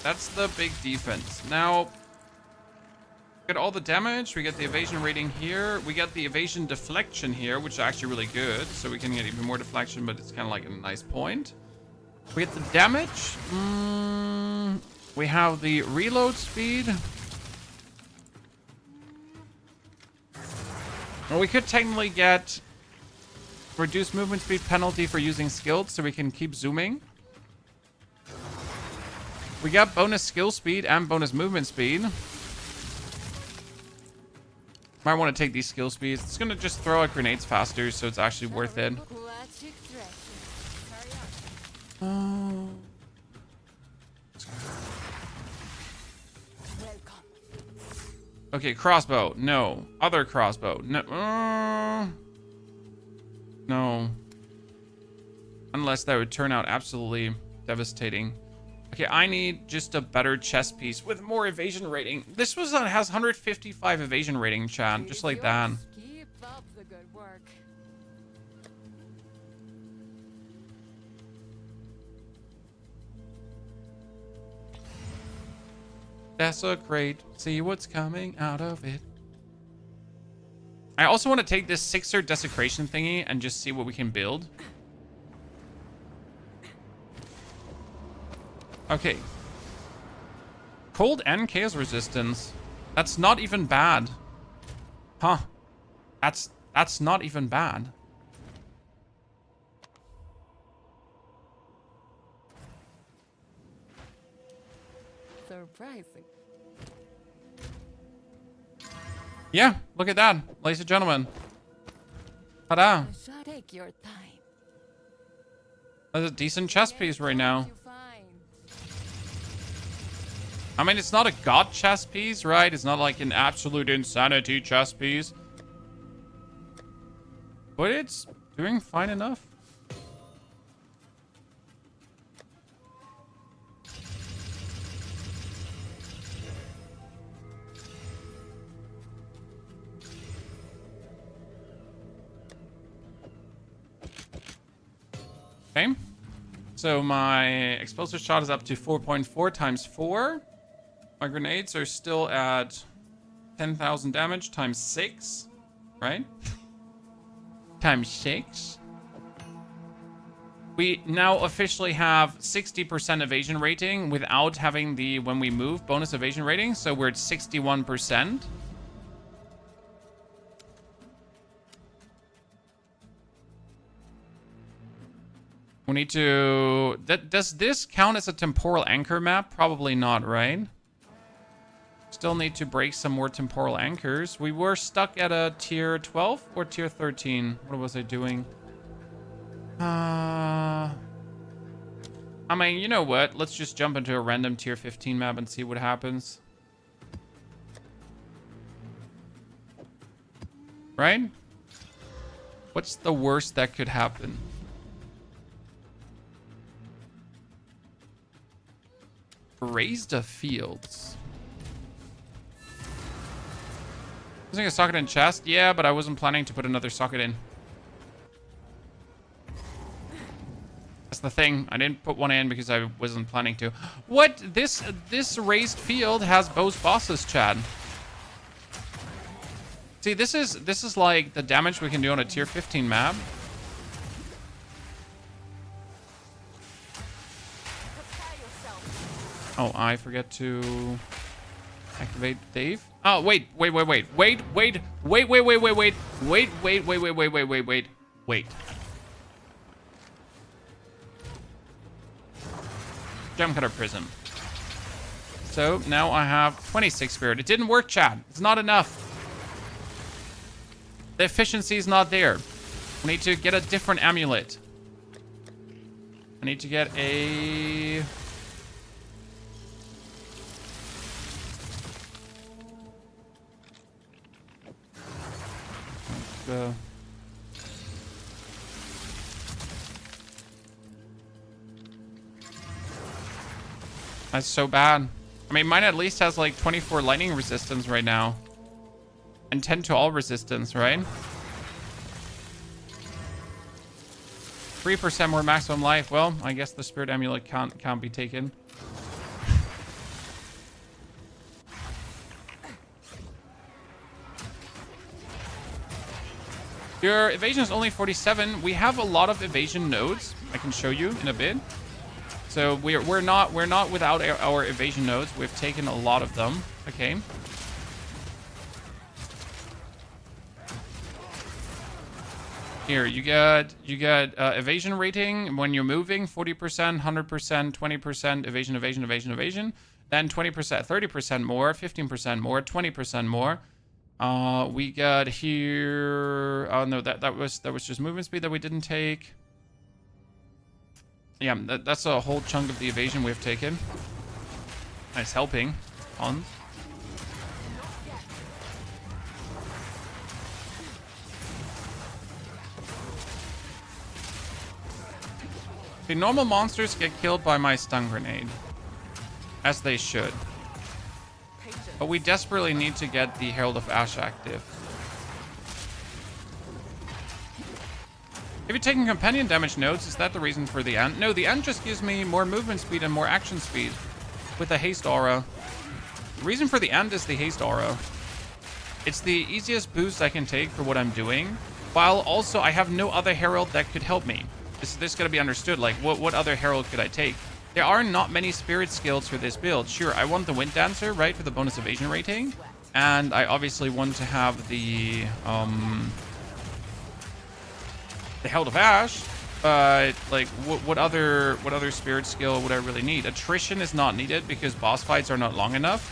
That's the big defense. Now, we get all the damage. We get the evasion rating here. We get the evasion deflection here, which is actually really good. So we can get even more deflection, but it's kind of like a nice point. We get the damage. We have the reload speed. Well, we could technically get reduced movement speed penalty for using skills, so we can keep zooming. We got bonus skill speed and bonus movement speed. Might want to take these skill speeds. It's gonna just throw out grenades faster, so it's actually worth it. Okay, crossbow. No. Other crossbow. No. No. Unless that would turn out absolutely devastating. Okay, I need just a better chest piece with more evasion rating. This was has 155 evasion rating, Chad, just like that. Keep up the good work. Desecrate. See what's coming out of it. I also want to take this 6er desecration thingy and just see what we can build. Okay. Cold and chaos resistance. That's not even bad. Huh. That's not even bad. Surprising. Yeah, look at that, ladies and gentlemen. Ta-da. Take your time. That's a decent chest piece right now. You find. I mean, it's not a god chess piece, right? It's not like an absolute insanity chess piece. But it's doing fine enough. Okay. So my explosive shot is up to 4.4 times 4. My grenades are still at 10,000 damage times 6, right? Times 6. We now officially have 60% evasion rating without having the when we move bonus evasion rating. So we're at 61%. We need to... Does this count as a temporal anchor map? Probably not, right? Still need to break some more temporal anchors. We were stuck at a tier 12 or tier 13. What was I doing? I mean, you know what? Let's just jump into a random tier 15 map and see what happens. Right? What's the worst that could happen? Raise the fields. Using a socket in chest? Yeah, but I wasn't planning to put another socket in. That's the thing. I didn't put one in because I wasn't planning to. What? This raised field has both bosses, Chad. See, this is like the damage we can do on a tier 15 map. Oh, I forget to activate Dave. Oh, wait. Gem Cutter Prism. So now I have 26 spirit. It didn't work, Chad. It's not enough. The efficiency is not there. We need to get a different amulet. I need to get a... That's so bad. I mean, mine at least has like 24 lightning resistance right now. And 10 to all resistance, right? 3% more maximum life. Well, I guess the spirit amulet can't be taken. Your evasion is only 47. We have a lot of evasion nodes. I can show you in a bit. So we're not without our evasion nodes. We've taken a lot of them. Okay. Here you got evasion rating when you're moving 40%, 100%, 20% evasion, evasion, evasion, evasion. Then 20%, 30% more, 15% more, 20% more. We got here. Oh no, that was just movement speed that we didn't take. Yeah, that's a whole chunk of the evasion we've taken. Nice helping. On. The normal monsters get killed by my stun grenade, as they should. But we desperately need to get the Herald of Ash active. If you're taking companion damage nodes, is that the reason for the end? No, the end just gives me more movement speed and more action speed with the haste aura. The reason for the end is the haste aura. It's the easiest boost I can take for what I'm doing, while also I have no other herald that could help me. This gotta be understood. Like, what other herald could I take? There are not many spirit skills for this build. Sure, I want the Wind Dancer, right, for the bonus evasion rating. And I obviously want to have the Herald of Ash. But, like, what other spirit skill would I really need? Attrition is not needed because boss fights are not long enough.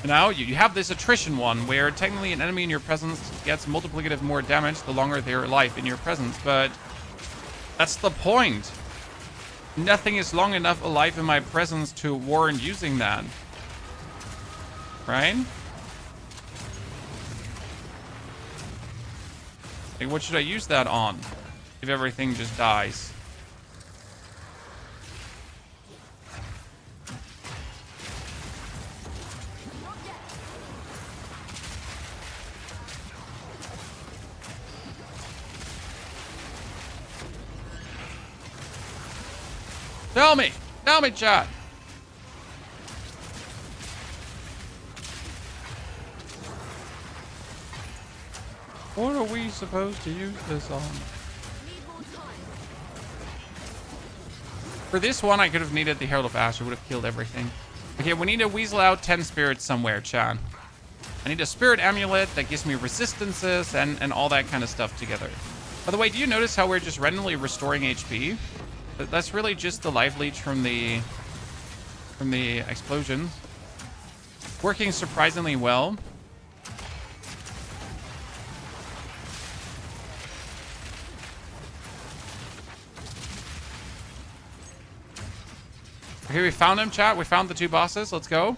Now, you have this attrition one, where technically an enemy in your presence gets multiplicative more damage the longer they're alive in your presence. But that's the point. Nothing is long enough alive in my presence to warrant using that. Right? Like, what should I use that on? If everything just dies. Tell me, chat. What are we supposed to use this on? For this one, I could have needed the Herald of Ash. It would have killed everything. Okay, we need to weasel out 10 spirits somewhere, chat. I need a spirit amulet that gives me resistances and all that kind of stuff together. By the way, do you notice how we're just randomly restoring HP? That's really just the life leech from the explosions. Working surprisingly well. Okay, we found him, chat. We found the 2 bosses. Let's go.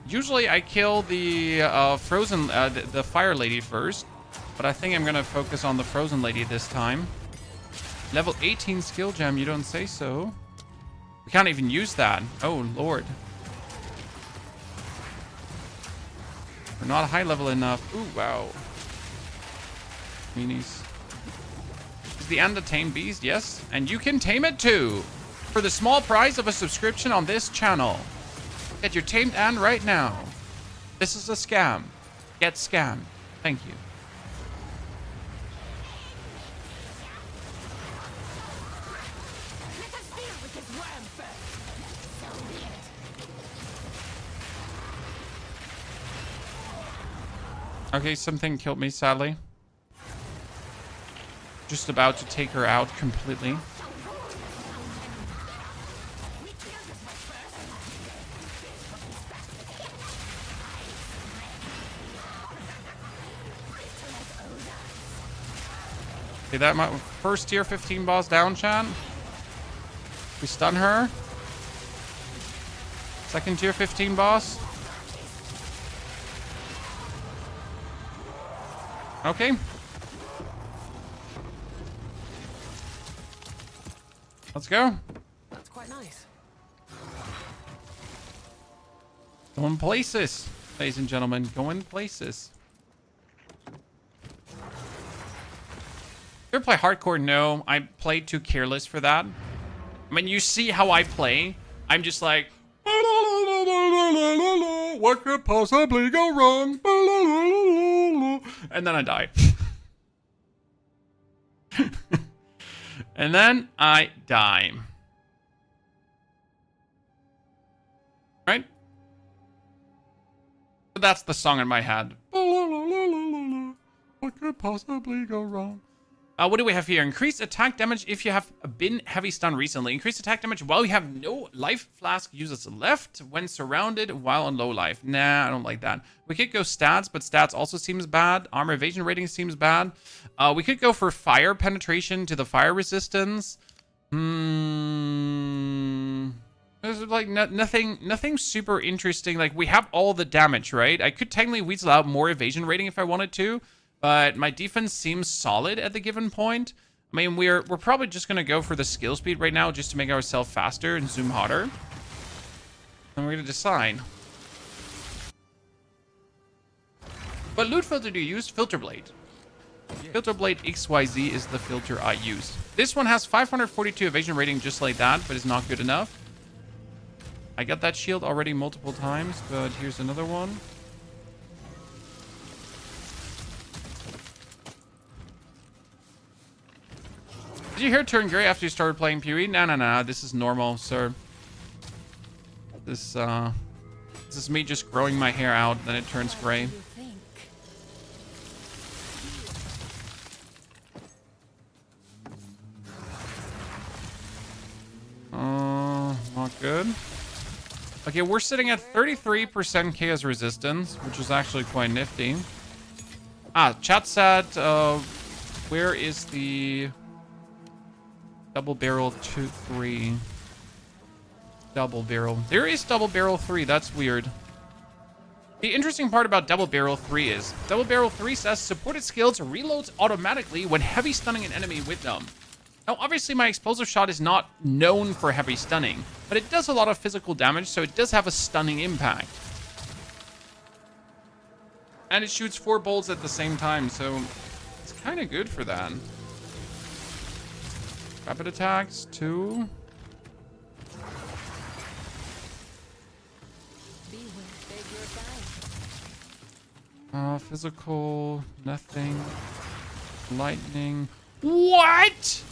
Usually I kill the frozen, the fire lady first, but I think I'm gonna focus on the frozen lady this time. Level 18 skill gem, you don't say so. We can't even use that. Oh, Lord. We're not high level enough. Ooh, wow. Meanies. Is the end a tame beast? Yes. And you can tame it too. For the small price of a subscription on this channel. Get your tamed Ant right now. This is a scam. Get scammed. Thank you. Okay, something killed me, sadly. Just about to take her out completely. Okay, that might first tier 15 boss down, chat. We stun her. Second tier 15 boss. Okay. Let's go. That's quite nice. Going places, ladies and gentlemen. Going places. You ever play hardcore? No, I play too careless for that. I mean, you see how I play. I'm just like, what could possibly go wrong? And then I die. And then I die. Right? But that's the song in my head. What could possibly go wrong? What do we have here? Increased attack damage if you have been heavy stunned recently. Increased attack damage while you have no life flask users left when surrounded while on low life. Nah, I don't like that. We could go stats, but stats also seems bad. Armor evasion rating seems bad. We could go for fire penetration to the fire resistance. There's like nothing super interesting. Like, we have all the damage, right? I could technically weasel out more evasion rating if I wanted to. But my defense seems solid at the given point. I mean, we're probably just going to go for the skill speed right now just to make ourselves faster and zoom harder. And we're going to decide. What loot filter do you use? Filter Blade. Filter Blade XYZ is the filter I use. This one has 542 evasion rating just like that, but it's not good enough. I got that shield already multiple times, but here's another one. Did your hair turn gray after you started playing POE? No. This is normal, sir. This is me just growing my hair out, then it turns gray. Not good. Okay, we're sitting at 33% chaos resistance, which is actually quite nifty. Chat said, where is the double barrel 2-3? Double barrel. There is double barrel 3. That's weird. The interesting part about double barrel 3 is double barrel 3 says supported skills reloads automatically when heavy stunning an enemy with them. Now, obviously, my explosive shot is not known for heavy stunning, but it does a lot of physical damage, so it does have a stunning impact. And it shoots 4 bolts at the same time, so it's kind of good for that. Rapid attacks, 2. Physical, nothing. Lightning. What?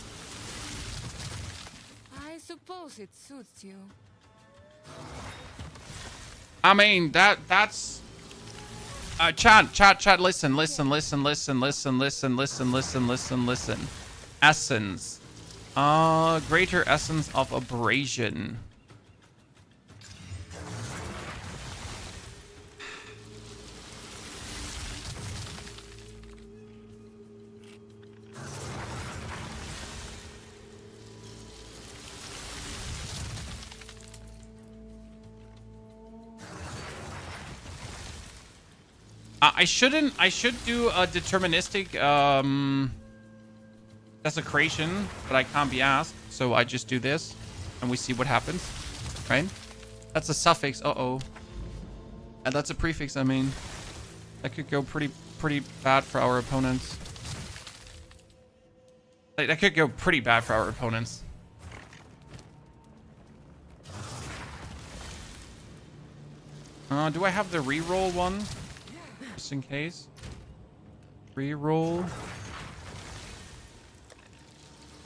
I suppose it suits you. I mean, that's... Chat, listen. Essence. Greater essence of abrasion. I should do a deterministic desecration, but I can't be asked, so I just do this and we see what happens, right? That's a suffix. Uh-oh. And that's a prefix. I mean, that could go pretty bad for our opponents. That could go pretty bad for our opponents. Do I have the reroll one? Just in case. Reroll.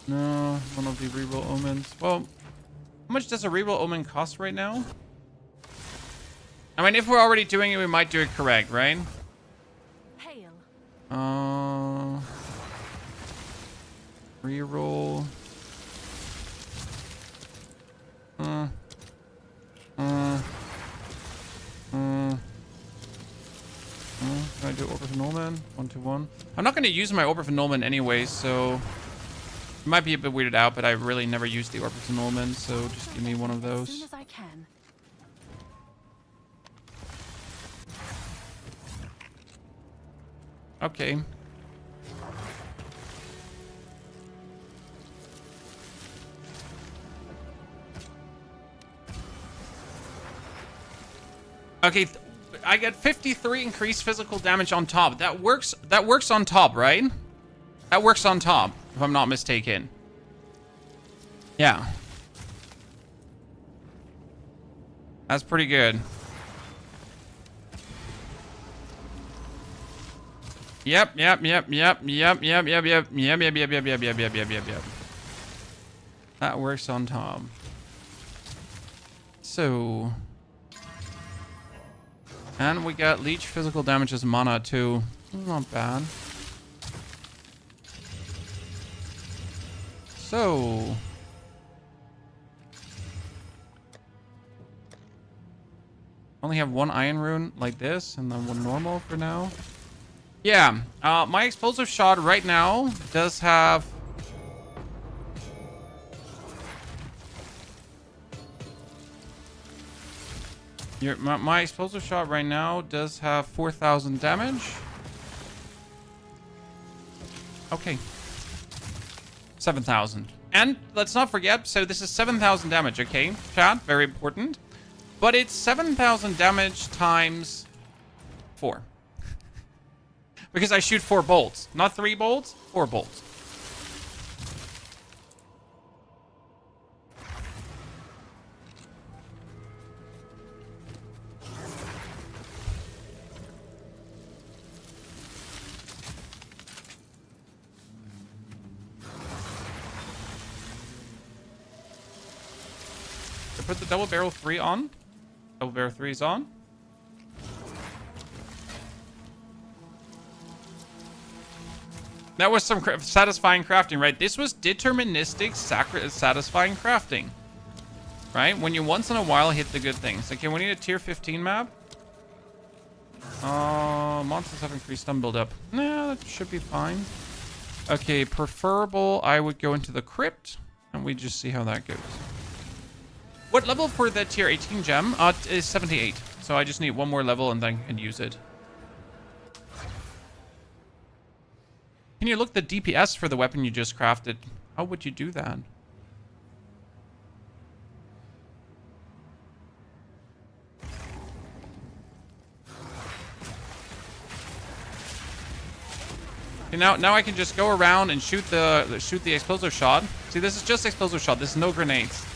No, one of the reroll omens. Well, how much does a reroll omen cost right now? I mean, if we're already doing it, we might do it correct, right? Hail. Reroll. Can I do Orb of Norman? 1-1. I'm not going to use my Orb of Norman anyway, so it might be a bit weirded out, but I really never used the Orb of Norman, so just give me one of those. As soon as I can. Okay. Okay, I get 53 increased physical damage on top. That works on top, right? That works on top, if I'm not mistaken. Yeah. That's pretty good. Yep. That works on top. So, and we got leech physical damage as mana too. Not bad. So, only have one iron rune like this, and then one normal for now. Yeah, my explosive shot right now does have my explosive shot right now does have 4,000 damage. Okay. 7,000. And let's not forget, so this is 7,000 damage, okay? Chat, very important. But it's 7,000 damage times 4. Because I shoot 4 bolts. Not 3 bolts, 4 bolts. I put the double barrel 3 on. Double barrel 3 is on. That was some satisfying crafting, right? This was deterministic, satisfying crafting. Right? When you once in a while hit the good things. Okay, we need a tier 15 map. Monsters have increased stun build up. Nah, that should be fine. Okay, preferable, I would go into the crypt. And we just see how that goes. What level for the tier 18 gem? Is 78. So I just need one more level and then I can use it. Can you look the DPS for the weapon you just crafted? How would you do that? Okay, now I can just go around and shoot the explosive shot. See, this is just explosive shot. This is no grenades.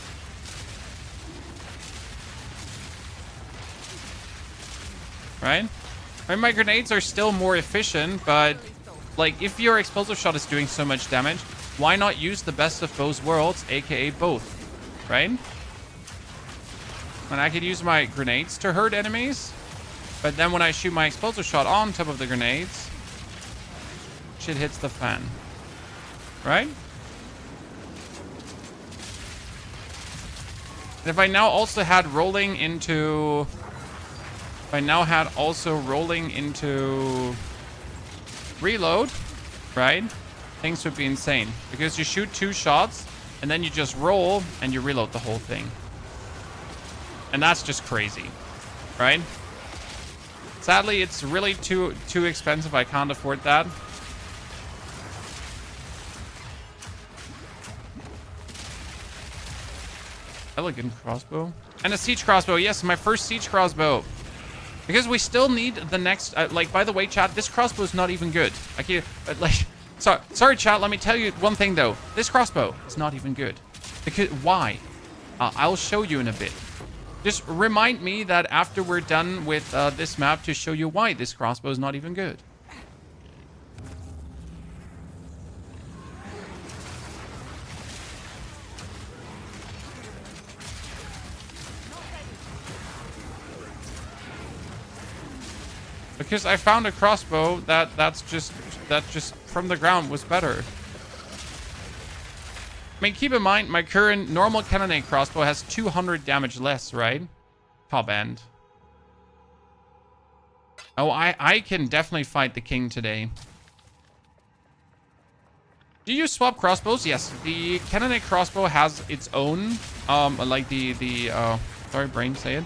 Right? I mean, my grenades are still more efficient, but like, if your explosive shot is doing so much damage, why not use the best of both worlds, aka both, right? And I could use my grenades to hurt enemies, but then when I shoot my explosive shot on top of the grenades, shit hits the fan, right? And if I now also had rolling into... If I now had also rolling into reload, right? Things would be insane. Because you shoot 2 shots, and then you just roll, and you reload the whole thing. And that's just crazy, right? Sadly, it's really too expensive. I can't afford that. Elegant crossbow. And a siege crossbow. Yes, my first siege crossbow. Because we still need the next... like, by the way, chat, this crossbow is not even good. I can't... like... sorry, chat. Let me tell you one thing, though. This crossbow is not even good. Because... why? I'll show you in a bit. Just remind me that after we're done with this map to show you why this crossbow is not even good. Because I found a crossbow that just from the ground was better. I mean, keep in mind, my current normal cannonade crossbow has 200 damage less, right? Top end. Oh, I can definitely fight the king today. Do you swap crossbows? Yes. The cannonade crossbow has its own, like sorry, brain, say it.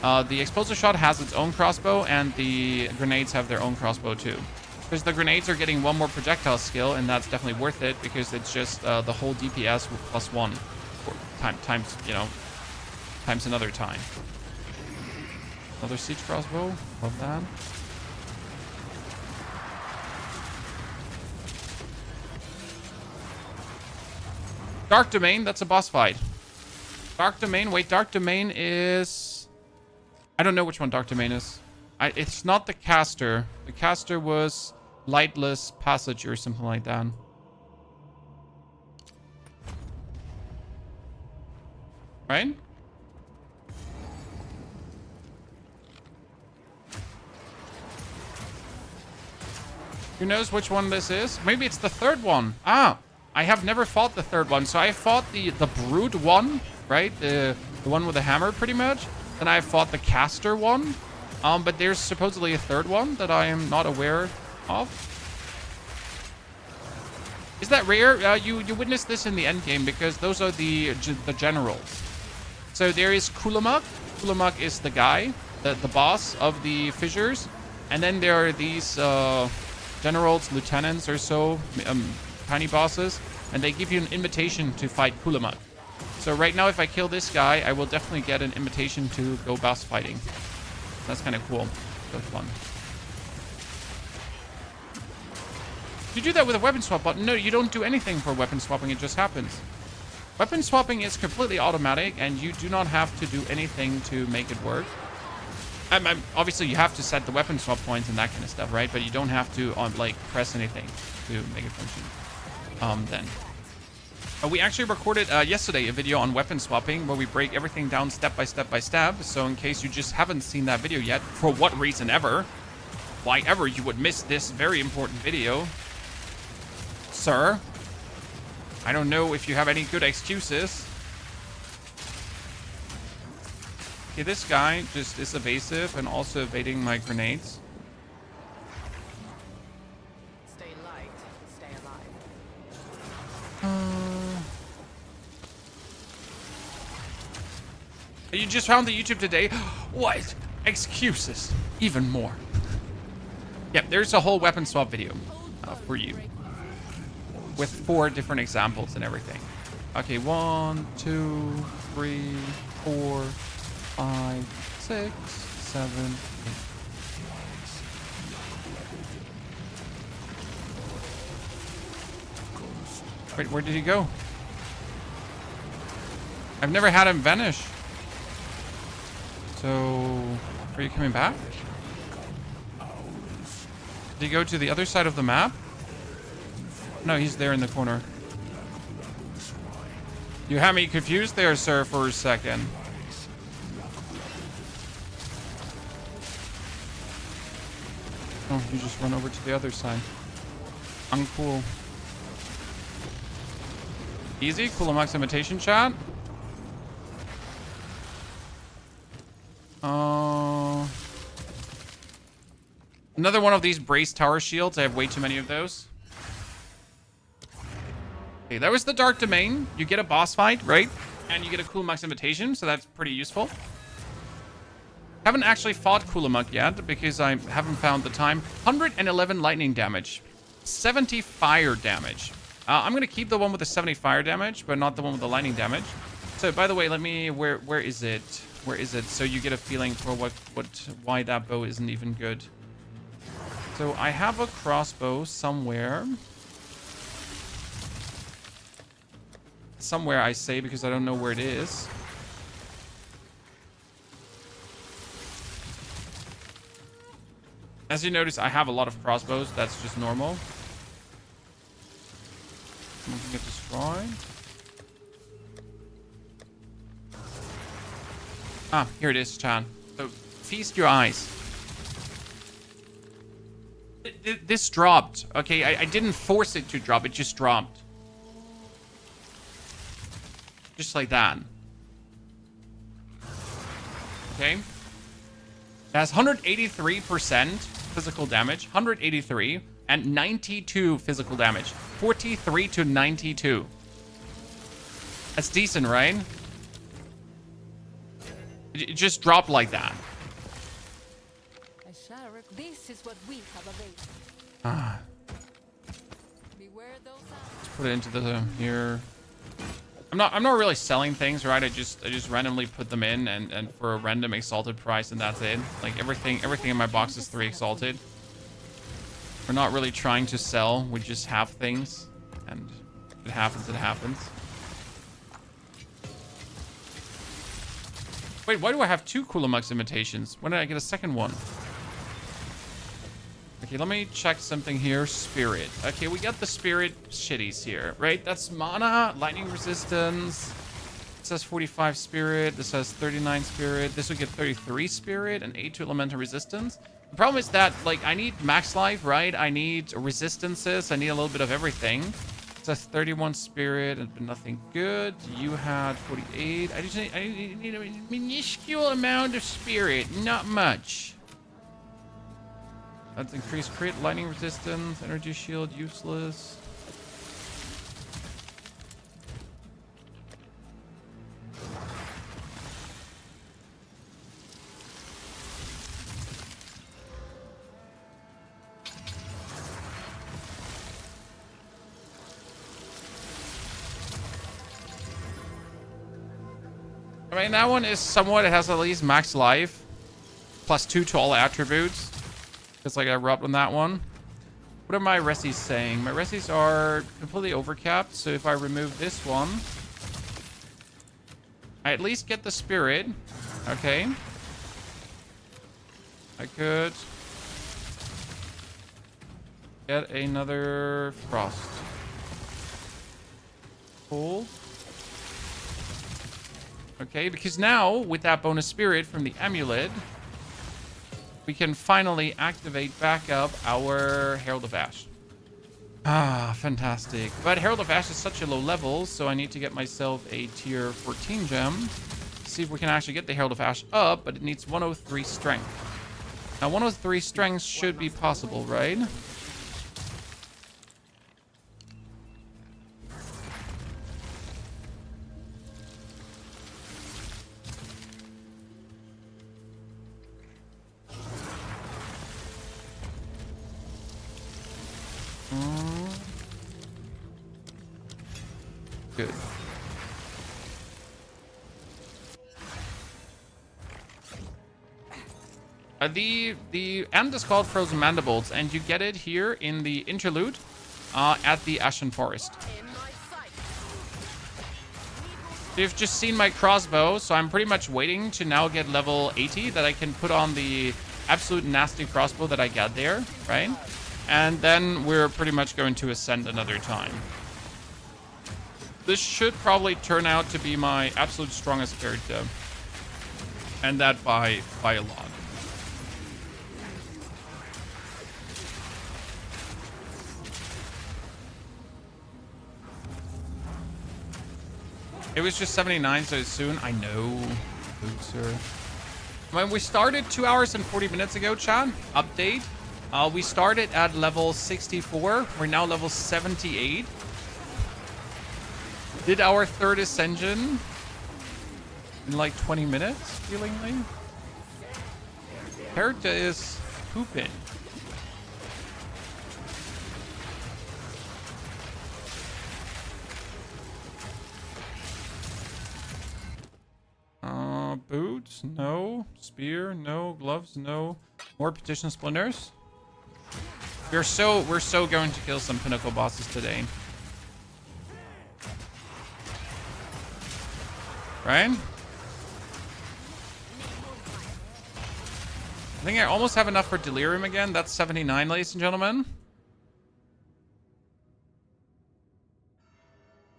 The explosive shot has its own crossbow, and the grenades have their own crossbow too. Because the grenades are getting 1 more projectile skill, and that's definitely worth it because it's just the whole DPS plus 1 times, you know, times another time. Another siege crossbow. Love that. Dark Domain. That's a boss fight. Dark Domain. Wait, Dark Domain is... I don't know which one Dark Domain is. It's not the caster. The caster was Lightless Passage or something like that. Right? Who knows which one this is? Maybe it's the third one. Ah, I have never fought the third one. So I fought the Brood one, right? The one with the hammer, pretty much. Then I fought the caster one. But there's supposedly a third one that I am not aware of. Is that rare? You witnessed this in the endgame because those are the generals. So there is Kulamuk. Kulamuk is the guy, the boss of the fissures. And then there are these generals, lieutenants or so, tiny bosses. And they give you an invitation to fight Kulamuk. So right now, if I kill this guy, I will definitely get an invitation to go boss fighting. That's kind of cool. So fun. You do that with a weapon swap button. No, you don't do anything for weapon swapping. It just happens. Weapon swapping is completely automatic, and you do not have to do anything to make it work. Obviously, you have to set the weapon swap points and that kind of stuff, right? But you don't have to like press anything to make it function. Then. We actually recorded yesterday a video on weapon swapping where we break everything down step by step by step. So in case you just haven't seen that video yet, for what reason ever, why ever you would miss this very important video, sir, I don't know if you have any good excuses. Okay, this guy just is evasive and also evading my grenades. Stay light, stay alive. You just found the YouTube today? What? Excuses. Even more. Yep, there's a whole weapon swap video for you. With 4 different examples and everything. Okay, 1, 2, 3, 4, 5, 6, 7, 8. Wait, where did he go? I've never had him vanish. So, are you coming back? Did he go to the other side of the map? No, he's there in the corner. You had me confused there, sir, for a second. Oh, you just run over to the other side. Uncool. Easy, Kulamuk's imitation shot. Another one of these brace tower shields. I have way too many of those. Okay, that was the Dark Domain. You get a boss fight, right? And you get a Kulamuk's invitation, so that's pretty useful. Haven't actually fought Kulamuk yet because I haven't found the time. 111 lightning damage. 70 fire damage. I'm going to keep the one with the 70 fire damage, but not the one with the lightning damage. So, by the way, let me... Where is it? Where is it? So you get a feeling for why that bow isn't even good. So I have a crossbow somewhere. Somewhere, I say, because I don't know where it is. As you notice, I have a lot of crossbows. That's just normal. Someone can get destroyed. Ah, here it is, Chan. So, feast your eyes. This dropped. Okay, I didn't force it to drop. It just dropped. Just like that. Okay. It has 183% physical damage. 183 and 92 physical damage. 43 to 92. That's decent, right? It just dropped like that. This is what we have available. Ah. Beware those eyes. Let's put it into the here. I'm not really selling things, right? I just randomly put them in and for a random exalted price, and that's it. Like everything in my box is 3 exalted. We're not really trying to sell. We just have things, and if it happens, it happens. Wait, why do I have 2 Kulamuk's imitations? When did I get a second one? Okay, let me check something here. Spirit. Okay, we got the spirit shitties here, right? That's mana, lightning resistance. It says 45 spirit. This has 39 spirit. This would get 33 spirit and 8 to elemental resistance. The problem is that, like, I need max life, right? I need resistances. I need a little bit of everything. It says 31 spirit and nothing good. You had 48. I need a minuscule amount of spirit. Not much. That's increased crit, lightning resistance, energy shield, useless. I mean, that one is somewhat, it has at least max life. +2 to all attributes. Just like I rubbed on that one. What are my resis saying? My resis are completely overcapped. So if I remove this one, I at least get the spirit. Okay. I could get another frost. Cool. Okay, because now with that bonus spirit from the amulet, we can finally activate back up our Herald of Ash. Ah, fantastic. But Herald of Ash is such a low level, so I need to get myself a tier 14 gem. See if we can actually get the Herald of Ash up, but it needs 103 strength. Now, 103 strength should be possible, right? Good. The end is called Frozen Mandibles, and you get it here in the interlude at the Ashen Forest. You've just seen my crossbow, so I'm pretty much waiting to now get level 80 that I can put on the absolute nasty crossbow that I got there, right? And then we're pretty much going to ascend another time. This should probably turn out to be my absolute strongest character. And that by a lot. It was just 79 so soon. I know. Loser. When we started 2 hours and 40 minutes ago, Chad, update. We started at level 64. We're now level 78. Did our third ascension in like 20 minutes, feelingly. Character is pooping. Boots, no. Spear, no. Gloves, no. More petition splinters. We're so going to kill some Pinnacle bosses today. Right? I think I almost have enough for Delirium again. That's 79, ladies and gentlemen.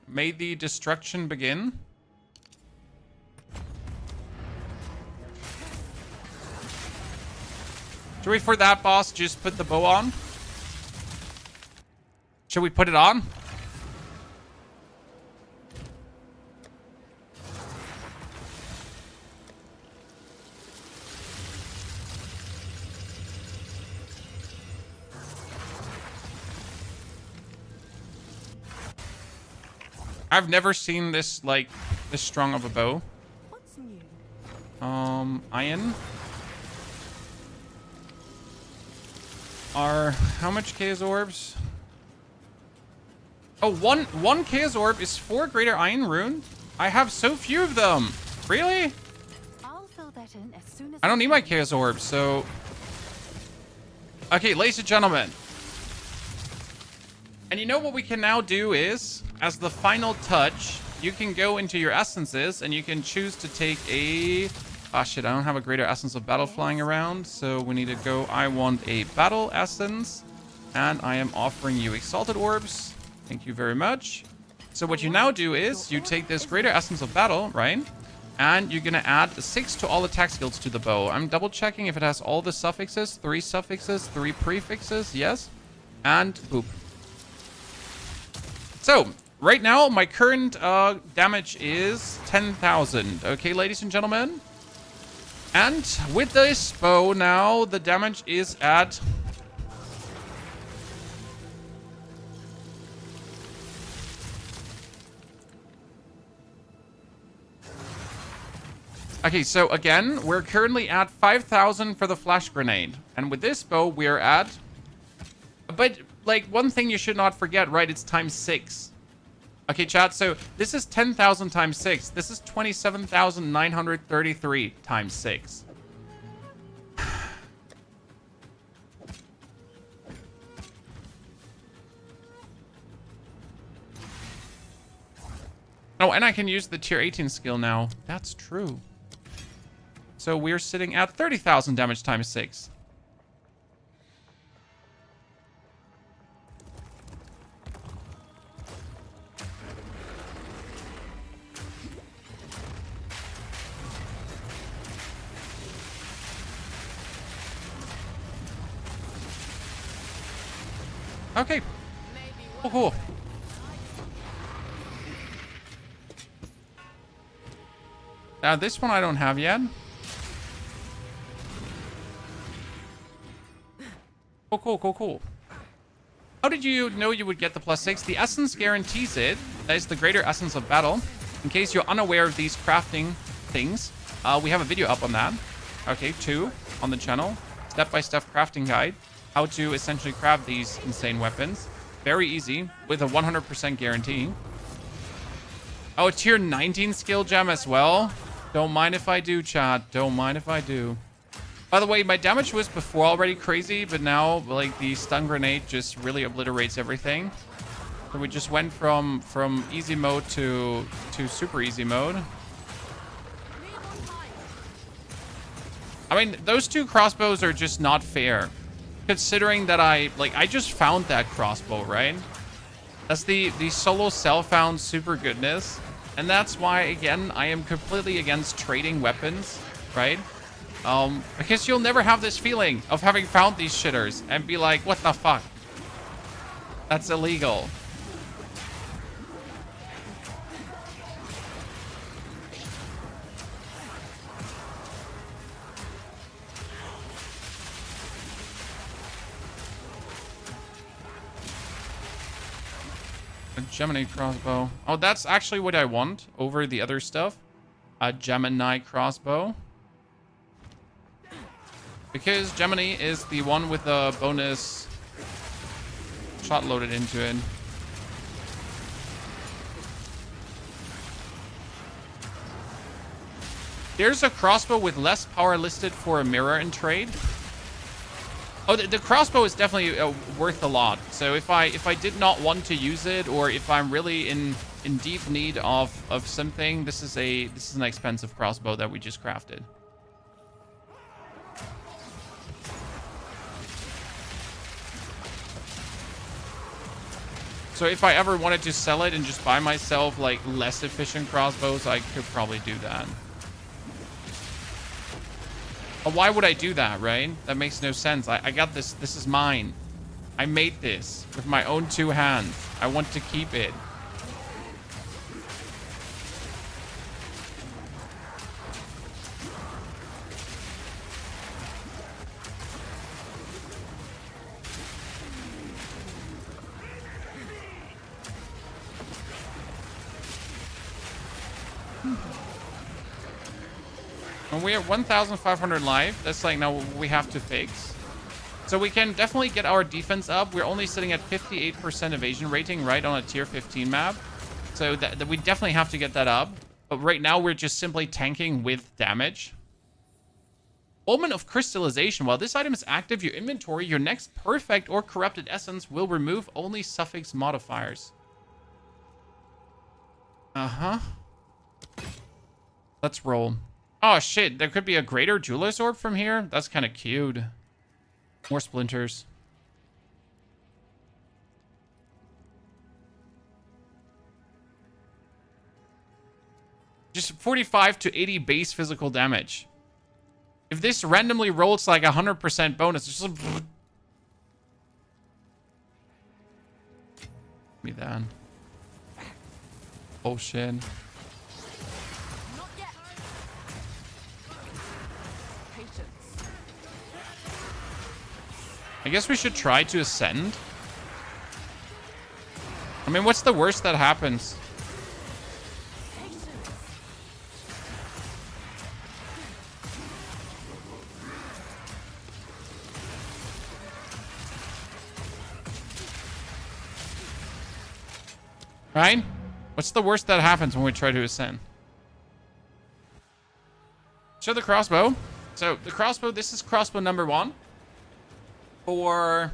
May the destruction begin. Should we, for that boss, just put the bow on? Should we put it on? I've never seen this, like, this strong of a bow. What's new? Iron. How much Chaos Orbs? Oh, one Chaos Orb is 4 greater iron rune? I have so few of them. Really? I'll fill that in as soon as I don't need my Chaos Orbs, so... Okay, ladies and gentlemen. And you know what we can now do is, as the final touch, you can go into your essences and you can choose to take a... Ah, shit, I don't have a greater essence of battle flying around, so we need to go... I want a battle essence, and I am offering you exalted orbs. Thank you very much. So what you now do is, you take this greater essence of battle, right? And you're gonna add 6 to all attack skills to the bow. I'm double checking if it has all the suffixes, 3 suffixes, 3 prefixes, yes. And boop. So, right now, my current damage is 10,000. Okay, ladies and gentlemen? And with this bow now, the damage is at... Okay, so again, we're currently at 5,000 for the flash grenade. And with this bow, we're at... But, like, one thing you should not forget, right? It's times 6. Okay, chat, so this is 10,000 times 6. This is 27,933 times 6. Oh, and I can use the tier 18 skill now. That's true. So we're sitting at 30,000 damage times 6. Okay. Oh, cool. Now this one I don't have yet. Oh, cool, cool, cool. How did you know you would get the +6? The essence guarantees it. That is the greater essence of battle. In case you're unaware of these crafting things, we have a video up on that. Okay, 2 on the channel. Step-by-step crafting guide. How to essentially craft these insane weapons. Very easy, with a 100% guarantee. Oh, a tier 19 skill gem as well. Don't mind if I do, chat. Don't mind if I do. By the way, my damage was before already crazy, but now, like, the stun grenade just really obliterates everything. So we just went from easy mode to super easy mode. I mean, those 2 crossbows are just not fair. Considering that I just found that crossbow, right? That's the solo self-found super goodness. And that's why, again, I am completely against trading weapons, right? Because you'll never have this feeling of having found these shitters and be like, what the fuck? That's illegal. A Gemini crossbow. Oh, that's actually what I want over the other stuff. A Gemini crossbow. Because Gemini is the one with the bonus shot loaded into it. There's a crossbow with less power listed for a mirror in trade. Oh, the crossbow is definitely worth a lot. So if I did not want to use it, or if I'm really in deep need of something, this is an expensive crossbow that we just crafted. So if I ever wanted to sell it and just buy myself like less efficient crossbows, I could probably do that. But why would I do that, right? That makes no sense. I got this. This is mine. I made this with my own 2 hands. I want to keep it. When we have 1,500 life, that's like now we have to fix. So we can definitely get our defense up. We're only sitting at 58% evasion rating, right, on a tier 15 map. So that we definitely have to get that up. But right now we're just simply tanking with damage. Omen of Crystallization. While this item is active, your inventory, your next perfect or corrupted essence will remove only suffix modifiers. Uh-huh. Let's roll. Oh, shit. There could be a greater jeweler's orb from here. That's kind of cute. More splinters. Just 45 to 80 base physical damage. If this randomly rolls like 100% bonus, it's just... Give me that. Bullshit. I guess we should try to ascend. I mean, what's the worst that happens? Right? What's the worst that happens when we try to ascend? Show the crossbow. So the crossbow, this is crossbow number 1. For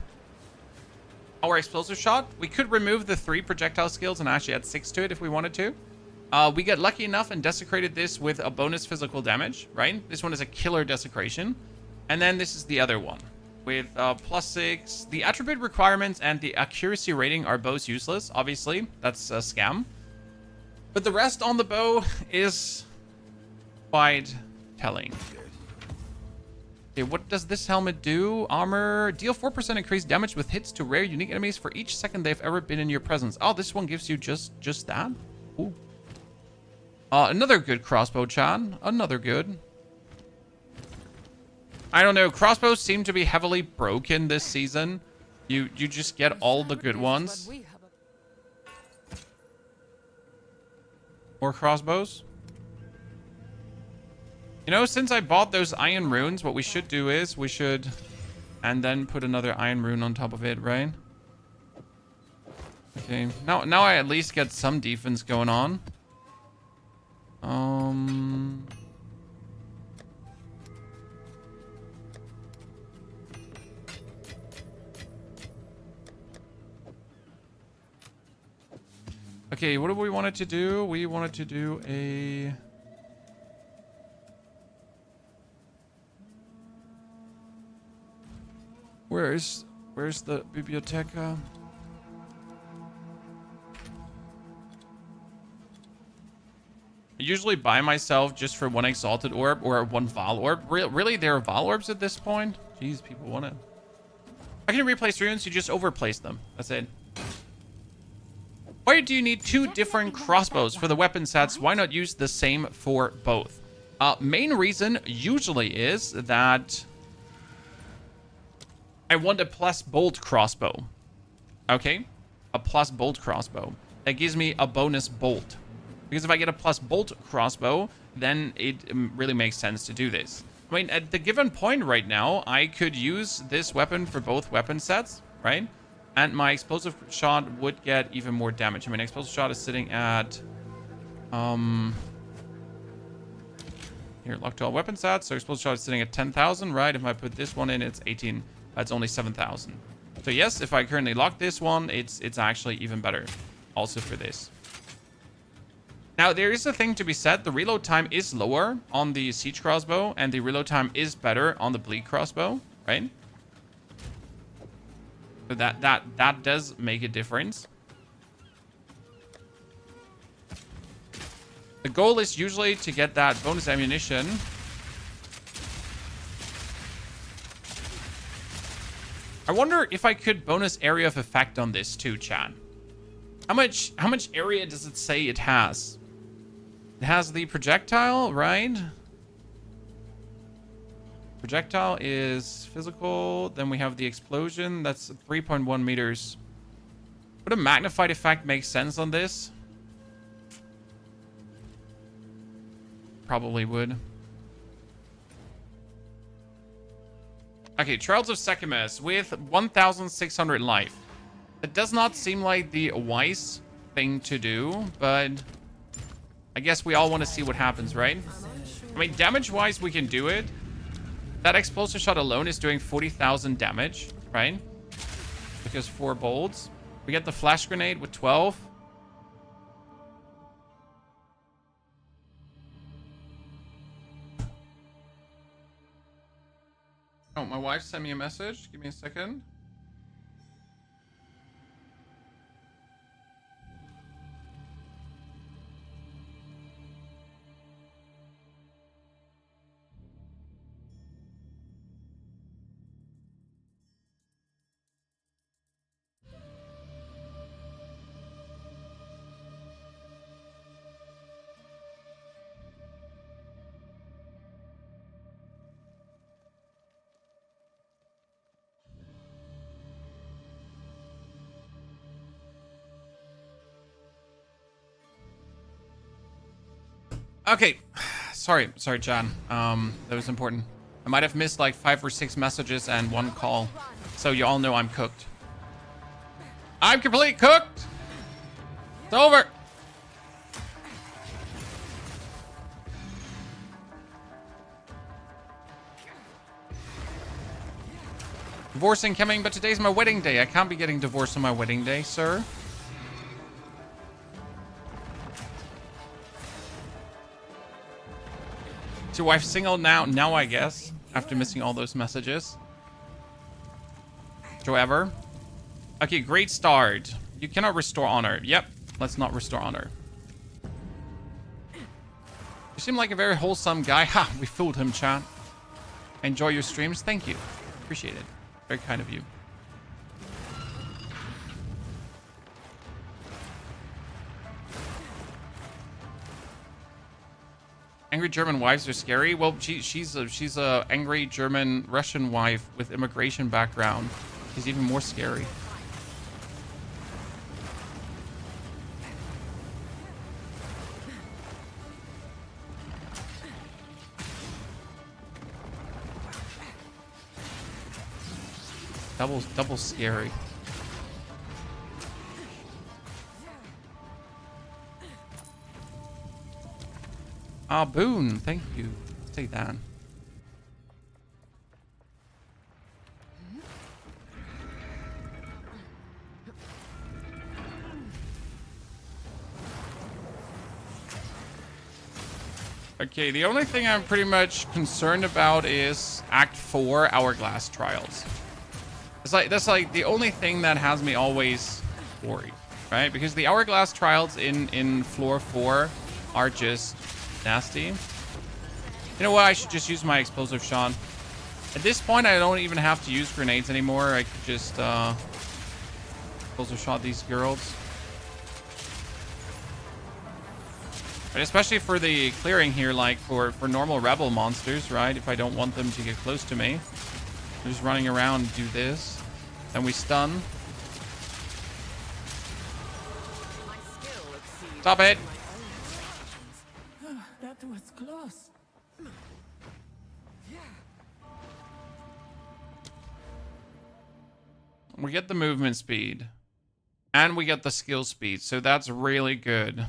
our explosive shot, we could remove the 3 projectile skills and actually add 6 to it if we wanted to. We got lucky enough and desecrated this with a bonus physical damage, right? This one is a killer desecration. And then this is the other one with +6. The attribute requirements and the accuracy rating are both useless. Obviously, that's a scam. But the rest on the bow is quite telling. Okay, what does this helmet do? Armor. Deal 4% increased damage with hits to rare unique enemies for each second they've ever been in your presence. Oh, this one gives you just that? Ooh. Another good crossbow, Chan. Another good. I don't know. Crossbows seem to be heavily broken this season. You just get all the good ones. More crossbows. You know, since I bought those iron runes, what we should do is we should... And then put another iron rune on top of it, right? Okay. Now I at least get some defense going on. Okay, what do we want to do? We wanted to do a... Where's the biblioteca? I usually buy myself just for 1 exalted orb or 1 Val orb. Really, there are Val orbs at this point? Jeez, people want it. I can replace runes, you just overplace them. That's it. Why do you need 2 different crossbows for the weapon sets? Why not use the same for both? Main reason usually is that I want a plus bolt crossbow. Okay? A plus bolt crossbow. that gives me a bonus bolt. Because if I get a plus bolt crossbow, then it really makes sense to do this. I mean, at the given point right now, I could use this weapon for both weapon sets, right? And my explosive shot would get even more damage. I mean, explosive shot is sitting at... Here, locked to all weapon sets. So explosive shot is sitting at 10,000, right? If I put this one in, it's 18. That's only 7,000. So yes, if I currently lock this one, it's actually even better. Also for this. Now, there is a thing to be said. The reload time is lower on the siege crossbow, and the reload time is better on the bleed crossbow, right? So that does make a difference. The goal is usually to get that bonus ammunition. I wonder if I could bonus area of effect on this too, chat. How much area does it say it has? It has the projectile, right? Projectile is physical. Then we have the explosion. That's 3.1 meters. Would a magnified effect make sense on this? Probably would. Okay, Trials of Sekimus with 1,600 life. It does not seem like the wise thing to do, but I guess we all want to see what happens, right? I mean, damage-wise, we can do it. That explosive shot alone is doing 40,000 damage, right? Because 4 bolts. We get the flash grenade with 12. Oh, my wife sent me a message. Give me a second. Okay, sorry, John. That was important. I might have missed like 5 or 6 messages and 1 call, so you all know I'm cooked. I'm complete cooked. It's over. Divorce incoming, but today's my wedding day. I can't be getting divorced on my wedding day, sir. Is your wife single now? Now, I guess. After missing all those messages. However. Okay, great start. You cannot restore honor. Yep. Let's not restore honor. You seem like a very wholesome guy. Ha! We fooled him, chat. Enjoy your streams. Thank you. Appreciate it. Very kind of you. Angry German wives are scary. Well, she's a angry German Russian wife with immigration background. She's even more scary. Double scary. Ah, Boone, thank you. Take that. Okay, the only thing I'm pretty much concerned about is Act 4 Hourglass Trials. That's like the only thing that has me always worried, right? Because the Hourglass Trials in floor 4 are just nasty. You know what? I should just use my explosive shot. At this point, I don't even have to use grenades anymore. I could just explosive shot these girls. But especially for the clearing here, like for normal rebel monsters, right? If I don't want them to get close to me, I'm just running around and do this. Then we stun. Stop it. That was close. We get the movement speed. And we get the skill speed. So that's really good.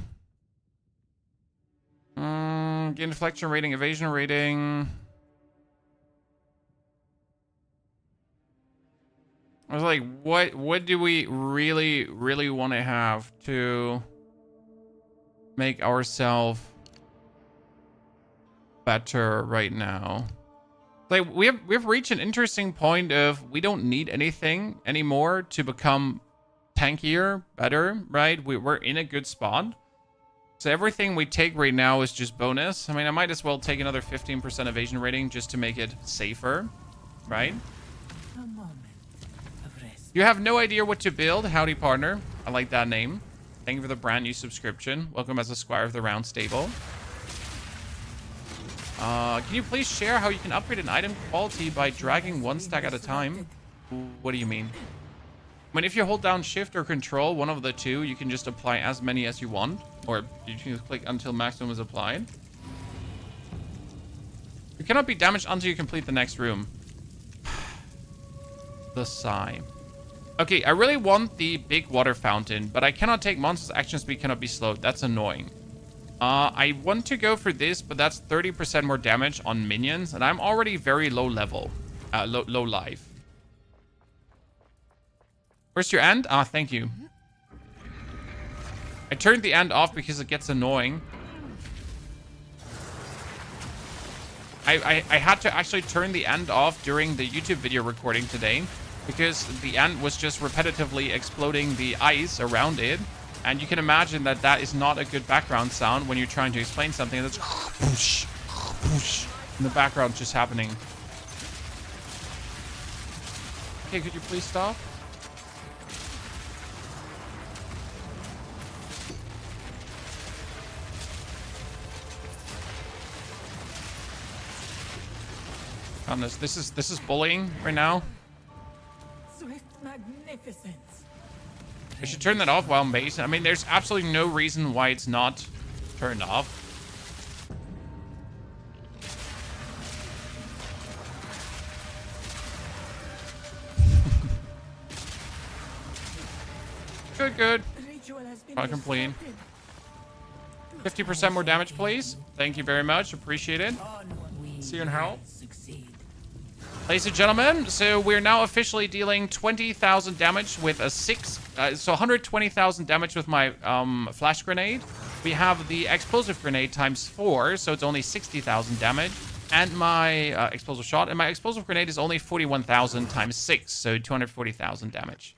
Gain deflection rating, evasion rating. I was like, what do we really want to have to make ourselves better right now? Like we've reached an interesting point of we don't need anything anymore to become tankier, better, right? We're in a good spot. So everything we take right now is just bonus. I mean, I might as well take another 15% evasion rating just to make it safer, right? A moment of rest. You have no idea what to build? Howdy, partner. I like that name. Thank you for the brand new subscription. Welcome as a Squire of the Round Stable. Can you please share how you can upgrade an item quality by dragging one stack at a time? What do you mean? I mean, if you hold down shift or control, one of the two, you can just apply as many as you want. Or you can just click until maximum is applied. You cannot be damaged until you complete the next room. The sigh. Okay, I really want the big water fountain, but I cannot take monsters' action speed cannot be slowed. That's annoying. I want to go for this, but that's 30% more damage on minions, and I'm already very low level. Low life. Where's your end? Ah, thank you. I turned the end off because it gets annoying. I had to actually turn the end off during the YouTube video recording today because the end was just repetitively exploding the ice around it. And you can imagine that that is not a good background sound when you're trying to explain something that's whoosh, whoosh, in the background just happening. Okay, could you please stop? Goodness, this is bullying right now. Swift magnificence. I should turn that off while I'm based. I mean, there's absolutely no reason why it's not turned off. Good. Can't complain. 50% more damage, please. Thank you very much. Appreciate it. See you in Herald. Ladies and gentlemen, so we're now officially dealing 20,000 damage with a 6. So 120,000 damage with my flash grenade. We have the explosive grenade times 4, so it's only 60,000 damage. And my explosive shot. And my explosive grenade is only 41,000 times 6, so 240,000 damage.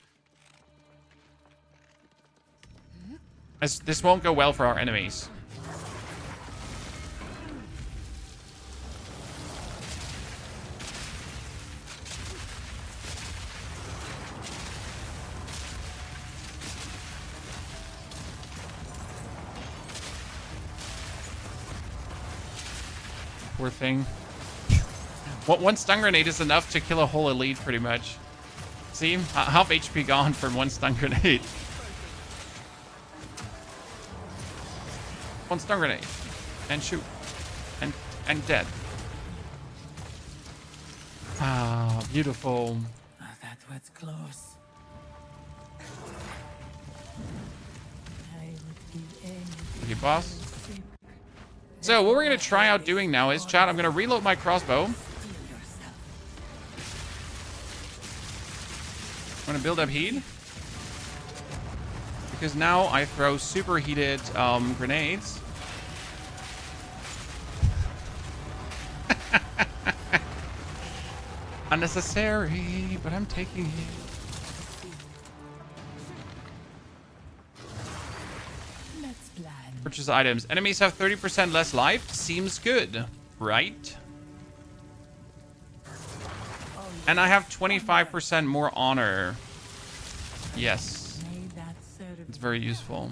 This won't go well for our enemies. Poor thing. One stun grenade is enough to kill a whole elite, pretty much. See? Half HP gone from one stun grenade. One stun grenade. And shoot. And dead. Ah, beautiful. Oh, that was close. Okay, boss. So what we're going to try out doing now is, chat, I'm going to reload my crossbow. I'm going to build up heat. Because now I throw superheated grenades. Unnecessary, but I'm taking it. Purchase items. Enemies have 30% less life. Seems good, right? And I have 25% more honor. Yes. It's very useful.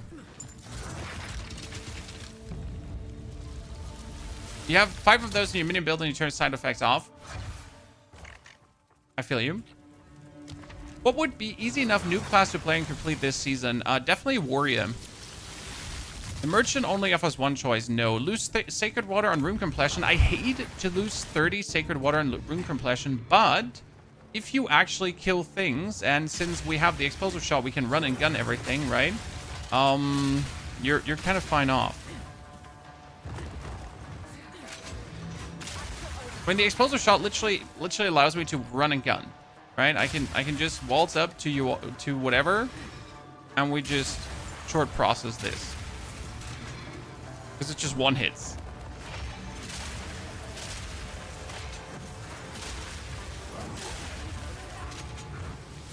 You have 5 of those in your minion build and you turn side effects off. I feel you. What would be easy enough new class to play and complete this season? Definitely Warrior. The merchant only offers one choice. No. Lose sacred water on room completion. I hate to lose 30 sacred water on room completion, but if you actually kill things, and since we have the explosive shot, we can run and gun everything, right? You're kind of fine off. When the explosive shot literally allows me to run and gun, right? I can just waltz up to you to whatever, and we just short process this. Because it's just one hits.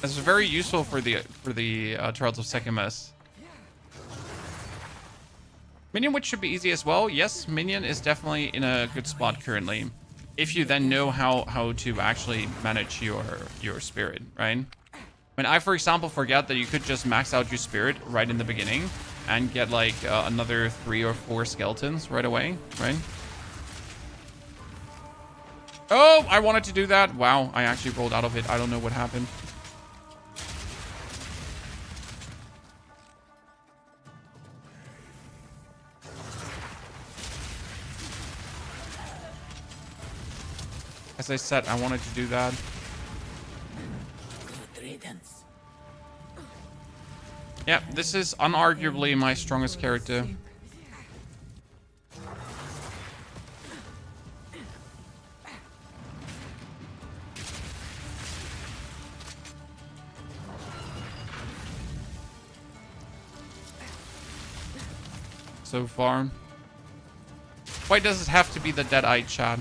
This is very useful for the Herald of Sekimus. Minion, which should be easy as well. Yes, Minion is definitely in a good spot currently. If you then know how to actually manage your spirit, right? When I, for example, forget that you could just max out your spirit right in the beginning and get like another 3 or 4 skeletons right away, right? Oh, I wanted to do that. Wow, I actually rolled out of it. I don't know what happened. As I said, I wanted to do that. Good riddance. Yeah, this is unarguably my strongest character. So far. Why does it have to be the Deadeye, Chad?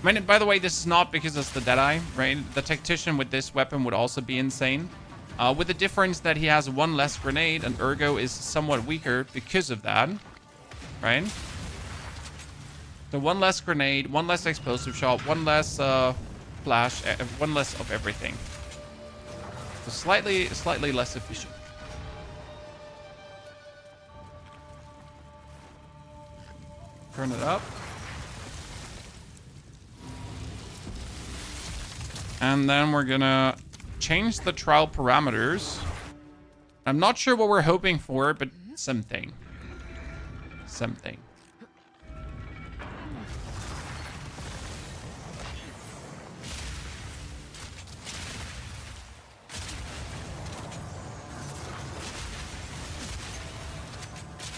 I mean, by the way, this is not because it's the Deadeye, right? The Tactician with this weapon would also be insane. With the difference that he has 1 less grenade and ergo is somewhat weaker because of that, right? So 1 less grenade, 1 less explosive shot, 1 less flash, 1 less of everything. So slightly less efficient. Turn it up. And then we're gonna change the trial parameters. I'm not sure what we're hoping for, but something. Something.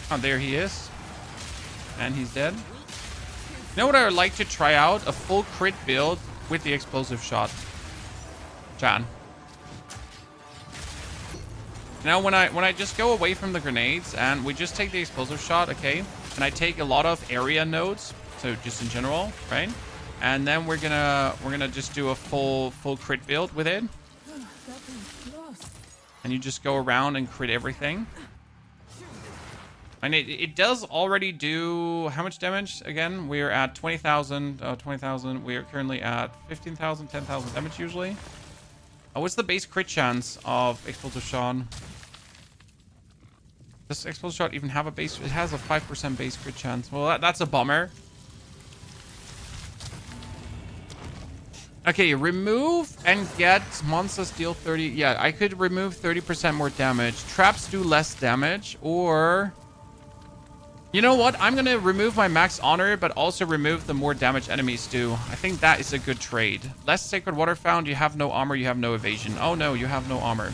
Oh, there he is. And he's dead. You know what I would like to try out? A full crit build with the explosive shot. John. Now when I just go away from the grenades and we just take the explosive shot, okay? And I take a lot of area nodes, so just in general, right? And then we're gonna just do a full crit build with it. And you just go around and crit everything. And it does already do how much damage? Again, we're at 20,000. We are currently at 15,000, 10,000 damage usually. What's the base crit chance of explosive shot? Does explosive shot even have a base? It has a 5% base crit chance. Well, that's a bummer. Okay, remove and get monsters deal 30. Yeah, I could remove 30% more damage. Traps do less damage, or... You know what? I'm going to remove my max honor, but also remove the more damage enemies do. I think that is a good trade. Less sacred water found. You have no armor. You have no evasion. Oh, no, you have no armor.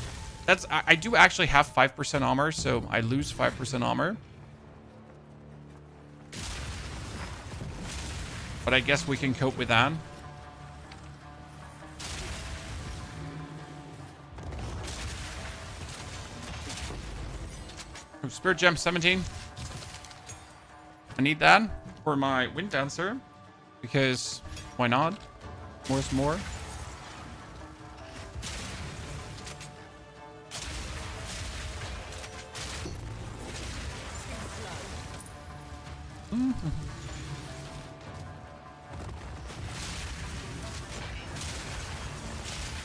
I do actually have 5% armor, so I lose 5% armor. But I guess we can cope with that. Spirit Gem 17. I need that for my Wind Dancer, because why not? More is more.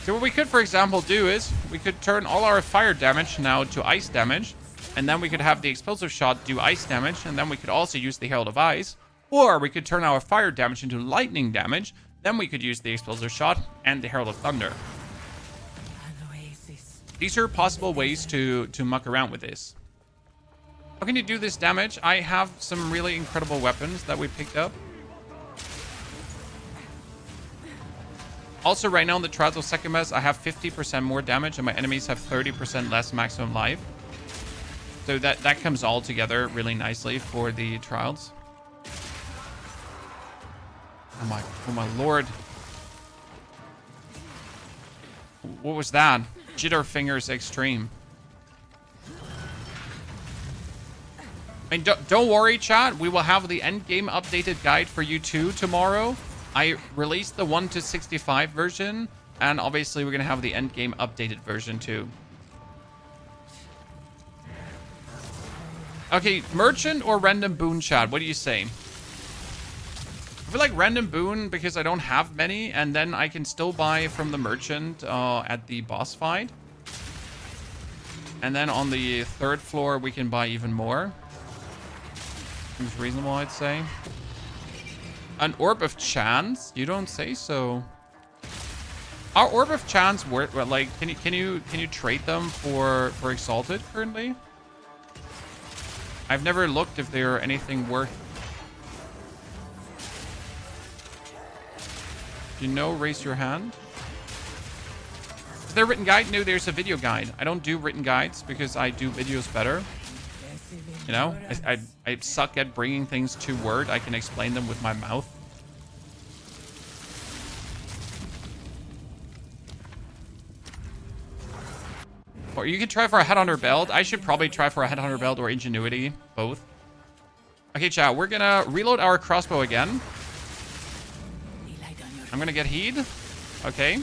So what we could, for example, do is we could turn all our fire damage now to ice damage. And then we could have the explosive shot do ice damage. And then we could also use the Herald of Ice. Or we could turn our fire damage into lightning damage. Then we could use the explosive shot and the Herald of Thunder. These are possible ways to muck around with this. How can you do this damage? I have some really incredible weapons that we picked up. Also, right now in the Trials of Sekimes, I have 50% more damage and my enemies have 30% less maximum life. So that comes all together really nicely for the Trials. Oh my lord. What was that? Jitter fingers extreme. I mean, don't worry, chat. We will have the endgame updated guide for you too tomorrow. I released the 1 to 65 version, and obviously we're going to have the endgame updated version too. Okay, merchant or random boon, chat? What do you say? I feel like random boon because I don't have many, and then I can still buy from the merchant at the boss fight. And then on the 3rd floor, we can buy even more. Seems reasonable, I'd say. An orb of chance? You don't say so. Are orb of chance worth? Like, can you trade them for exalted currently? I've never looked if they're anything worth. You know, raise your hand. Is there a written guide? No, there's a video guide. I don't do written guides because I do videos better. You know, I suck at bringing things to word. I can explain them with my mouth. Or you can try for a headhunter belt. I should probably try for a headhunter belt or ingenuity, both. Okay, chat, we're gonna reload our crossbow again. I'm gonna get heed. Okay.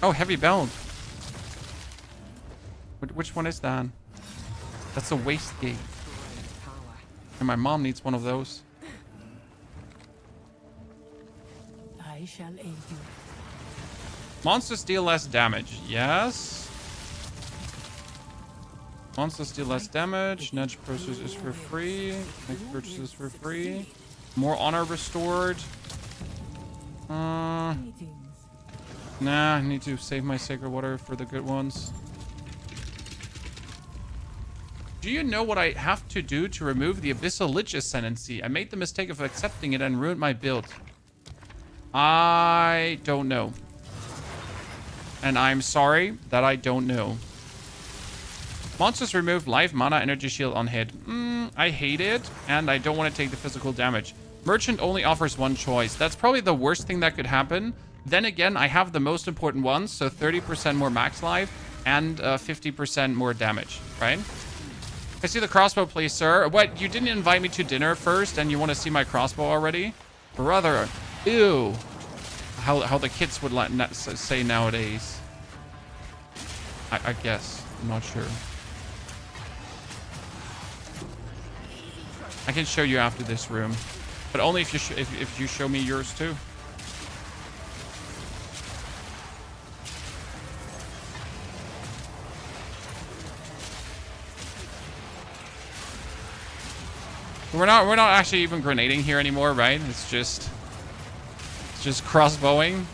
Oh, heavy belt. Which one is that? That's a waste gate. And my mom needs one of those. I shall aid you. Monsters deal less damage. Yes. Monsters deal less damage. Next purchase is for free. Next purchase is for free. More honor restored. Nah, I need to save my sacred water for the good ones. Do you know what I have to do to remove the Abyssal Lich ascendancy? I made the mistake of accepting it and ruined my build. I don't know. And I'm sorry that I don't know. Monsters remove life, mana, energy shield on hit. I hate it, and I don't want to take the physical damage. Merchant only offers one choice. That's probably the worst thing that could happen. Then again, I have the most important ones, so 30% more max life and 50% more damage, right? I see the crossbow, please, sir. What? You didn't invite me to dinner first, and you want to see my crossbow already? Brother, ew. How the kids would say nowadays. I guess. I'm not sure. I can show you after this room, but only if you show me yours too. We're not actually even grenading here anymore, right? It's just crossbowing.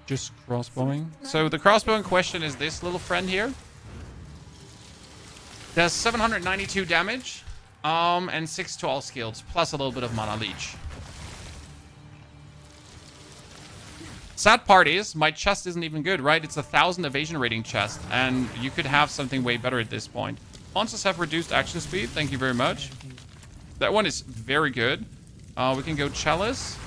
Just crossbowing. So the crossbow in question is this little friend here. Does 792 damage, and 6 to all skills, plus a little bit of mana leech. Sad part is, my chest isn't even good, right? It's 1,000 evasion rating chest, and you could have something way better at this point. Monsters have reduced action speed. Thank you very much. That one is very good. We can go Chalice.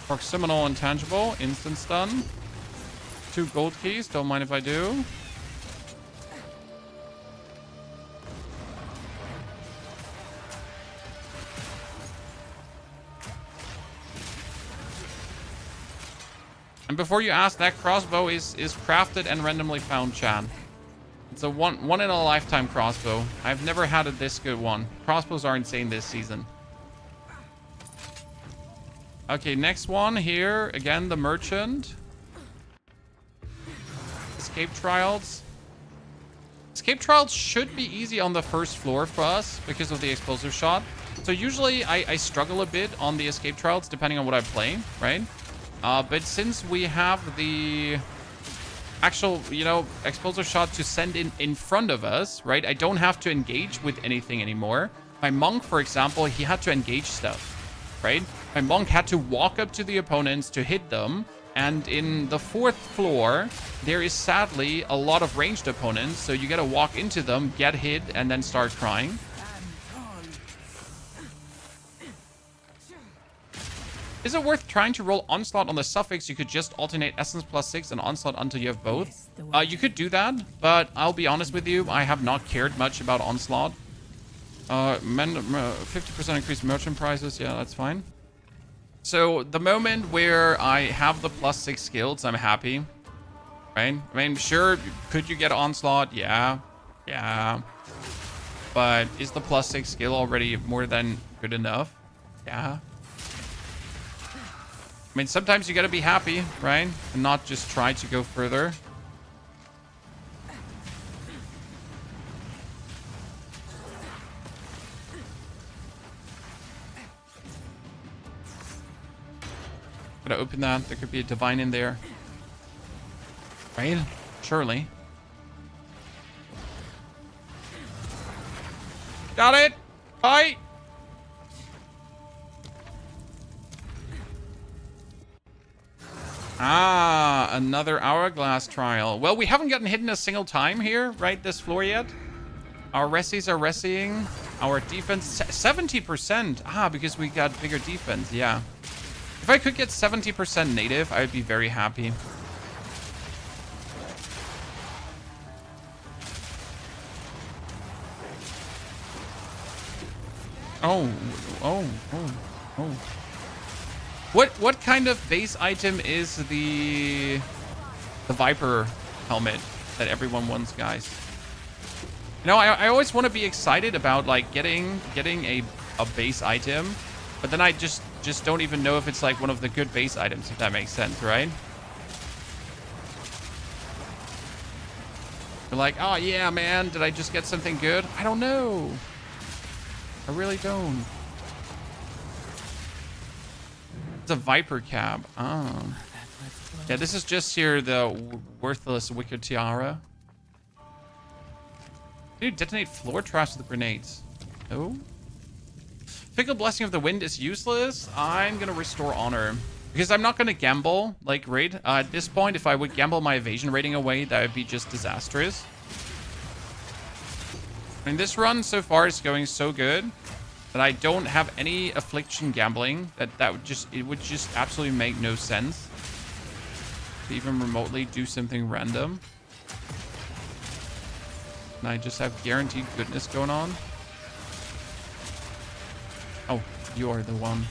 Proximal intangible, instant stun. 2 gold keys, don't mind if I do. And before you ask, that crossbow is crafted and randomly found, Chan. It's a one in a lifetime crossbow. I've never had a this good one. Crossbows are insane this season. Okay, next one here. Again, the merchant. Escape trials. Escape trials should be easy on the first floor for us because of the explosive shot. So usually I struggle a bit on the escape trials depending on what I play, right? But since we have the actual, you know, explosive shot to send in front of us, right? I don't have to engage with anything anymore. My monk, for example, he had to engage stuff, right? My monk had to walk up to the opponents to hit them. And in the 4th floor, there is sadly a lot of ranged opponents. So you gotta walk into them, get hit, and then start crying. Is it worth trying to roll Onslaught on the suffix? You could just alternate Essence +6 and Onslaught until you have both. You could do that, but I'll be honest with you, I have not cared much about Onslaught. 50% increased merchant prices, yeah, that's fine. So the moment where I have the +6 skills, I'm happy, right? I mean, sure, could you get Onslaught? Yeah. But is the +6 skill already more than good enough? Yeah. I mean, sometimes you gotta be happy, right? And not just try to go further. Gotta open that. There could be a divine in there. Right? Surely. Got it! Bye! Ah, another Hourglass trial. Well, we haven't gotten hit a single time here, right, this floor yet. Our Resies are Ressying. Our defense, 70%. Ah, because we got bigger defense, yeah. If I could get 70% native, I would be very happy. Oh. What kind of base item is the Viper helmet that everyone wants, guys? You know, I always want to be excited about like getting a base item, but then I just don't even know if it's like one of the good base items, if that makes sense, right? You're like, oh yeah, man, did I just get something good? I don't know. I really don't. It's a Viper cab. Oh. Yeah, this is just here the worthless Wicked Tiara. Can you detonate floor traps with grenades? No. Fickle Blessing of the Wind is useless. I'm gonna restore honor because I'm not gonna gamble like raid. At this point, if I would gamble my evasion rating away, that would be just disastrous. I mean, this run so far is going so good that I don't have any affliction gambling. It would just absolutely make no sense to even remotely do something random. And I just have guaranteed goodness going on. Oh, you are the one.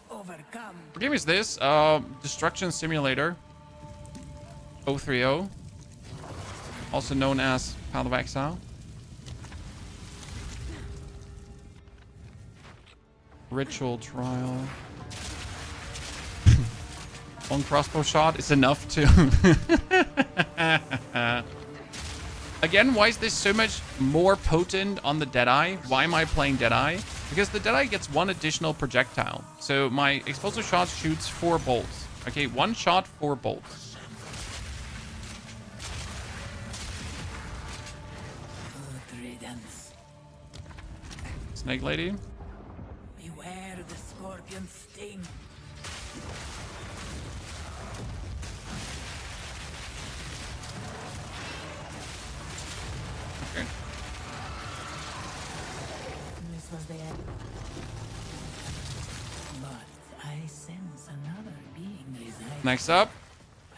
What game is this? Destruction Simulator 030. Also known as Path of Exile. Ritual Trial. One crossbow shot is enough to... Again, why is this so much more potent on the Deadeye? Why am I playing Deadeye? Because the Deadeye gets one additional projectile. So my explosive shot shoots 4 bolts. Okay, 1 shot, 4 bolts. Snake lady. Beware the scorpion sting. Okay. This was the end. But I sense another being residing. Next up.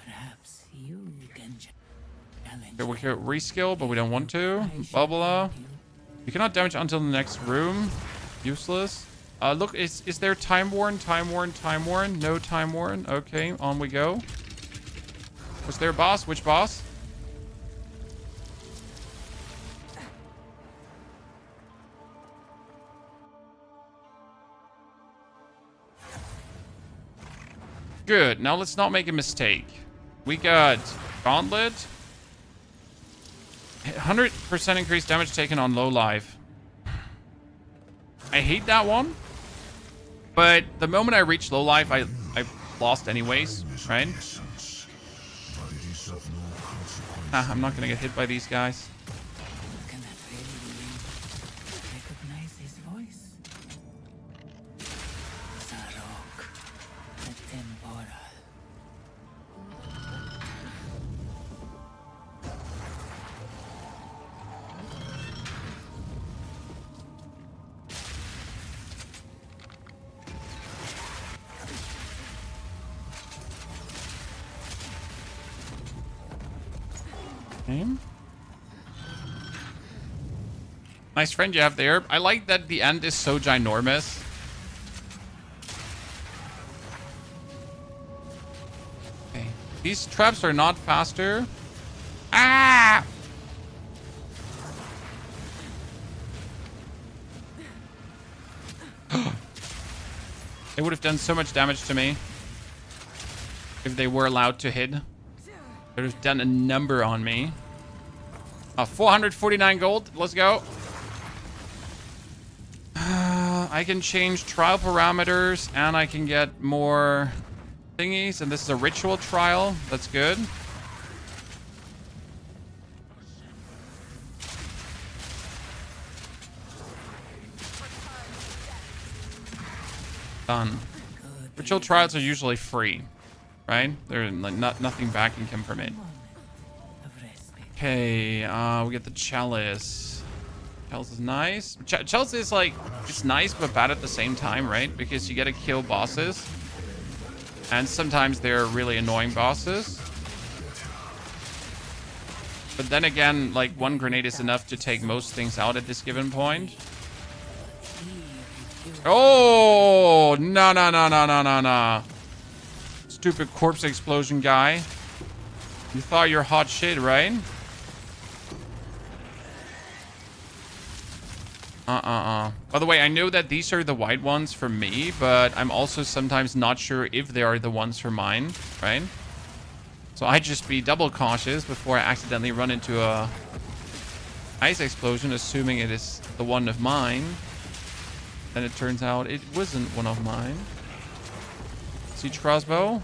Perhaps you can challenge. Okay, we can reskill, but we don't want to. Blah blah. You cannot damage until the next room. Useless. Look, is there time worn? Time worn? Time worn? No time worn. Okay, on we go. Was there a boss? Which boss? Good. Now let's not make a mistake. We got Gauntlet. 100% increased damage taken on low life. I hate that one. But the moment I reach low life, I lost anyways, right? I'm not gonna get hit by these guys. Can that really be? Recognize his voice? Zarok, the temporal. Nice friend you have there. I like that the end is so ginormous. Okay. These traps are not faster. Ah! They would have done so much damage to me if they were allowed to hit. They would have done a number on me. 449 gold. Let's go. I can change trial parameters and I can get more thingies. And this is a ritual trial. That's good. Done. Ritual trials are usually free, right? They're like nothing backing can from it. Okay, we get the chalice. Chalice is nice. Chalice is like, it's nice but bad at the same time, right? Because you get to kill bosses. And sometimes they're really annoying bosses. But then again, like one grenade is enough to take most things out at this given point. Oh, no. Stupid corpse explosion guy. You thought you're hot shit, right? By the way, I know that these are the white ones for me, but I'm also sometimes not sure if they are the ones for mine, right? So I just be double cautious before I accidentally run into a ice explosion, assuming it is the one of mine. Then it turns out it wasn't one of mine. Siege crossbow.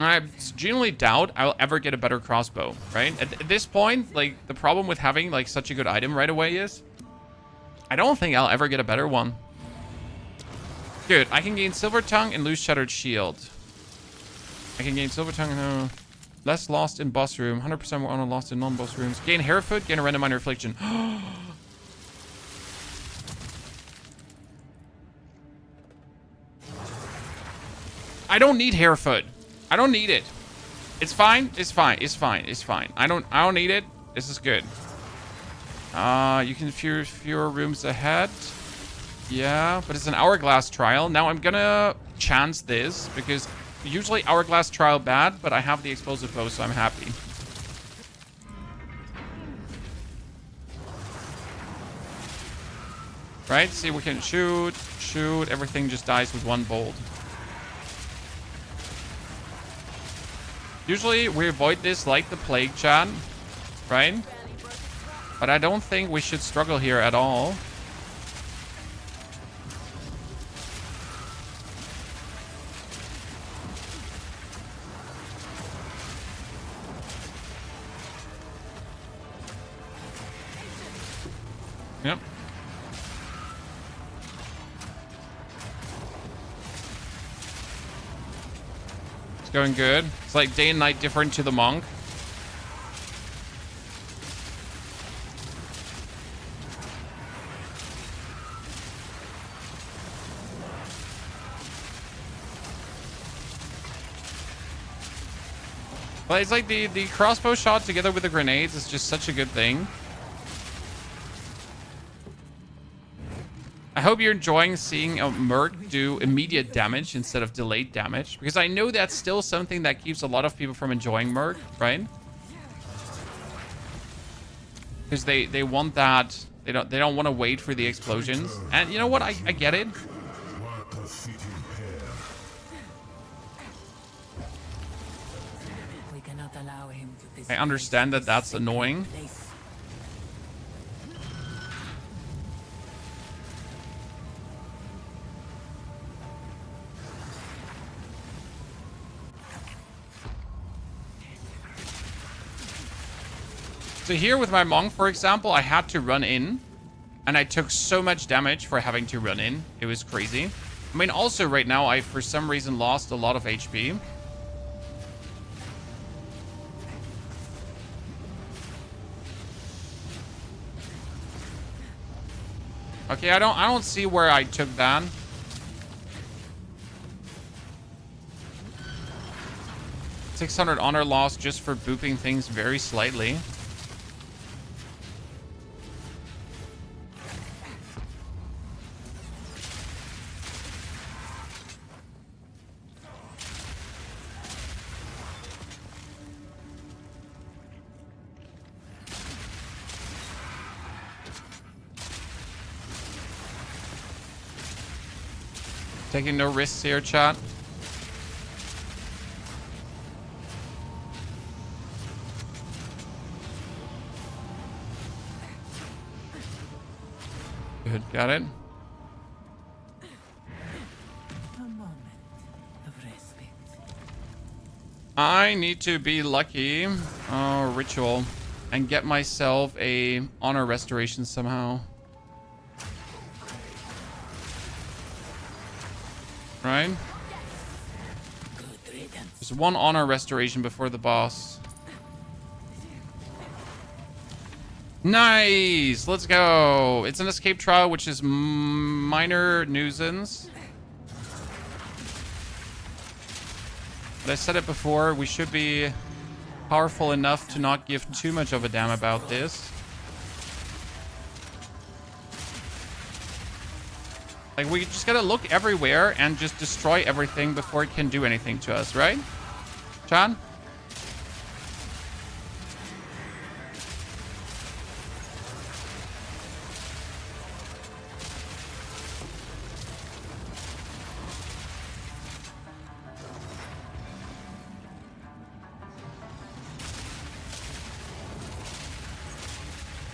I genuinely doubt I'll ever get a better crossbow, right? At this point, like, the problem with having, like, such a good item right away is I don't think I'll ever get a better one. Good. I can gain Silver Tongue and lose Shattered Shield. I can gain Silver Tongue, less lost in boss room, 100% more honor lost in non-boss rooms. Gain Hairfoot, gain a random minor affliction. I don't need Hairfoot. I don't need it. It's fine. It's fine. It's fine. It's fine. I don't need it. This is good. You can fewer rooms ahead. Yeah, but it's an Hourglass trial. Now I'm gonna chance this because usually Hourglass trial bad, but I have the explosive bow, so I'm happy. Right? See, we can shoot. Everything just dies with one bolt. Usually we avoid this like the plague, chat, right? But I don't think we should struggle here at all. Yep. It's going good. It's like day and night different to the monk. Well, it's like the crossbow shot together with the grenades is just such a good thing. hope you're enjoying seeing a Merc do immediate damage instead of delayed damage, because I know that's still something that keeps a lot of people from enjoying Merc, right? Because they want that, they don't want to wait for the explosions. And you know what? I get it. We cannot allow him to I understand that that's annoying. So here with my Monk, for example, I had to run in. And I took so much damage for having to run in. It was crazy. I mean, also right now, I, for some reason, lost a lot of HP. Okay, I don't see where I took that. $600 honor loss just for booping things very slightly. Taking no risks here, chat. Good, got it. A moment of respite. I need to be lucky. Oh, ritual. And get myself a honor restoration somehow. Right? There's one honor restoration before the boss. Nice! Let's go! It's an escape trial, which is minor nuisance. But I said it before, we should be powerful enough to not give too much of a damn about this. Like, we just gotta look everywhere and just destroy everything before it can do anything to us, right? Chan?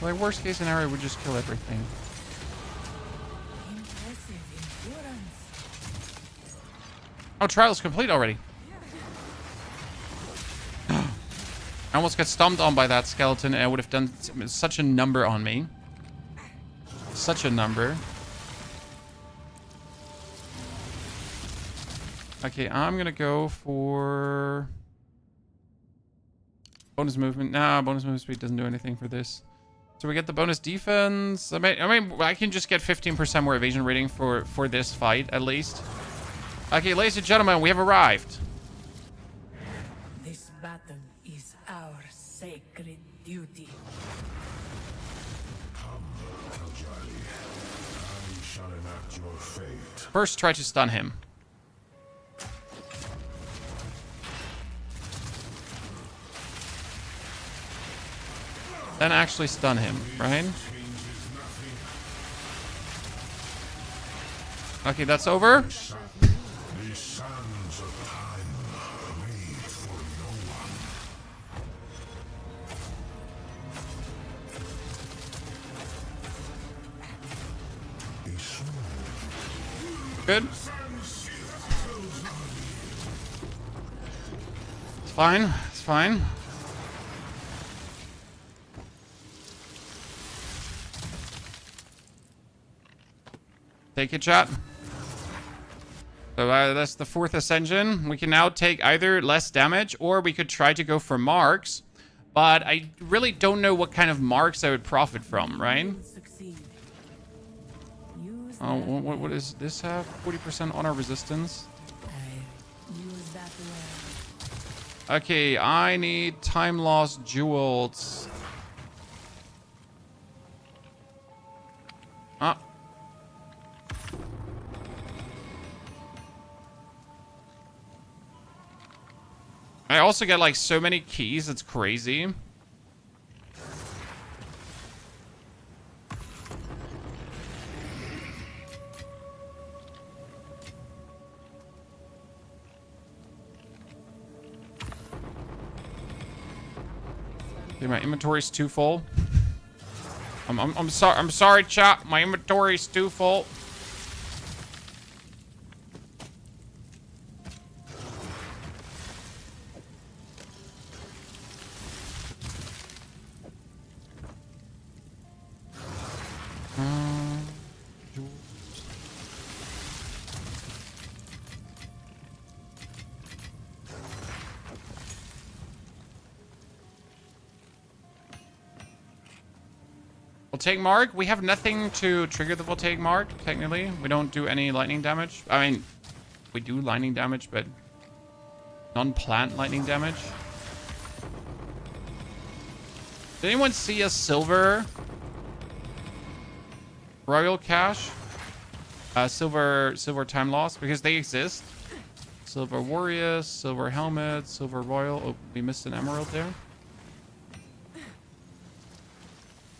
Like, worst case scenario, we just kill everything. Oh, trial's complete already. I almost got stomped on by that skeleton, and it would have done such a number on me. Such a number. Okay, I'm gonna go for bonus movement. Nah, bonus movement speed doesn't do anything for this. So we get the bonus defense. I mean, I can just get 15% more evasion rating for this fight at least. Okay, ladies and gentlemen, we have arrived. This battle is our sacred duty. First, try to stun him. Then actually stun him, right? Okay, that's over. Good. It's fine. It's fine. Take it, chat. So that's the 4th ascension. We can now take either less damage, or we could try to go for marks. But I really don't know what kind of marks I would profit from, right? Oh, what does this have? 40% honor resistance. Okay, I need time loss jewels. Ah. I also get like so many keys, it's crazy. Dude, my inventory's too full. I'm sorry. I'm sorry, chat. My inventory's too full. Voltaic Mark, we have nothing to trigger the Voltaic Mark, technically. We don't do any lightning damage. I mean, we do lightning damage, but non-plant lightning damage. Did anyone see a silver royal cache? Silver time loss, because they exist. Silver warriors, silver helmet, silver royal. Oh, we missed an emerald there.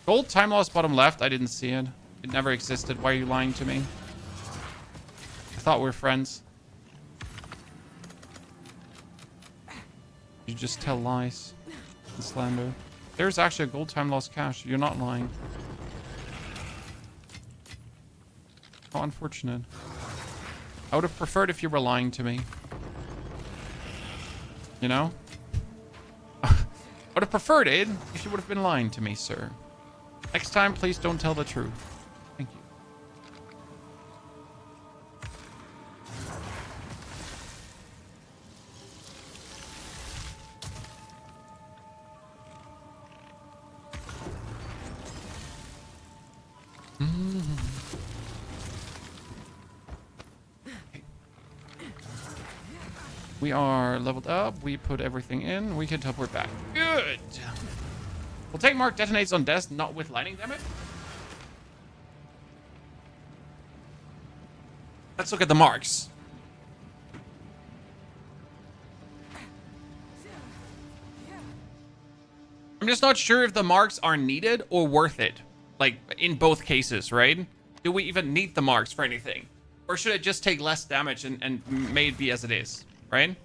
Gold time loss bottom left. I didn't see it. It never existed. Why are you lying to me? I thought we were friends. You just tell lies and slander. There's actually a gold time loss cache. You're not lying. How unfortunate. I would have preferred if you were lying to me. You know? I would have preferred it if you would have been lying to me, sir. Next time, please don't tell the truth. Thank you. We are leveled up. We put everything in. We can teleport back. Good. We'll take Mark detonates on death, not with lightning damage. Let's look at the marks. I'm just not sure if the marks are needed or worth it. Like, in both cases, right? Do we even need the marks for anything? Or should it just take less damage and may it be as it is, right?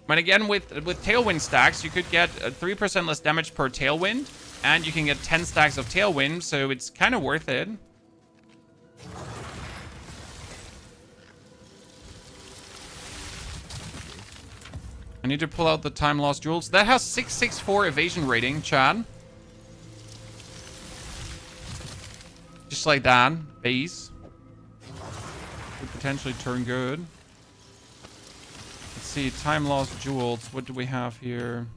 But again, with Tailwind stacks, you could get 3% less damage per Tailwind, and you can get 10 stacks of Tailwind, so it's kind of worth it. I need to pull out the time loss jewels. That has 664 evasion rating, Chad. Just like that. Base. Could potentially turn good. Let's see. Time loss jewels. What do we have here?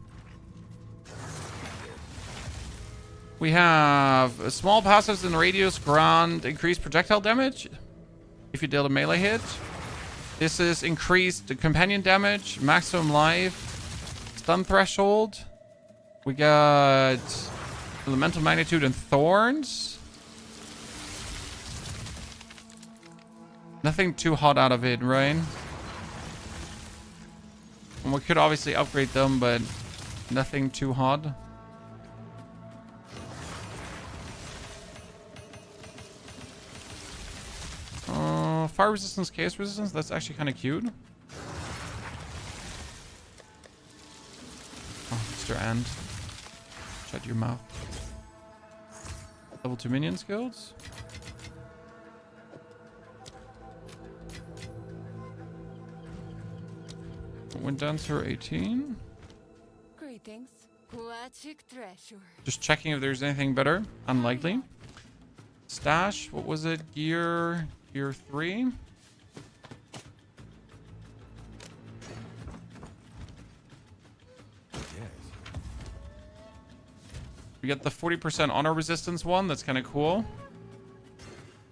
We have small passives in radius grant increased projectile damage if you deal a melee hit. This is increased companion damage, maximum life, stun threshold. We got elemental magnitude and thorns. Nothing too hot out of it, right? And we could obviously upgrade them, but nothing too hot. Fire resistance, chaos resistance. That's actually kind of cute. Oh, Mr. End. Shut your mouth. Level 2 minion skills. Wind Dancer 18. Greetings. Classic treasure. Just checking if there's anything better. Unlikely. Stash. What was it? Gear 3. We got the 40% honor resistance one. That's kind of cool.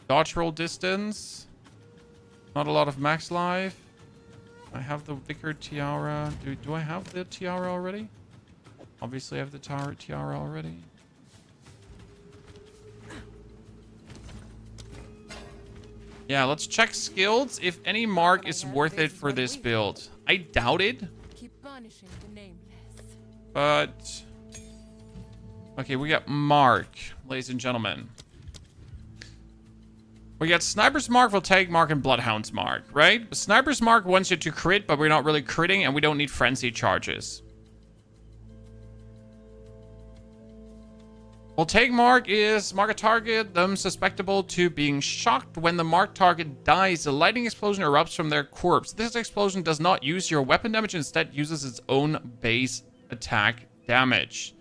Dodge roll distance. Not a lot of max life. I have the Vicar Tiara. Do I have the Tiara already? Obviously I have the Tiara already. Yeah, let's check skills. If any mark is worth it for this build. I doubt it. punishing the nameless. But okay, we got Mark, ladies and gentlemen. We got Sniper's Mark, Voltaic Mark, and Bloodhound's Mark, right? Sniper's Mark wants you to crit, but we're not really critting, and we don't need frenzy charges. Voltaic Mark is mark a target, them susceptible to being shocked. When the marked target dies, a lightning explosion erupts from their corpse. This explosion does not use your weapon damage, instead uses its own base attack damage.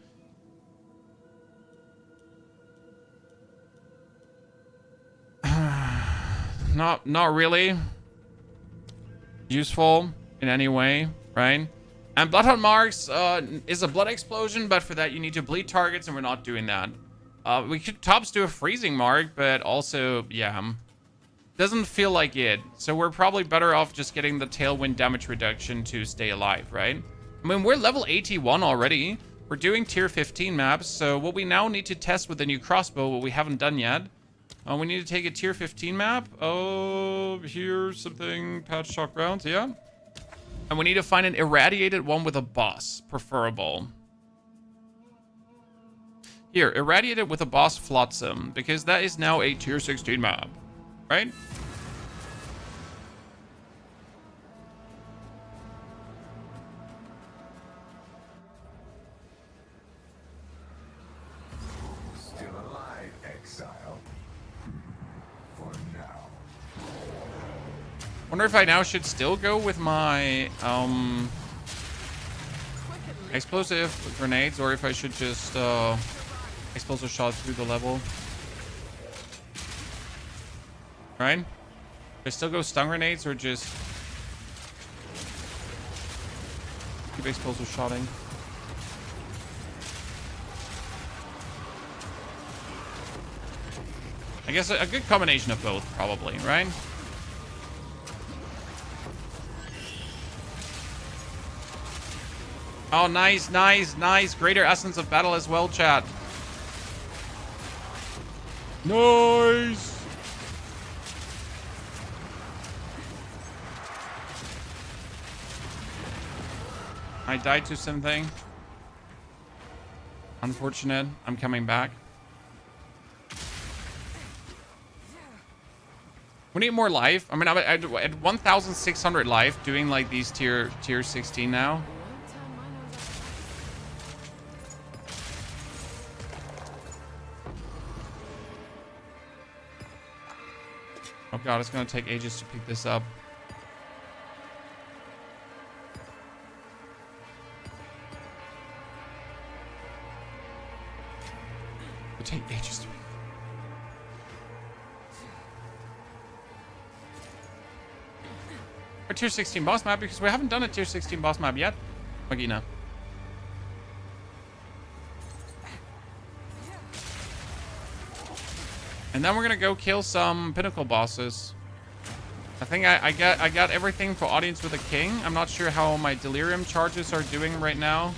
Not really useful in any way, right? And Bloodhound Marks is a blood explosion, but for that you need to bleed targets, and we're not doing that. We could tops do a freezing mark, but also, yeah, doesn't feel like it. So we're probably better off just getting the tailwind damage reduction to stay alive, right? I mean, we're level 81 already. We're doing tier 15 maps, so what we now need to test with the new crossbow, what we haven't done yet, we need to take a tier 15 map. Oh, here's something. Patch shock rounds, yeah. And we need to find an irradiated one with a boss, preferable. Here, irradiated with a boss Flotsam, because that is now a tier 16 map, right? Still alive, exile. For now. Wonder if I now should still go with my explosive grenades, or if I should just explosive shot through the level. Right? Do I still go stun grenades, or just keep explosive shotting? I guess a good combination of both, probably, right? Oh, nice, nice, nice. Greater essence of battle as well, chat. Nice. I died to something. Unfortunate. I'm coming back. We need more life. I mean, I'm at 1,600 life doing like these tier 16 now. Oh god, it's gonna take ages to pick this up. It'll take ages to pick. Our tier 16 boss map, because we haven't done a tier 16 boss map yet, Magina. And then we're gonna go kill some Pinnacle bosses. I think I got everything for Audience with a King. I'm not sure how my Delirium charges are doing right now.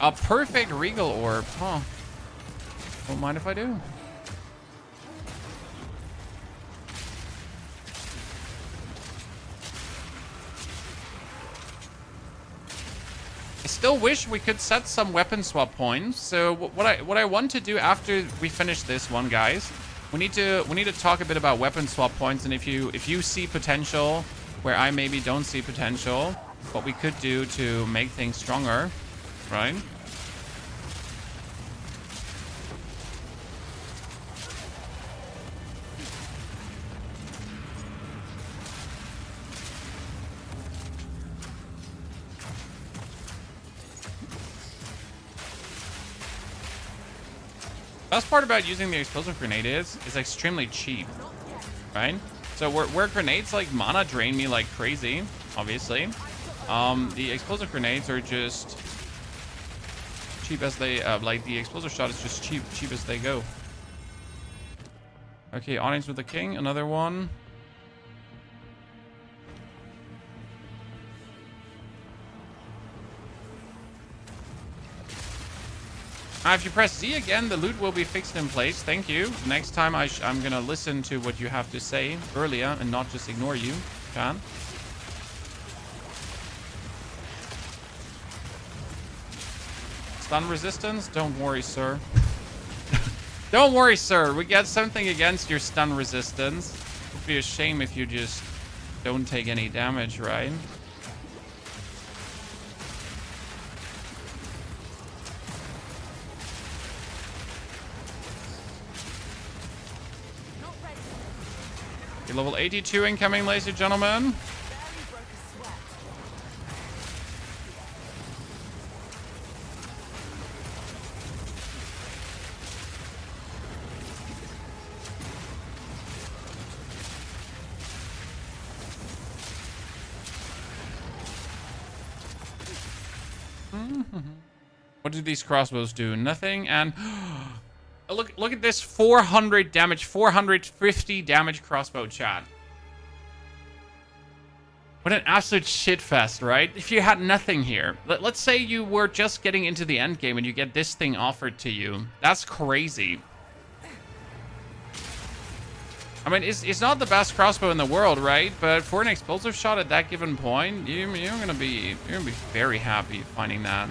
A perfect Regal Orb, huh? Don't mind if I do. I still wish we could set some weapon swap points. So what I want to do after we finish this one, guys, we need to talk a bit about weapon swap points, and if you see potential where I maybe don't see potential, what we could do to make things stronger, right? Best part about using the explosive grenade is it's extremely cheap, right? So where grenades like mana drain me like crazy, obviously, the explosive grenades are just cheap as they like the explosive shot is just cheap as they go. Okay, Audience with the King, another one. If you press Z again, the loot will be fixed in place. Thank you. Next time I'm gonna listen to what you have to say earlier and not just ignore you, Chan. Stun resistance? Don't worry, sir. Don't worry, sir. We got something against your stun resistance. It'd be a shame if you just don't take any damage, right? You're level 82 incoming, ladies and gentlemen. What do these crossbows do? Nothing. And look at this 400 damage, 450 damage crossbow, chat. What an absolute shitfest, right? If you had nothing here. Let's say you were just getting into the end game and you get this thing offered to you. That's crazy. I mean, it's not the best crossbow in the world, right? But for an explosive shot at that given point, you're gonna be very happy finding that.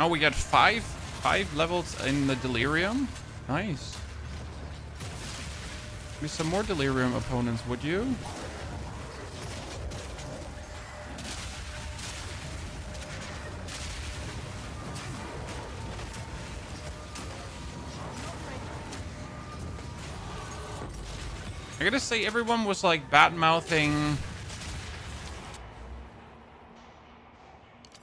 Oh, we got five levels in the delirium. Nice. Give me some more delirium opponents, would you? I gotta say, everyone was like bad-mouthing.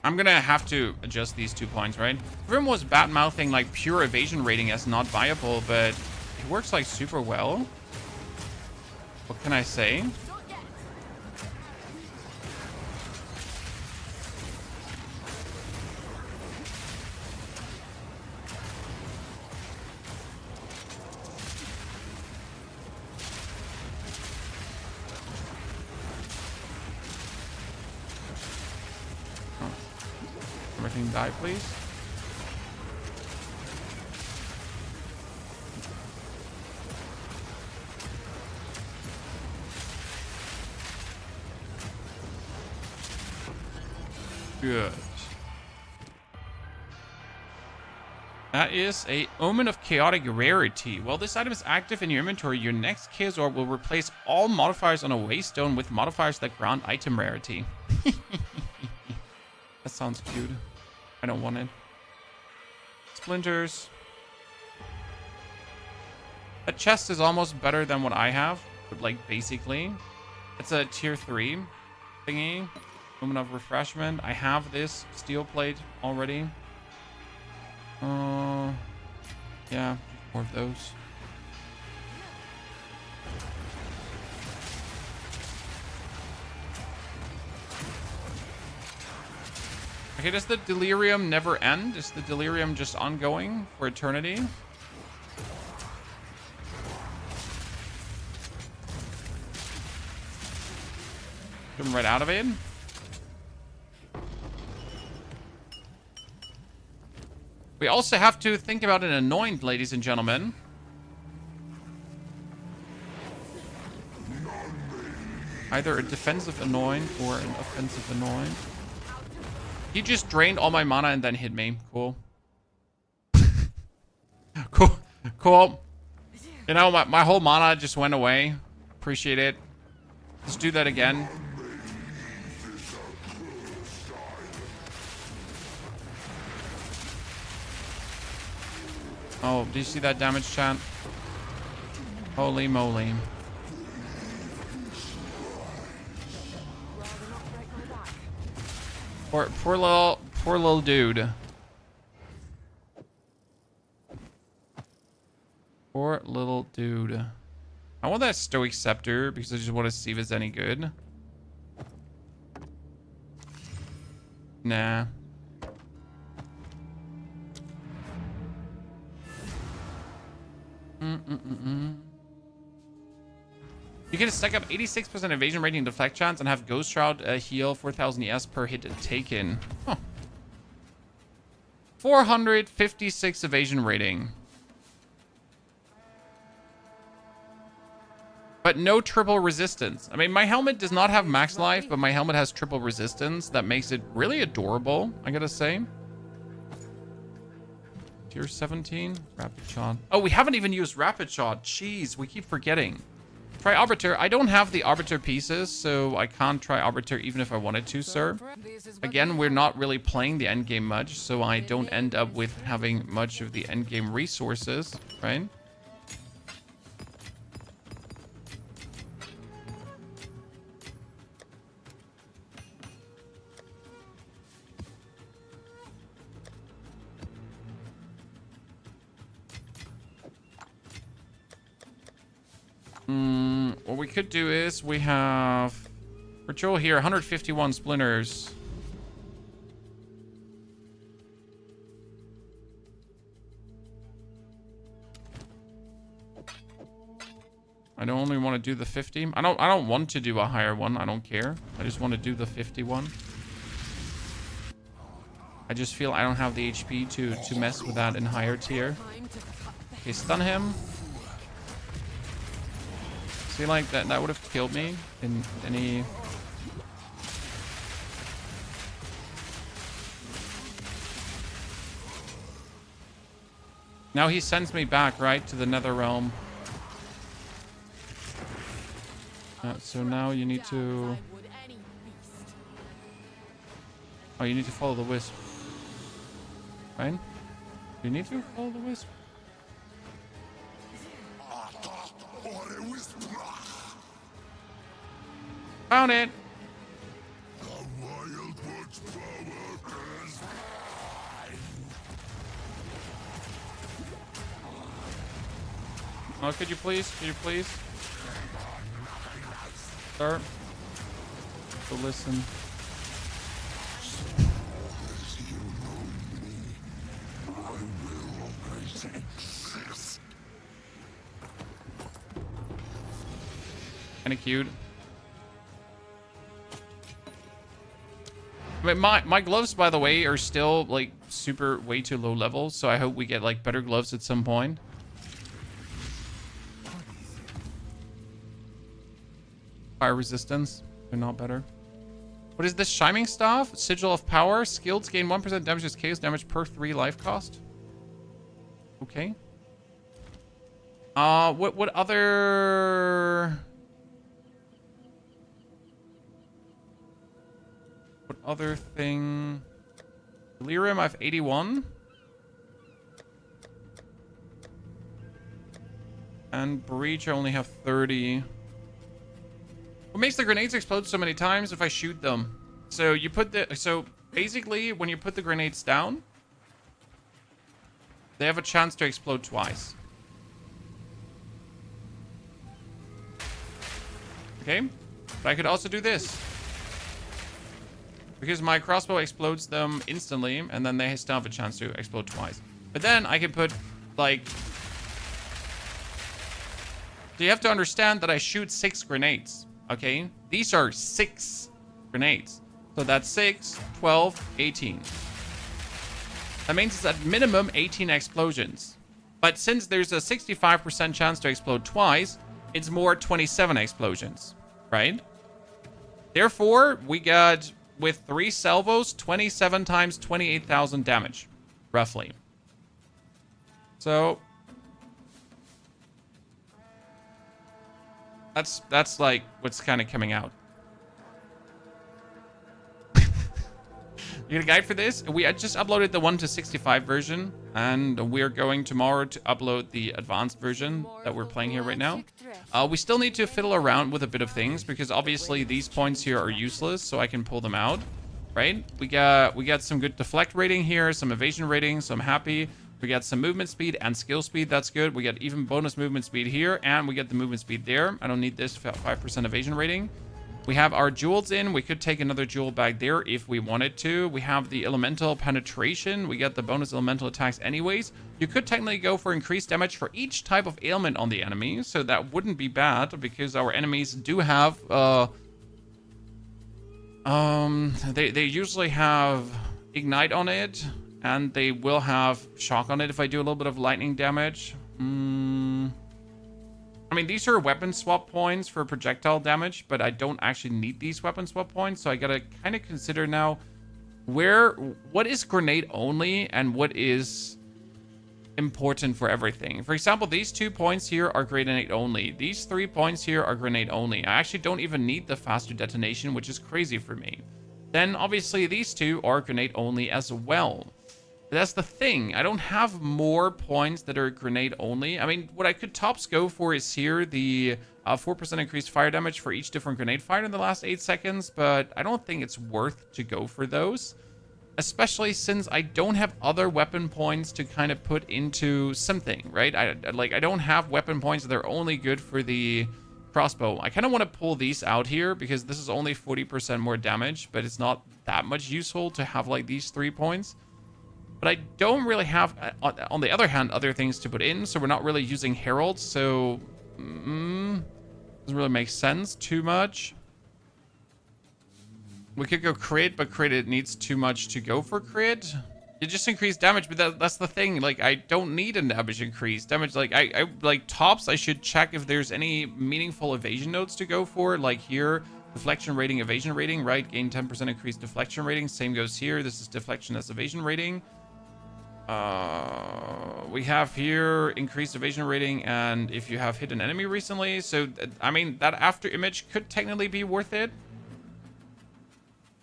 I'm gonna have to adjust these 2 points, right? Everyone was bad-mouthing like pure evasion rating as not viable, but it works like super well. What can I say? Everything die, please. Good. That is a Omen of Chaotic Rarity. While this item is active in your inventory, your next Chaos Orb will replace all modifiers on a waystone with modifiers that grant item rarity. That sounds cute. I don't want it. Splinters. A chest is almost better than what I have, but like basically. It's a tier 3 thingy. Moment of refreshment. I have this steel plate already. Yeah, more of those. Okay, does the delirium never end? Is the delirium just ongoing for eternity? Come right out of it. We also have to think about an anoint, ladies and gentlemen. Either a defensive anoint or an offensive anoint. He just drained all my mana and then hit me. Cool. Cool. You know, my whole mana just went away. Appreciate it. Let's do that again. Oh, do you see that damage, chat? Holy moly. Poor little dude. Poor little dude. I want that Stoic Scepter because I just want to see if it's any good. Nah. You can stack up 86% evasion rating deflect chance and have Ghost Shroud heal 4000 ES per hit taken. Huh. 456 evasion rating. But no triple resistance. I mean, my helmet does not have max life, but my helmet has triple resistance. That makes it really adorable, I gotta say. Tier 17, rapid shot. Oh, we haven't even used rapid shot. Jeez, we keep forgetting. Try Arbiter. I don't have the Arbiter pieces, so I can't try Arbiter even if I wanted to, sir. Again, we're not really playing the endgame much, so I don't end up with having much of the endgame resources, right? What we could do is we have for Joel here 151 splinters. I don't only want to do the 50. I don't want to do a higher one. I don't care. I just want to do the 51. I just feel I don't have the HP to mess with that in higher tier. Okay, stun him. I feel like that would have killed me in any... Now he sends me back, right, to the nether realm. So now you need to... Oh, you need to follow the wisp. Right? You need to follow the wisp. Found it. Oh, could you please? Could you please? Start. So listen. Kinda cute. I mean, my gloves, by the way, are still like super way too low level, so I hope we get like better gloves at some point. Fire resistance, they're not better. What is this Shining Staff? Sigil of Power. Skills gain 1% damage as chaos damage per 3 life cost. Okay. What other... What other thing? Delirium, I have 81. And Breach, I only have 30. What makes the grenades explode so many times? If I shoot them. So you put the... So basically, when you put the grenades down, they have a chance to explode twice. Okay? But I could also do this. Because my crossbow explodes them instantly, and then they still have a chance to explode twice. But then I can put, like... So you have to understand that I shoot 6 grenades, okay? These are 6 grenades. So that's 6, 12, 18. That means it's at minimum 18 explosions. But since there's a 65% chance to explode twice, it's more 27 explosions, right? Therefore, we got... with 3 salvos, 27 times 28,000 damage, roughly. So that's like what's kind of coming out. You get a guide for this? We just uploaded the 1:65 version, and we're going tomorrow to upload the advanced version that we're playing here right now. We still need to fiddle around with a bit of things, because obviously these points here are useless, so I can pull them out, right? We got some good deflect rating here, some evasion rating, so I'm happy. We got some movement speed and skill speed, that's good. We got even bonus movement speed here, and we get the movement speed there. I don't need this 5% evasion rating. We have our jewels in. We could take another jewel back there if we wanted to. We have the elemental penetration. We get the bonus elemental attacks anyways. You could technically go for increased damage for each type of ailment on the enemy, so that wouldn't be bad, because our enemies do have they usually have ignite on it, and they will have shock on it if I do a little bit of lightning damage. I mean, these are weapon swap points for projectile damage, but I don't actually need these weapon swap points. So I gotta kind of consider now what is grenade only and what is important for everything. For example, these 2 points here are grenade only. These 3 points here are grenade only. I actually don't even need the faster detonation, which is crazy for me. Then obviously these 2 are grenade only as well. But that's the thing. I don't have more points that are grenade only. I mean, what I could tops go for is here the 4% increased fire damage for each different grenade fire in the last 8 seconds, but I don't think it's worth to go for those. Especially since I don't have other weapon points to kind of put into something, right? I don't have weapon points that are only good for the crossbow. I kind of want to pull these out here because this is only 40% more damage, but it's not that much useful to have like these 3 points. But I don't really have, on the other hand, other things to put in, so we're not really using heralds, so doesn't really make sense too much. We could go crit, but crit, it needs too much to go for crit. You just increase damage, but that's the thing. Like, I don't need a damage increase. Damage, like, I like tops, I should check if there's any meaningful evasion nodes to go for. Like here, deflection rating, evasion rating, right? Gain 10% increased deflection rating. Same goes here. This is deflection as evasion rating. We have here increased evasion rating, and if you have hit an enemy recently. So, I mean, that after image could technically be worth it.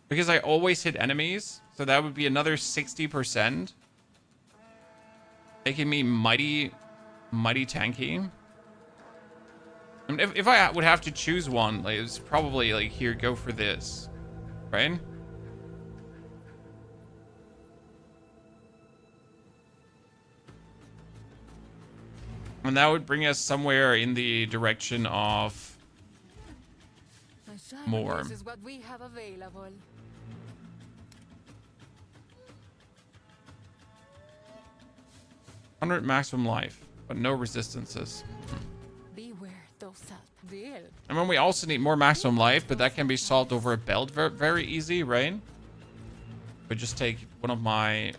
Because I always hit enemies. So that would be another 60%. Making me mighty tanky. And if I would have to choose one, like, it's probably like, here, go for this. Right? And that would bring us somewhere in the direction of more. This is what we have available. $100 maximum life, but no resistances. Beware those deal. And then we also need more maximum life, but that can be solved over a belt very easy, right? We just take one of my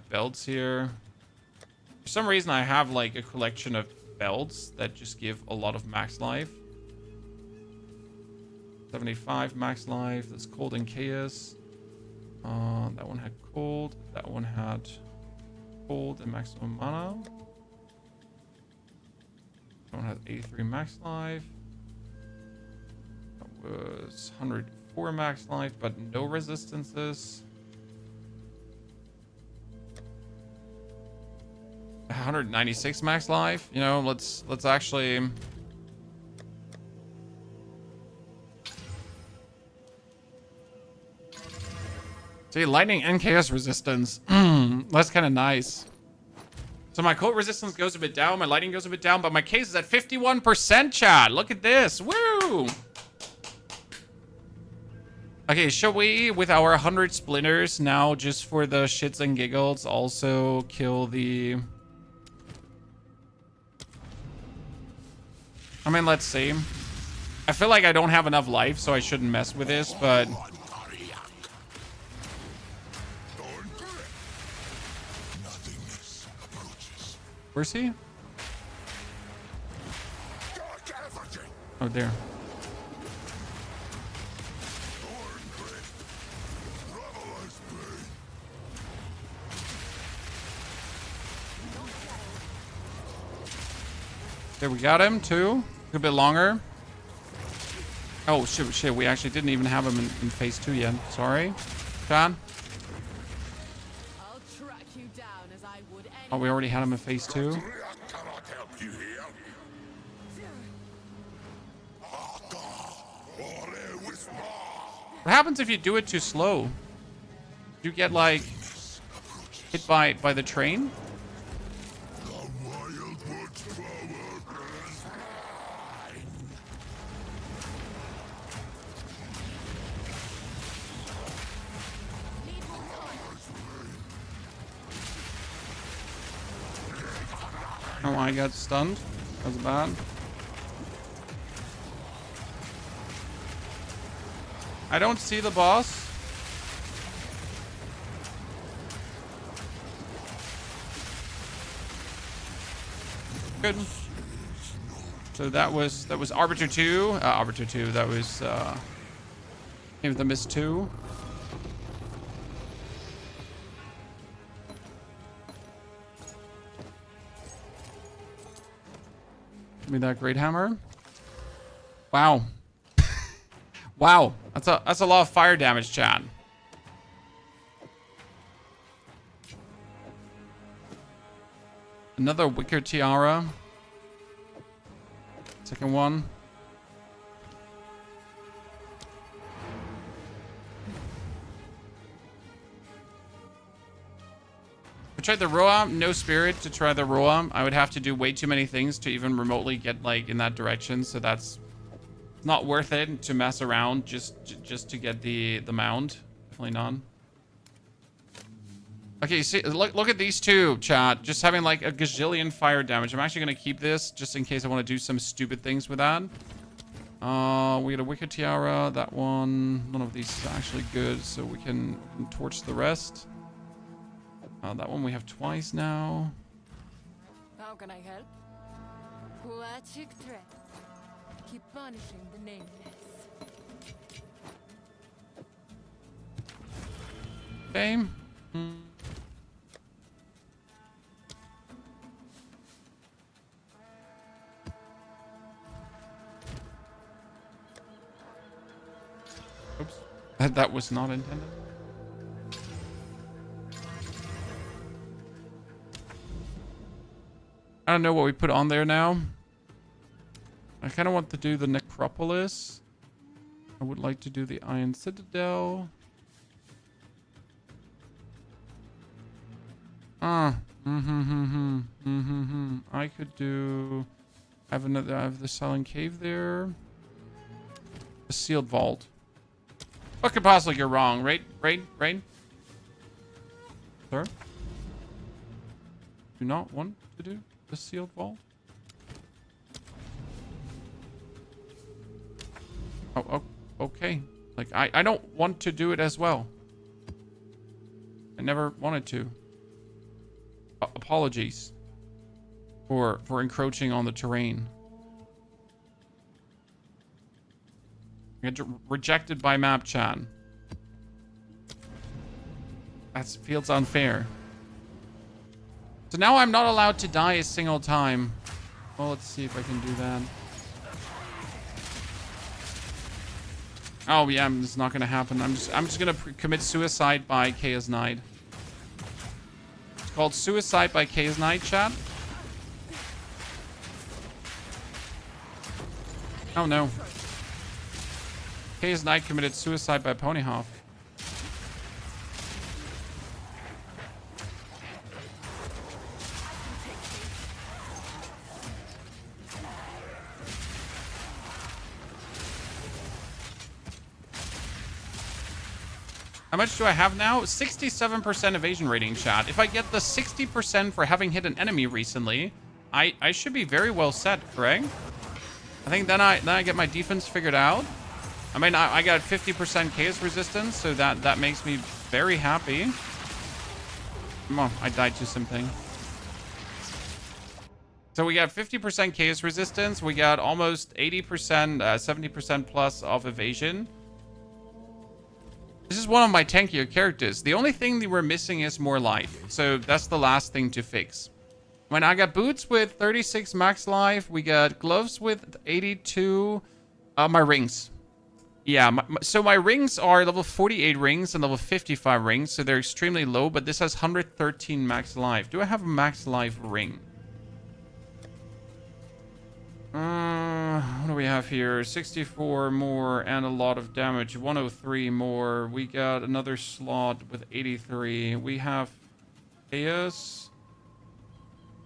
belts here. For some reason, I have like a collection of belts that just give a lot of max life. 75 max life. That's cold and chaos. That one had cold. That one had cold and maximum mana. That one had 83 max life. That was 104 max life, but no resistances. 196 max life. You know, let's actually. See, lightning and chaos resistance. That's kind of nice. So my cold resistance goes a bit down, my lightning goes a bit down, but my case is at 51%, chat. Look at this. Woo! Okay, shall we, with our 100 splinters, now just for the shits and giggles, also kill the... I mean, let's see. I feel like I don't have enough life, so I shouldn't mess with this, but... Where's he? Oh, there. There, we got him too. A bit longer. Oh shit! We actually didn't even have him in phase 2 yet. Sorry, John. I'll track you down as I would any... Oh, we already had him in phase 2. What happens if you do it too slow? You get like hit by the train? Oh, I got stunned. That was bad. I don't see the boss. Good. So that was Arbiter 2. Arbiter 2, that was Game of the Mist 2. Give me that great hammer. Wow. Wow. That's a lot of fire damage, chat. Another wicker tiara. Second one. I tried the Roa, no spirit to try the Roa. I would have to do way too many things to even remotely get like in that direction, so that's not worth it to mess around just to get the mount. Definitely not. Okay, see, look at these two, chat. Just having like a gazillion fire damage. I'm actually gonna keep this just in case I want to do some stupid things with that. We get a wicked tiara. That one, none of these is actually good, so we can torch the rest. That one we have twice now. How can I help? Poetic threat. Keep punishing the nameless. Okay. Oops. That was not intended. I don't know what we put on there now. I kind of want to do the Necropolis. I would like to do the Iron Citadel. I could do... I have the Silent Cave there. The Sealed Vault. What could possibly go wrong? Right? Sir? Do not want to do the Sealed Vault? Oh, okay. Like, I don't want to do it as well. I never wanted to. Apologies for encroaching on the terrain. I get rejected by map chat. That feels unfair. So now I'm not allowed to die a single time. Well, let's see if I can do that. Oh yeah, it's not gonna happen. I'm just gonna commit suicide by Chaos Knight. It's called suicide by Chaos Knight, chat. Oh no. Chaos Knight committed suicide by Ponyhoff. How much do I have now? 67% evasion rating, chat. If I get the 60% for having hit an enemy recently, I should be very well set, correct? I think then I get my defense figured out. I mean, I got 50% chaos resistance, so that makes me very happy. Come on, I died to something. So we got 50% chaos resistance. We got almost 80%, 70% plus of evasion. This is one of my tankier characters. The only thing that we're missing is more life. So that's the last thing to fix. When I got boots with 36 max life, we got gloves with 82. My rings. Yeah, so my rings are level 48 rings and level 55 rings. So they're extremely low, but this has 113 max life. Do I have a max life ring? What do we have here? 64 more and a lot of damage. 103 more. We got another slot with 83. We have chaos.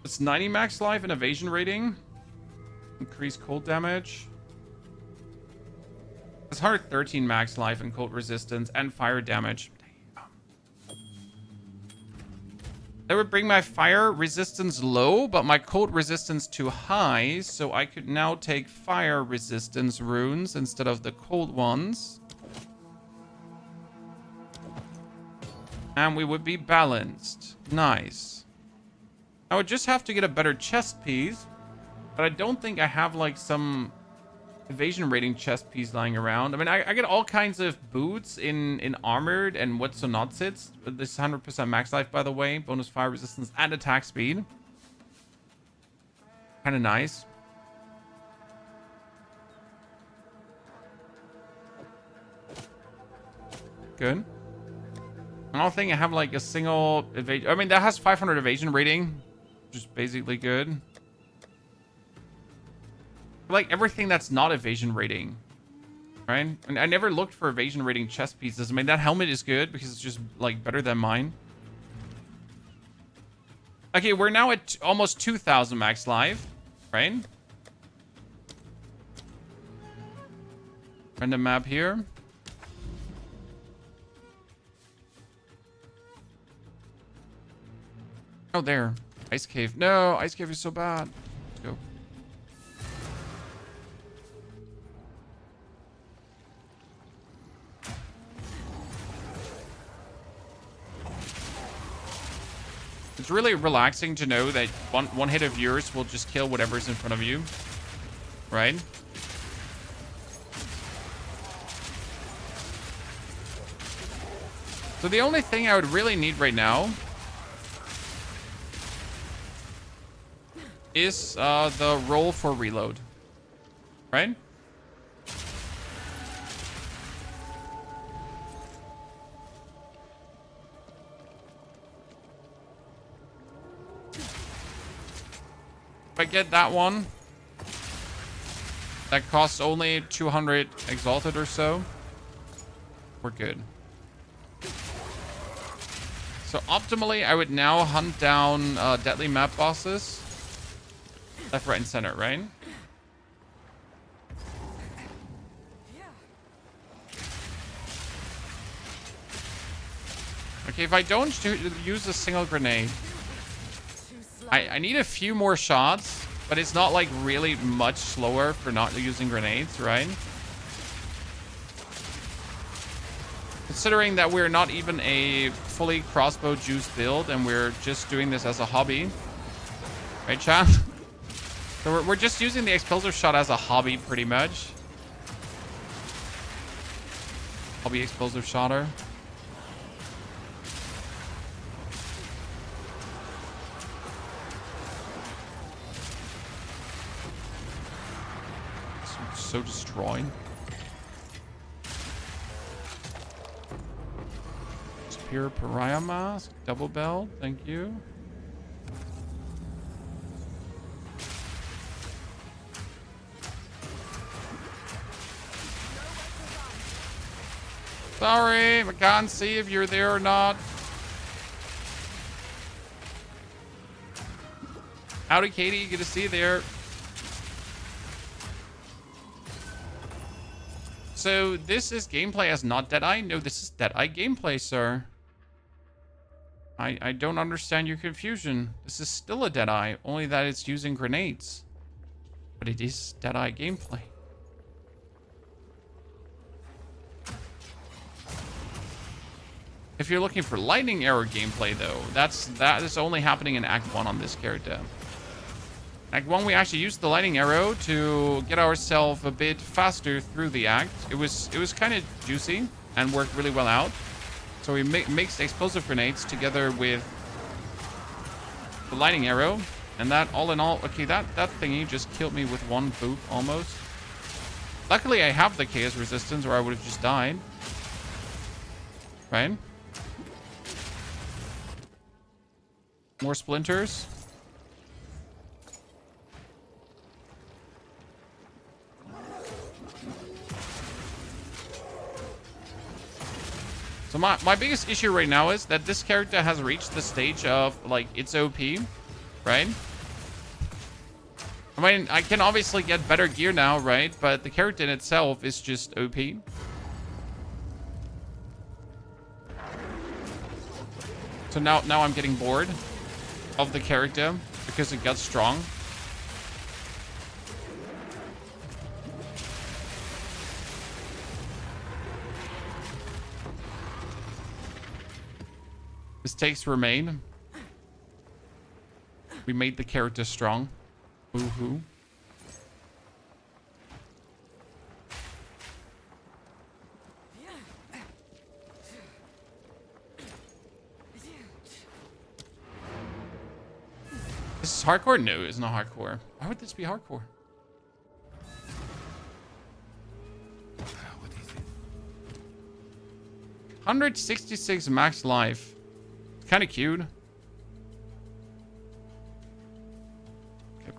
It's 90 max life and evasion rating. Increased cold damage. It's 113 max life and cold resistance and fire damage. That would bring my fire resistance low, but my cold resistance too high. So I could now take fire resistance runes instead of the cold ones. And we would be balanced. Nice. I would just have to get a better chest piece. But I don't think I have like some evasion rating chest piece lying around. I mean, I get all kinds of boots in armored and what so not sits. This is 100% max life, by the way. Bonus fire resistance and attack speed. Kind of nice. Good. I don't think I have like a single evasion. I mean, that has 500 evasion rating, which is basically good. Like everything that's not evasion rating, right? And I never looked for evasion rating chest pieces. I mean, that helmet is good because it's just like better than mine. Okay, we're now at almost 2,000 max life, right? Random map here. Oh, there. Ice cave. No, ice cave is so bad. Let's go. It's really relaxing to know that one hit of yours will just kill whatever's in front of you. Right? So the only thing I would really need right now is the roll for reload. Right? If I get that one, that costs only 200 exalted or so, we're good. So optimally, I would now hunt down deadly map bosses. Left, right, and center, right? Okay, if I don't use a single grenade, I need a few more shots, but it's not like really much slower for not using grenades, right? Considering that we're not even a fully crossbow juice build and we're just doing this as a hobby. Right, chat? So we're just using the explosive shot as a hobby, pretty much. Hobby explosive shotter. So destroyed. Spear Pariah Mask, double bell, thank you. Sorry, I can't see if you're there or not. Howdy, Katie, good to see you there. So this is gameplay as not Deadeye? No, this is Deadeye gameplay, sir. I don't understand your confusion. This is still a Deadeye, only that it's using grenades. But it is Deadeye gameplay. If you're looking for lightning arrow gameplay, though, that is only happening in Act 1 on this character. Act 1, we actually used the lightning arrow to get ourselves a bit faster through the act. It was kind of juicy and worked really well out. So we mixed explosive grenades together with the lightning arrow, and that all in all, okay, that thingy just killed me with one boop almost. Luckily, I have the chaos resistance, or I would have just died. Right? More splinters. So my biggest issue right now is that this character has reached the stage of, like, it's OP, right? I mean, I can obviously get better gear now, right? But the character in itself is just OP. So now I'm getting bored of the character because it got strong. Mistakes remain. We made the character strong. Woohoo. This is hardcore? No, it's not hardcore. Why would this be hardcore? What is it? 166 max life. Kind of cute.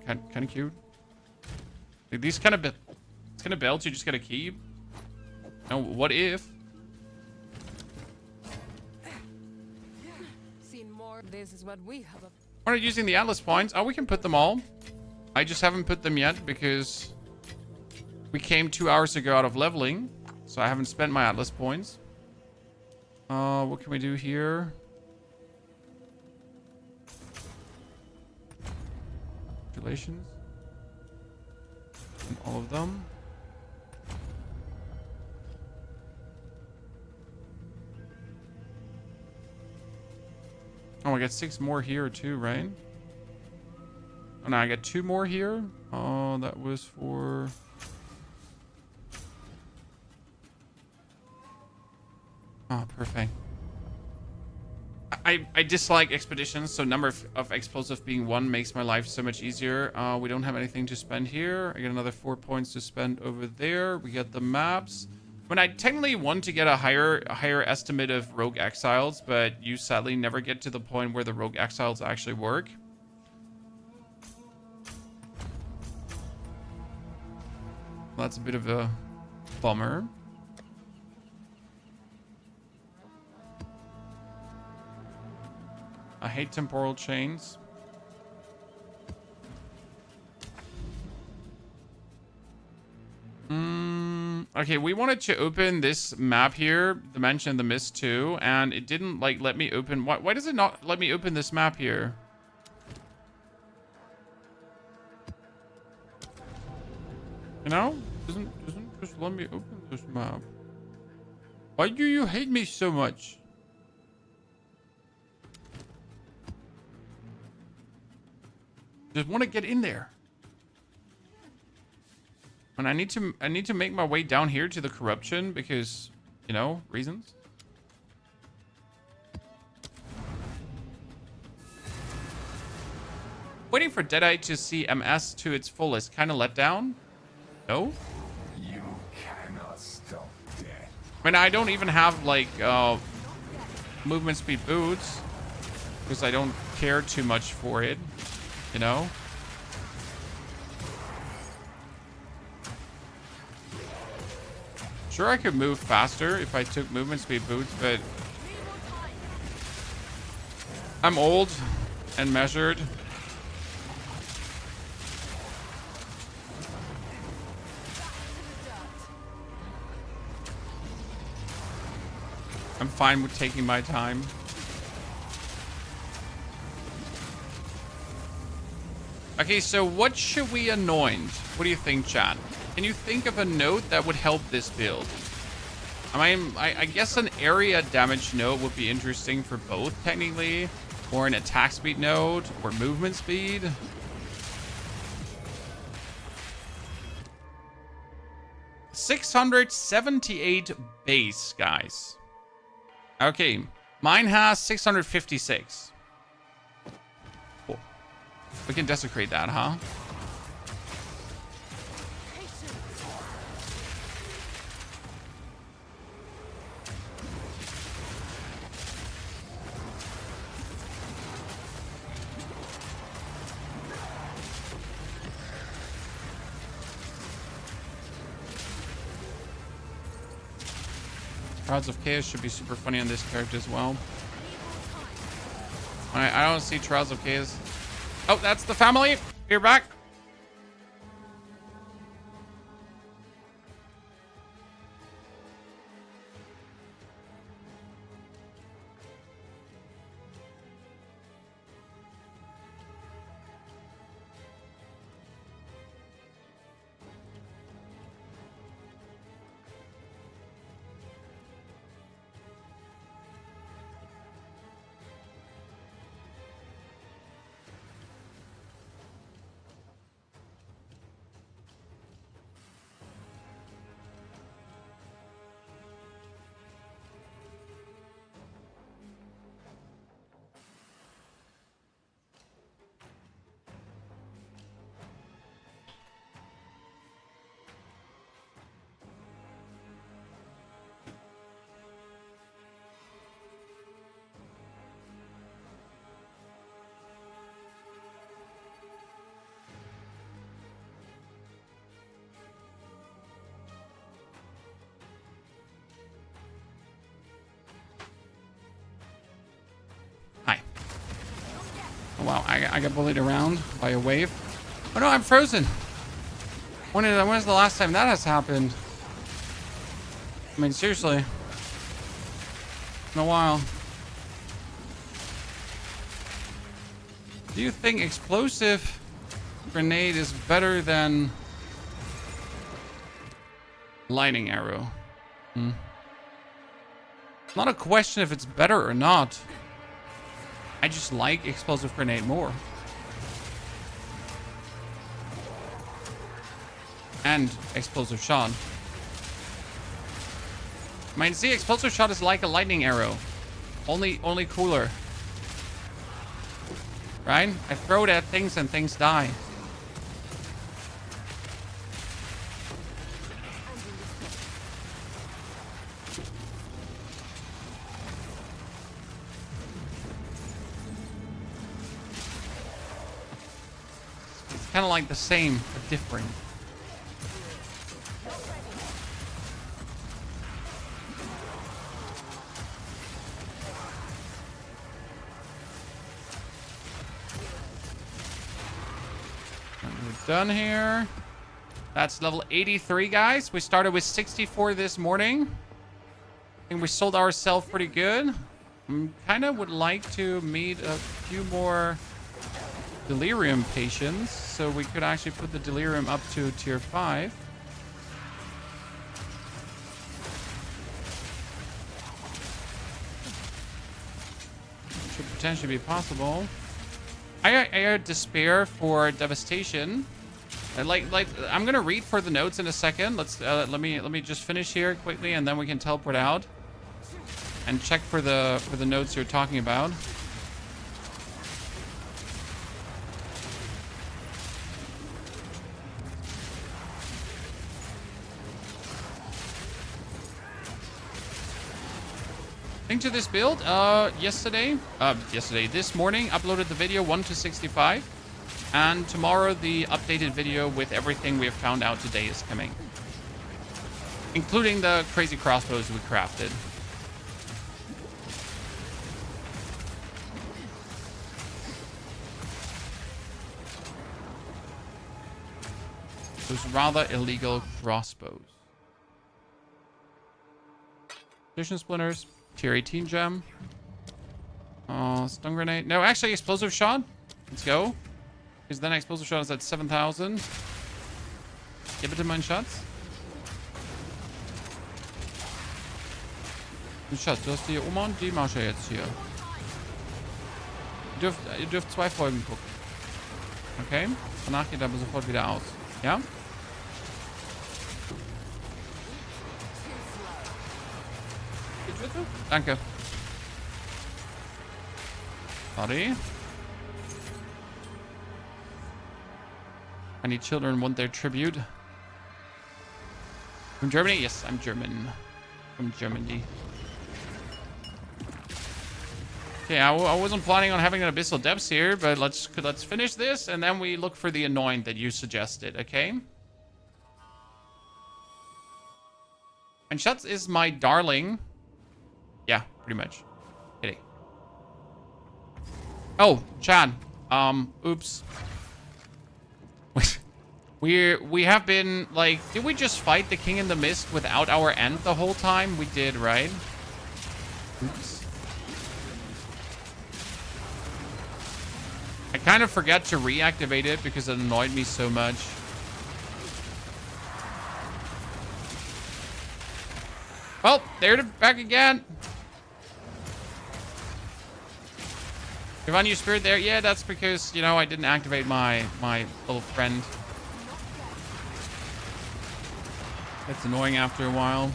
Kind of cute. Like these kind of belts you just gotta keep. Now, what if? Seen more. This is what we have. We're not using the Atlas points. Oh, we can put them all. I just haven't put them yet because we came 2 hours ago out of leveling. So I haven't spent my Atlas points. What can we do here? Congratulations. And all of them. Oh, I got 6 more here too, right? Oh, no, I got 2 more here. Oh, that was for... Oh, perfect. I dislike expeditions, so number of explosives being 1 makes my life so much easier. We don't have anything to spend here. I get another 4 points to spend over there. We get the maps. When I technically want to get a higher estimate of rogue exiles, but you sadly never get to the point where the rogue exiles actually work. Well, that's a bit of a bummer. I hate temporal chains. Okay, we wanted to open this map here, Dimension of the Mist 2, and it didn't like let me open. Why does it not let me open this map here? You know, doesn't just let me open this map. Why do you hate me so much? Just want to get in there. And I need to make my way down here to the corruption because, you know, reasons. Waiting for Deadeye to see MS to its fullest. Kind of let down. No? You cannot stop death. I mean, I don't even have like movement speed boots because I don't care too much for it, you know? Sure, I could move faster if I took movement speed boots, but I'm old and measured. I'm fine with taking my time. Okay, so what should we anoint? What do you think, chat? Can you think of a node that would help this build? I guess an area damage node would be interesting for both, technically. Or an attack speed node, or movement speed. $678 base, guys. Okay, mine has 656. Cool. We can desecrate that, huh? Trials of Chaos should be super funny on this character as well. I don't see Trials of Chaos. Oh, that's the family. You're back. I got bullied around by a wave. Oh no, I'm frozen. When is the last time that has happened? I mean, seriously. In a while. Do you think explosive grenade is better than lightning arrow? It's not a question if it's better or not. I just like explosive grenade more. And explosive shot. I mean, see, explosive shot is like a lightning arrow. Only cooler. Right? I throw it at things and things die. It's kind of like the same, but different. Done here. That's level 83, guys. We started with 64 this morning. I think we sold ourselves pretty good. Kind of would like to meet a few more delirium patients, so we could actually put the delirium up to tier 5. Should potentially be possible. I had despair for devastation. Like I'm gonna read for the notes in a second. Let me just finish here quickly, and then we can teleport out and check for the notes you're talking about. To this build, this morning, uploaded the video 1 to 65, and tomorrow the updated video with everything we have found out today is coming, including the crazy crossbows we crafted. Those rather illegal crossbows. Vision splinters. Tier 18 gem. Stun grenade. No, actually, explosive shot. Let's go. Because then explosive shot is at 7,000. Gib bitte meinen Schatz. Schatz, du hast die Oma und die Mascha jetzt hier. Ihr dürft 2 Folgen gucken. Okay? Danach geht aber sofort wieder aus. Ja? Danke. Sorry. Any children want their tribute? From Germany? Yes, I'm German. From Germany. Okay, I wasn't planning on having an abyssal depths here, but let's finish this, and then we look for the anoint that you suggested, okay? And Schatz is my darling. Yeah, pretty much. Kidding. Oh, Chad. Oops. We have been, like, did we just fight the King in the Mist without our end the whole time? We did, right? Oops. I kind of forgot to reactivate it because it annoyed me so much. Well, they're back again. Giovanni, you spirit there? Yeah, that's because, you know, I didn't activate my little friend. It's annoying after a while.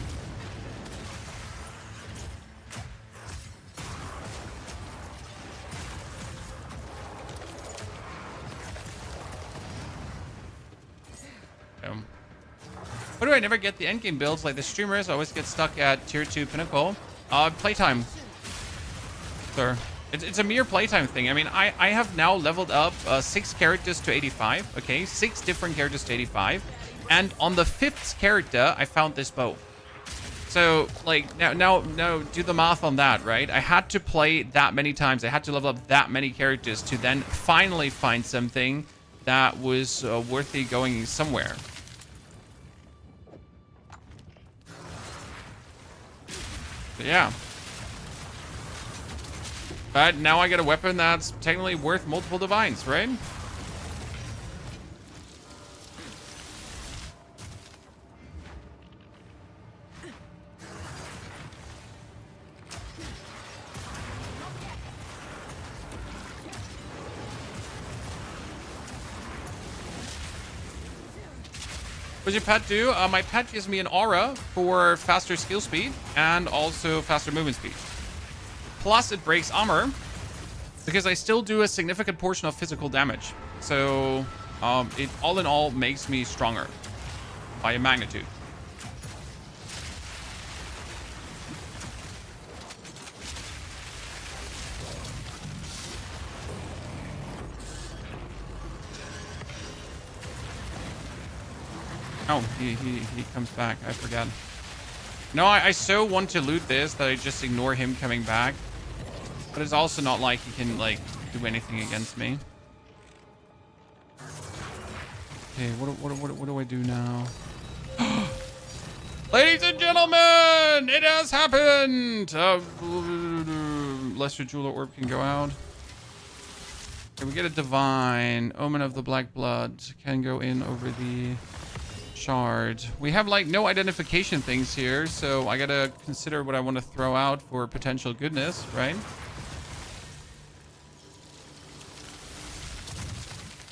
Why do I never get the endgame builds like the streamers? I always get stuck at tier 2 Pinnacle. Playtime. Sir. It's a mere playtime thing. I mean, I have now leveled up 6 characters to 85. Okay, 6 different characters to 85. And on the 5th character, I found this bow. So, like, now, do the math on that, right? I had to play that many times. I had to level up that many characters to then finally find something that was worthy going somewhere. But yeah. But now I get a weapon that's technically worth multiple divines, right? What's your pet do? My pet gives me an aura for faster skill speed and also faster movement speed. Plus, it breaks armor because I still do a significant portion of physical damage. So, it all in all makes me stronger by a magnitude. Oh, he comes back. I forgot. No, I so want to loot this that I just ignore him coming back. But it's also not like he can, like, do anything against me. Okay, what do I do now? Ladies and gentlemen, it has happened! Lesser Jeweler Orb can go out. Okay, we get a Divine. Omen of the Black Blood can go in over the shard. We have like no identification things here, so I gotta consider what I want to throw out for potential goodness, right?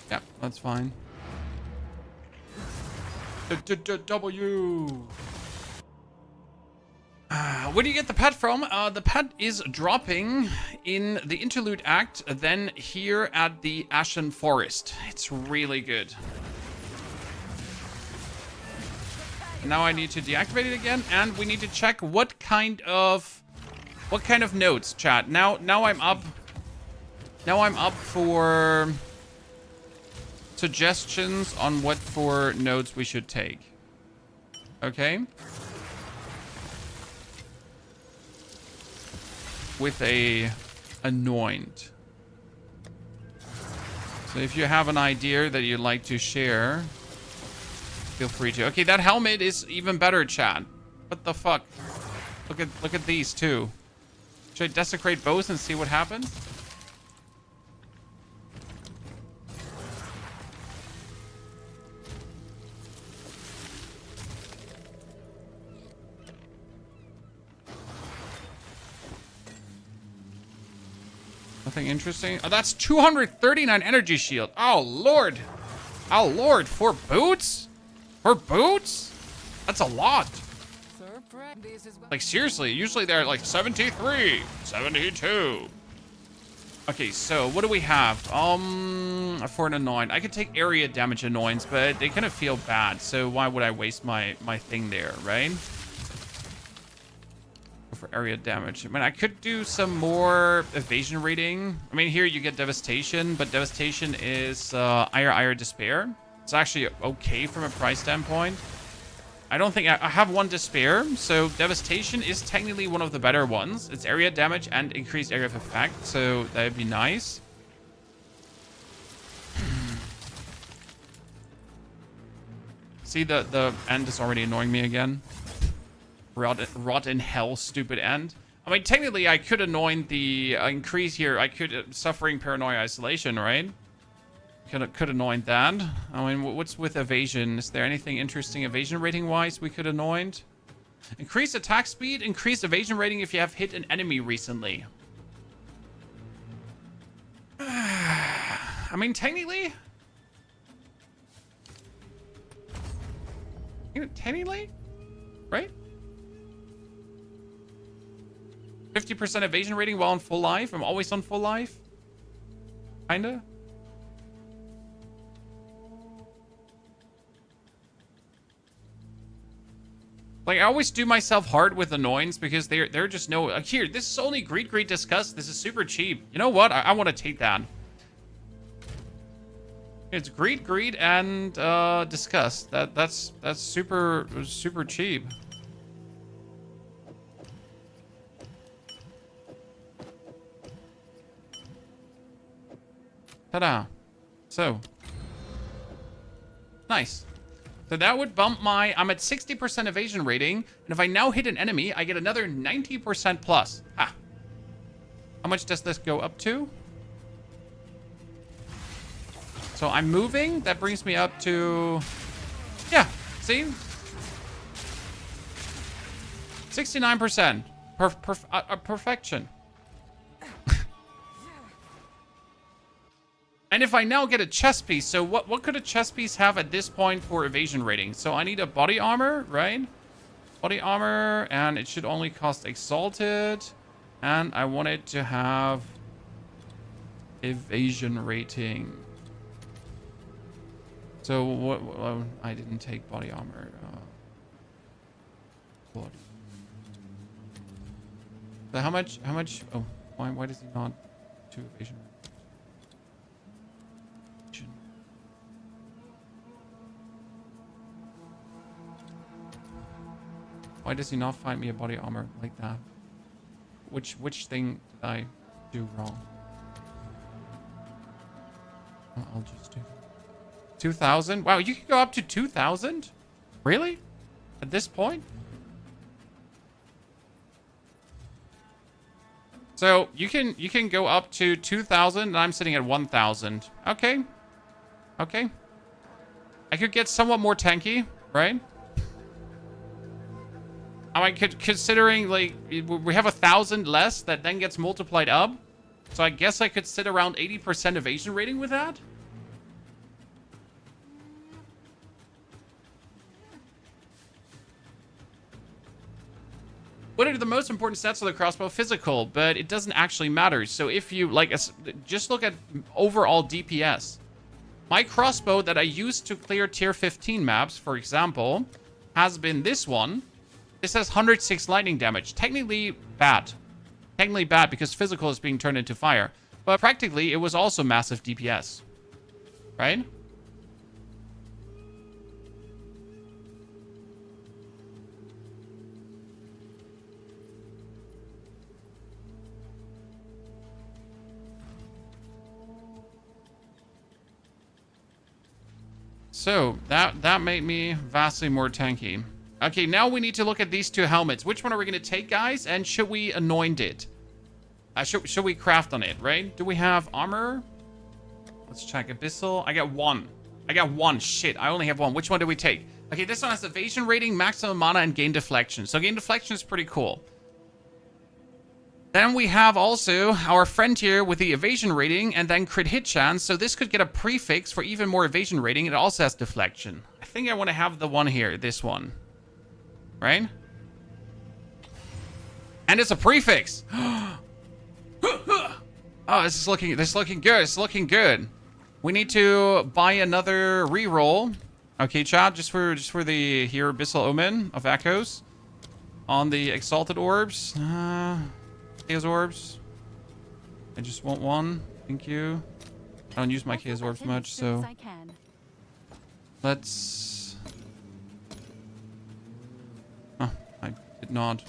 Yeah, that's fine. W. Where do you get the pet from? The pet is dropping in the Interlude Act, then here at the Ashen Forest. It's really good. Now I need to deactivate it again, and we need to check what kind of notes, chat. Now I'm up for suggestions on what for notes we should take. Okay. With a anoint. So if you have an idea that you'd like to share, feel free to. Okay, that helmet is even better, chat. What the fuck? Look at these two. Should I desecrate both and see what happens? Nothing interesting. Oh, that's 239 energy shield. Oh lord. Oh lord, for boots? For boots? That's a lot. Like seriously, usually they're like 73, 72. Okay, so what do we have? For an anoint. I could take area damage anoints, but they kind of feel bad. So why would I waste my thing there, right? Go for area damage. I mean, I could do some more evasion rating. I mean, here you get devastation, but devastation is ire despair. It's actually okay from a price standpoint. I don't think I have one despair, so devastation is technically one of the better ones. It's area damage and increased area of effect, so that would be nice. See, the end is already annoying me again. Rot in hell, stupid end. I mean, technically, I could anoint the increase here. I could suffering paranoia isolation, right? Could anoint that. I mean, what's with evasion? Is there anything interesting evasion rating wise we could anoint? Increase attack speed, increase evasion rating if you have hit an enemy recently. I mean, technically, right? 50% evasion rating while on full life. I'm always on full life. Kinda. Like, I always do myself hard with annoyance because they're just no... here, this is only Greed, Disgust. This is super cheap. You know what? I want to take that. It's Greed, and Disgust. That's super cheap. Ta-da. So. Nice. So that would bump my... I'm at 60% evasion rating. And if I now hit an enemy, I get another 90% plus. Ah. How much does this go up to? So I'm moving. That brings me up to... Yeah. See? 69%. Perfection. And if I now get a chest piece, so what could a chest piece have at this point for evasion rating? So I need a body armor, right? Body armor, and it should only cost exalted. And I want it to have evasion rating. So what? I didn't take body armor. Body. So how much? Oh, why does he not do evasion? Why does he not find me a body armor like that? Which thing did I do wrong? I'll just do 2,000. Wow, you can go up to 2,000? Really? At this point? So you can go up to 2,000, and I'm sitting at 1,000. Okay. Okay. I could get somewhat more tanky, right? I mean, considering, like, we have 1,000 less that then gets multiplied up. So I guess I could sit around 80% evasion rating with that. What are the most important stats of the crossbow? Physical, but it doesn't actually matter. So if you, like, just look at overall DPS. My crossbow that I used to clear tier 15 maps, for example, has been this one. This has 106 lightning damage. Technically bad. Technically bad because physical is being turned into fire. But practically, it was also massive DPS. Right? So, that made me vastly more tanky. Okay, now we need to look at these two helmets. Which one are we going to take, guys? And should we anoint it? Should we craft on it, right? Do we have armor? Let's check. Abyssal. I got one. I got one. Shit, I only have one. Which one do we take? Okay, this one has evasion rating, maximum mana, and gain deflection. So gain deflection is pretty cool. Then we have also our friend here with the evasion rating and then crit hit chance. So this could get a prefix for even more evasion rating. It also has deflection. I think I want to have the one here, this one. Right? And it's a prefix. Oh, this is looking good. It's looking good. We need to buy another reroll. Okay, chat, just for the here Abyssal Omen of Echoes on the exalted orbs. Chaos orbs. I just want one. Thank you. I don't use my Chaos orbs much, so let's. Oh, I did not.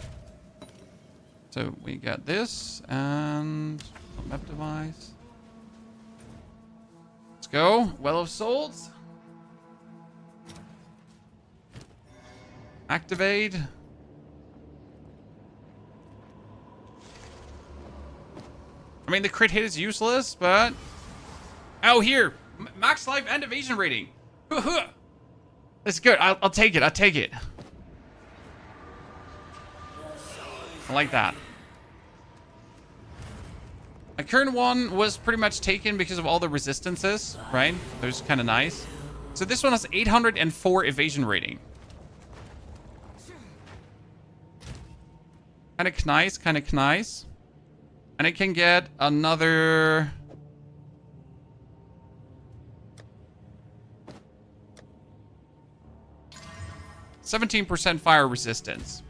So we got this and map device. Let's go. Well of Souls. Activate. I mean, the crit hit is useless, but... Oh, here. Max life and evasion rating. That's good. I'll take it. I'll take it. I like that. My current one was pretty much taken because of all the resistances, right? Those kind of nice. So this one has 804 evasion rating. Kind of nice, kind of nice. And it can get another... %17 fire resistance.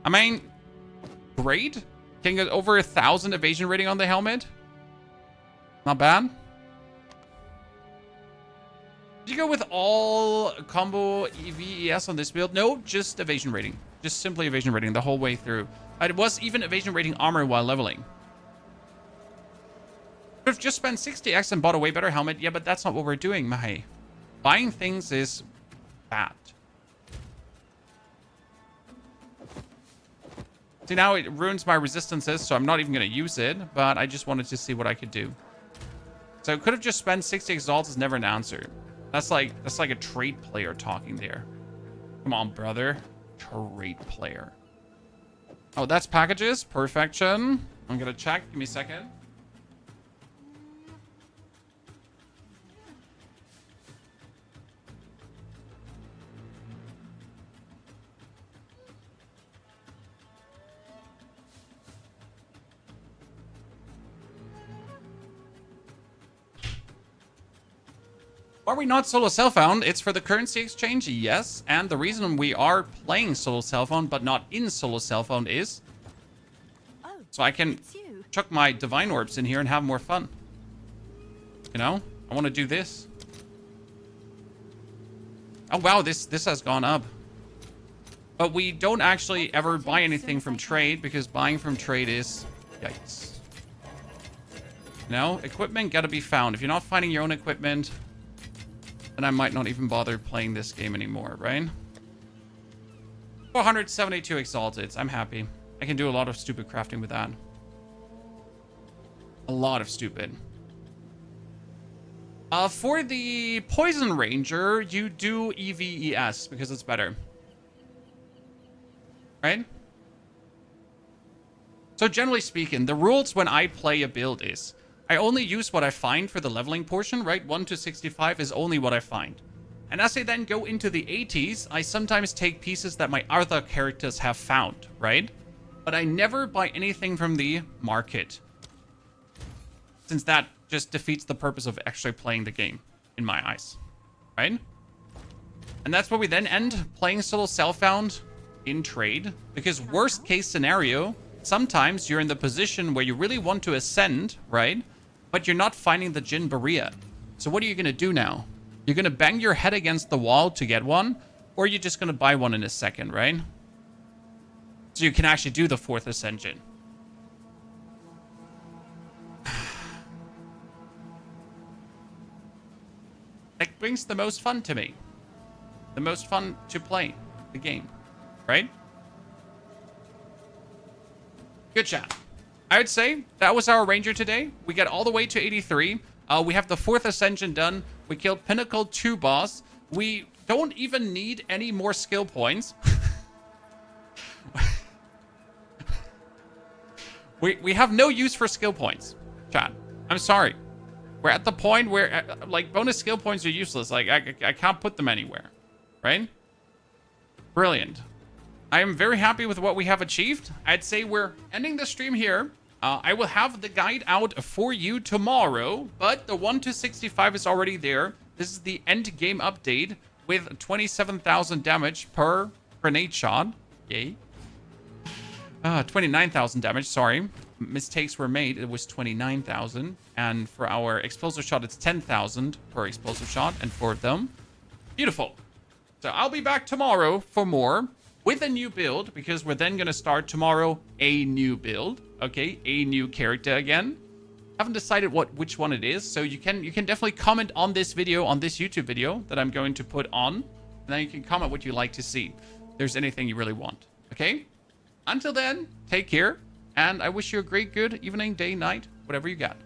I mean, great. Can get over 1,000 evasion rating on the helmet. Not bad. Did you go with all combo EVES on this build? No, just evasion rating. Just simply evasion rating the whole way through. It was even evasion rating armor while leveling. Could have just spent 60x and bought a way better helmet. Yeah, but that's not what we're doing, Mahi. Buying things is bad. See, now it ruins my resistances, so I'm not even going to use it, but I just wanted to see what I could do. So I could have just spent 60 exalts is never an answer. That's like a trade player talking there. Come on, brother. Trade player. Oh, that's packages. Perfection. I'm going to check. Give me a second. Are we not solo cellphone? It's for the currency exchange, yes. And the reason we are playing solo cellphone but not in solo cellphone is so I can chuck my divine orbs in here and have more fun. You know, I want to do this. Oh wow, this has gone up. But we don't actually ever buy anything from trade because buying from trade is yikes. No, equipment gotta be found. If you're not finding your own equipment, then I might not even bother playing this game anymore, right? 472 exalted. I'm happy. I can do a lot of stupid crafting with that. A lot of stupid. For the Poison Ranger, you do EVES because it's better. Right? So generally speaking, the rules when I play a build is I only use what I find for the leveling portion, right? 1 to 65 is only what I find. And as I then go into the 80s, I sometimes take pieces that my other characters have found, right? But I never buy anything from the market, since that just defeats the purpose of actually playing the game, in my eyes, right? And that's where we then end playing solo self-found in trade, because worst case scenario, sometimes you're in the position where you really want to ascend, right? But you're not finding the Jin Berea. So what are you going to do now? You're going to bang your head against the wall to get one, or you're just going to buy one in a second, right? So you can actually do the 4th ascension. That brings the most fun to me. The most fun to play the game, right? Good job. I would say that was our Ranger today. We got all the way to 83. We have the 4th Ascension done. We killed Pinnacle 2 boss. We don't even need any more skill points. we have no use for skill points, chat. I'm sorry. We're at the point where, like, bonus skill points are useless. Like, I can't put them anywhere, right? Brilliant. I am very happy with what we have achieved. I'd say we're ending the stream here. I will have the guide out for you tomorrow, but the 1 to 65 is already there. This is the end game update with 27,000 damage per grenade shot. Yay. 29,000 damage, sorry. Mistakes were made. It was 29,000. And for our explosive shot, it's 10,000 per explosive shot. And for them, beautiful. So I'll be back tomorrow for more with a new build, because we're then going to start tomorrow a new build. Okay, a new character again. Haven't decided which one it is, so you can definitely comment on this video, on this YouTube video that I'm going to put on, and then you can comment what you like to see. If there's anything you really want. Okay? Until then, take care, and I wish you a great, good evening, day, night, whatever you got.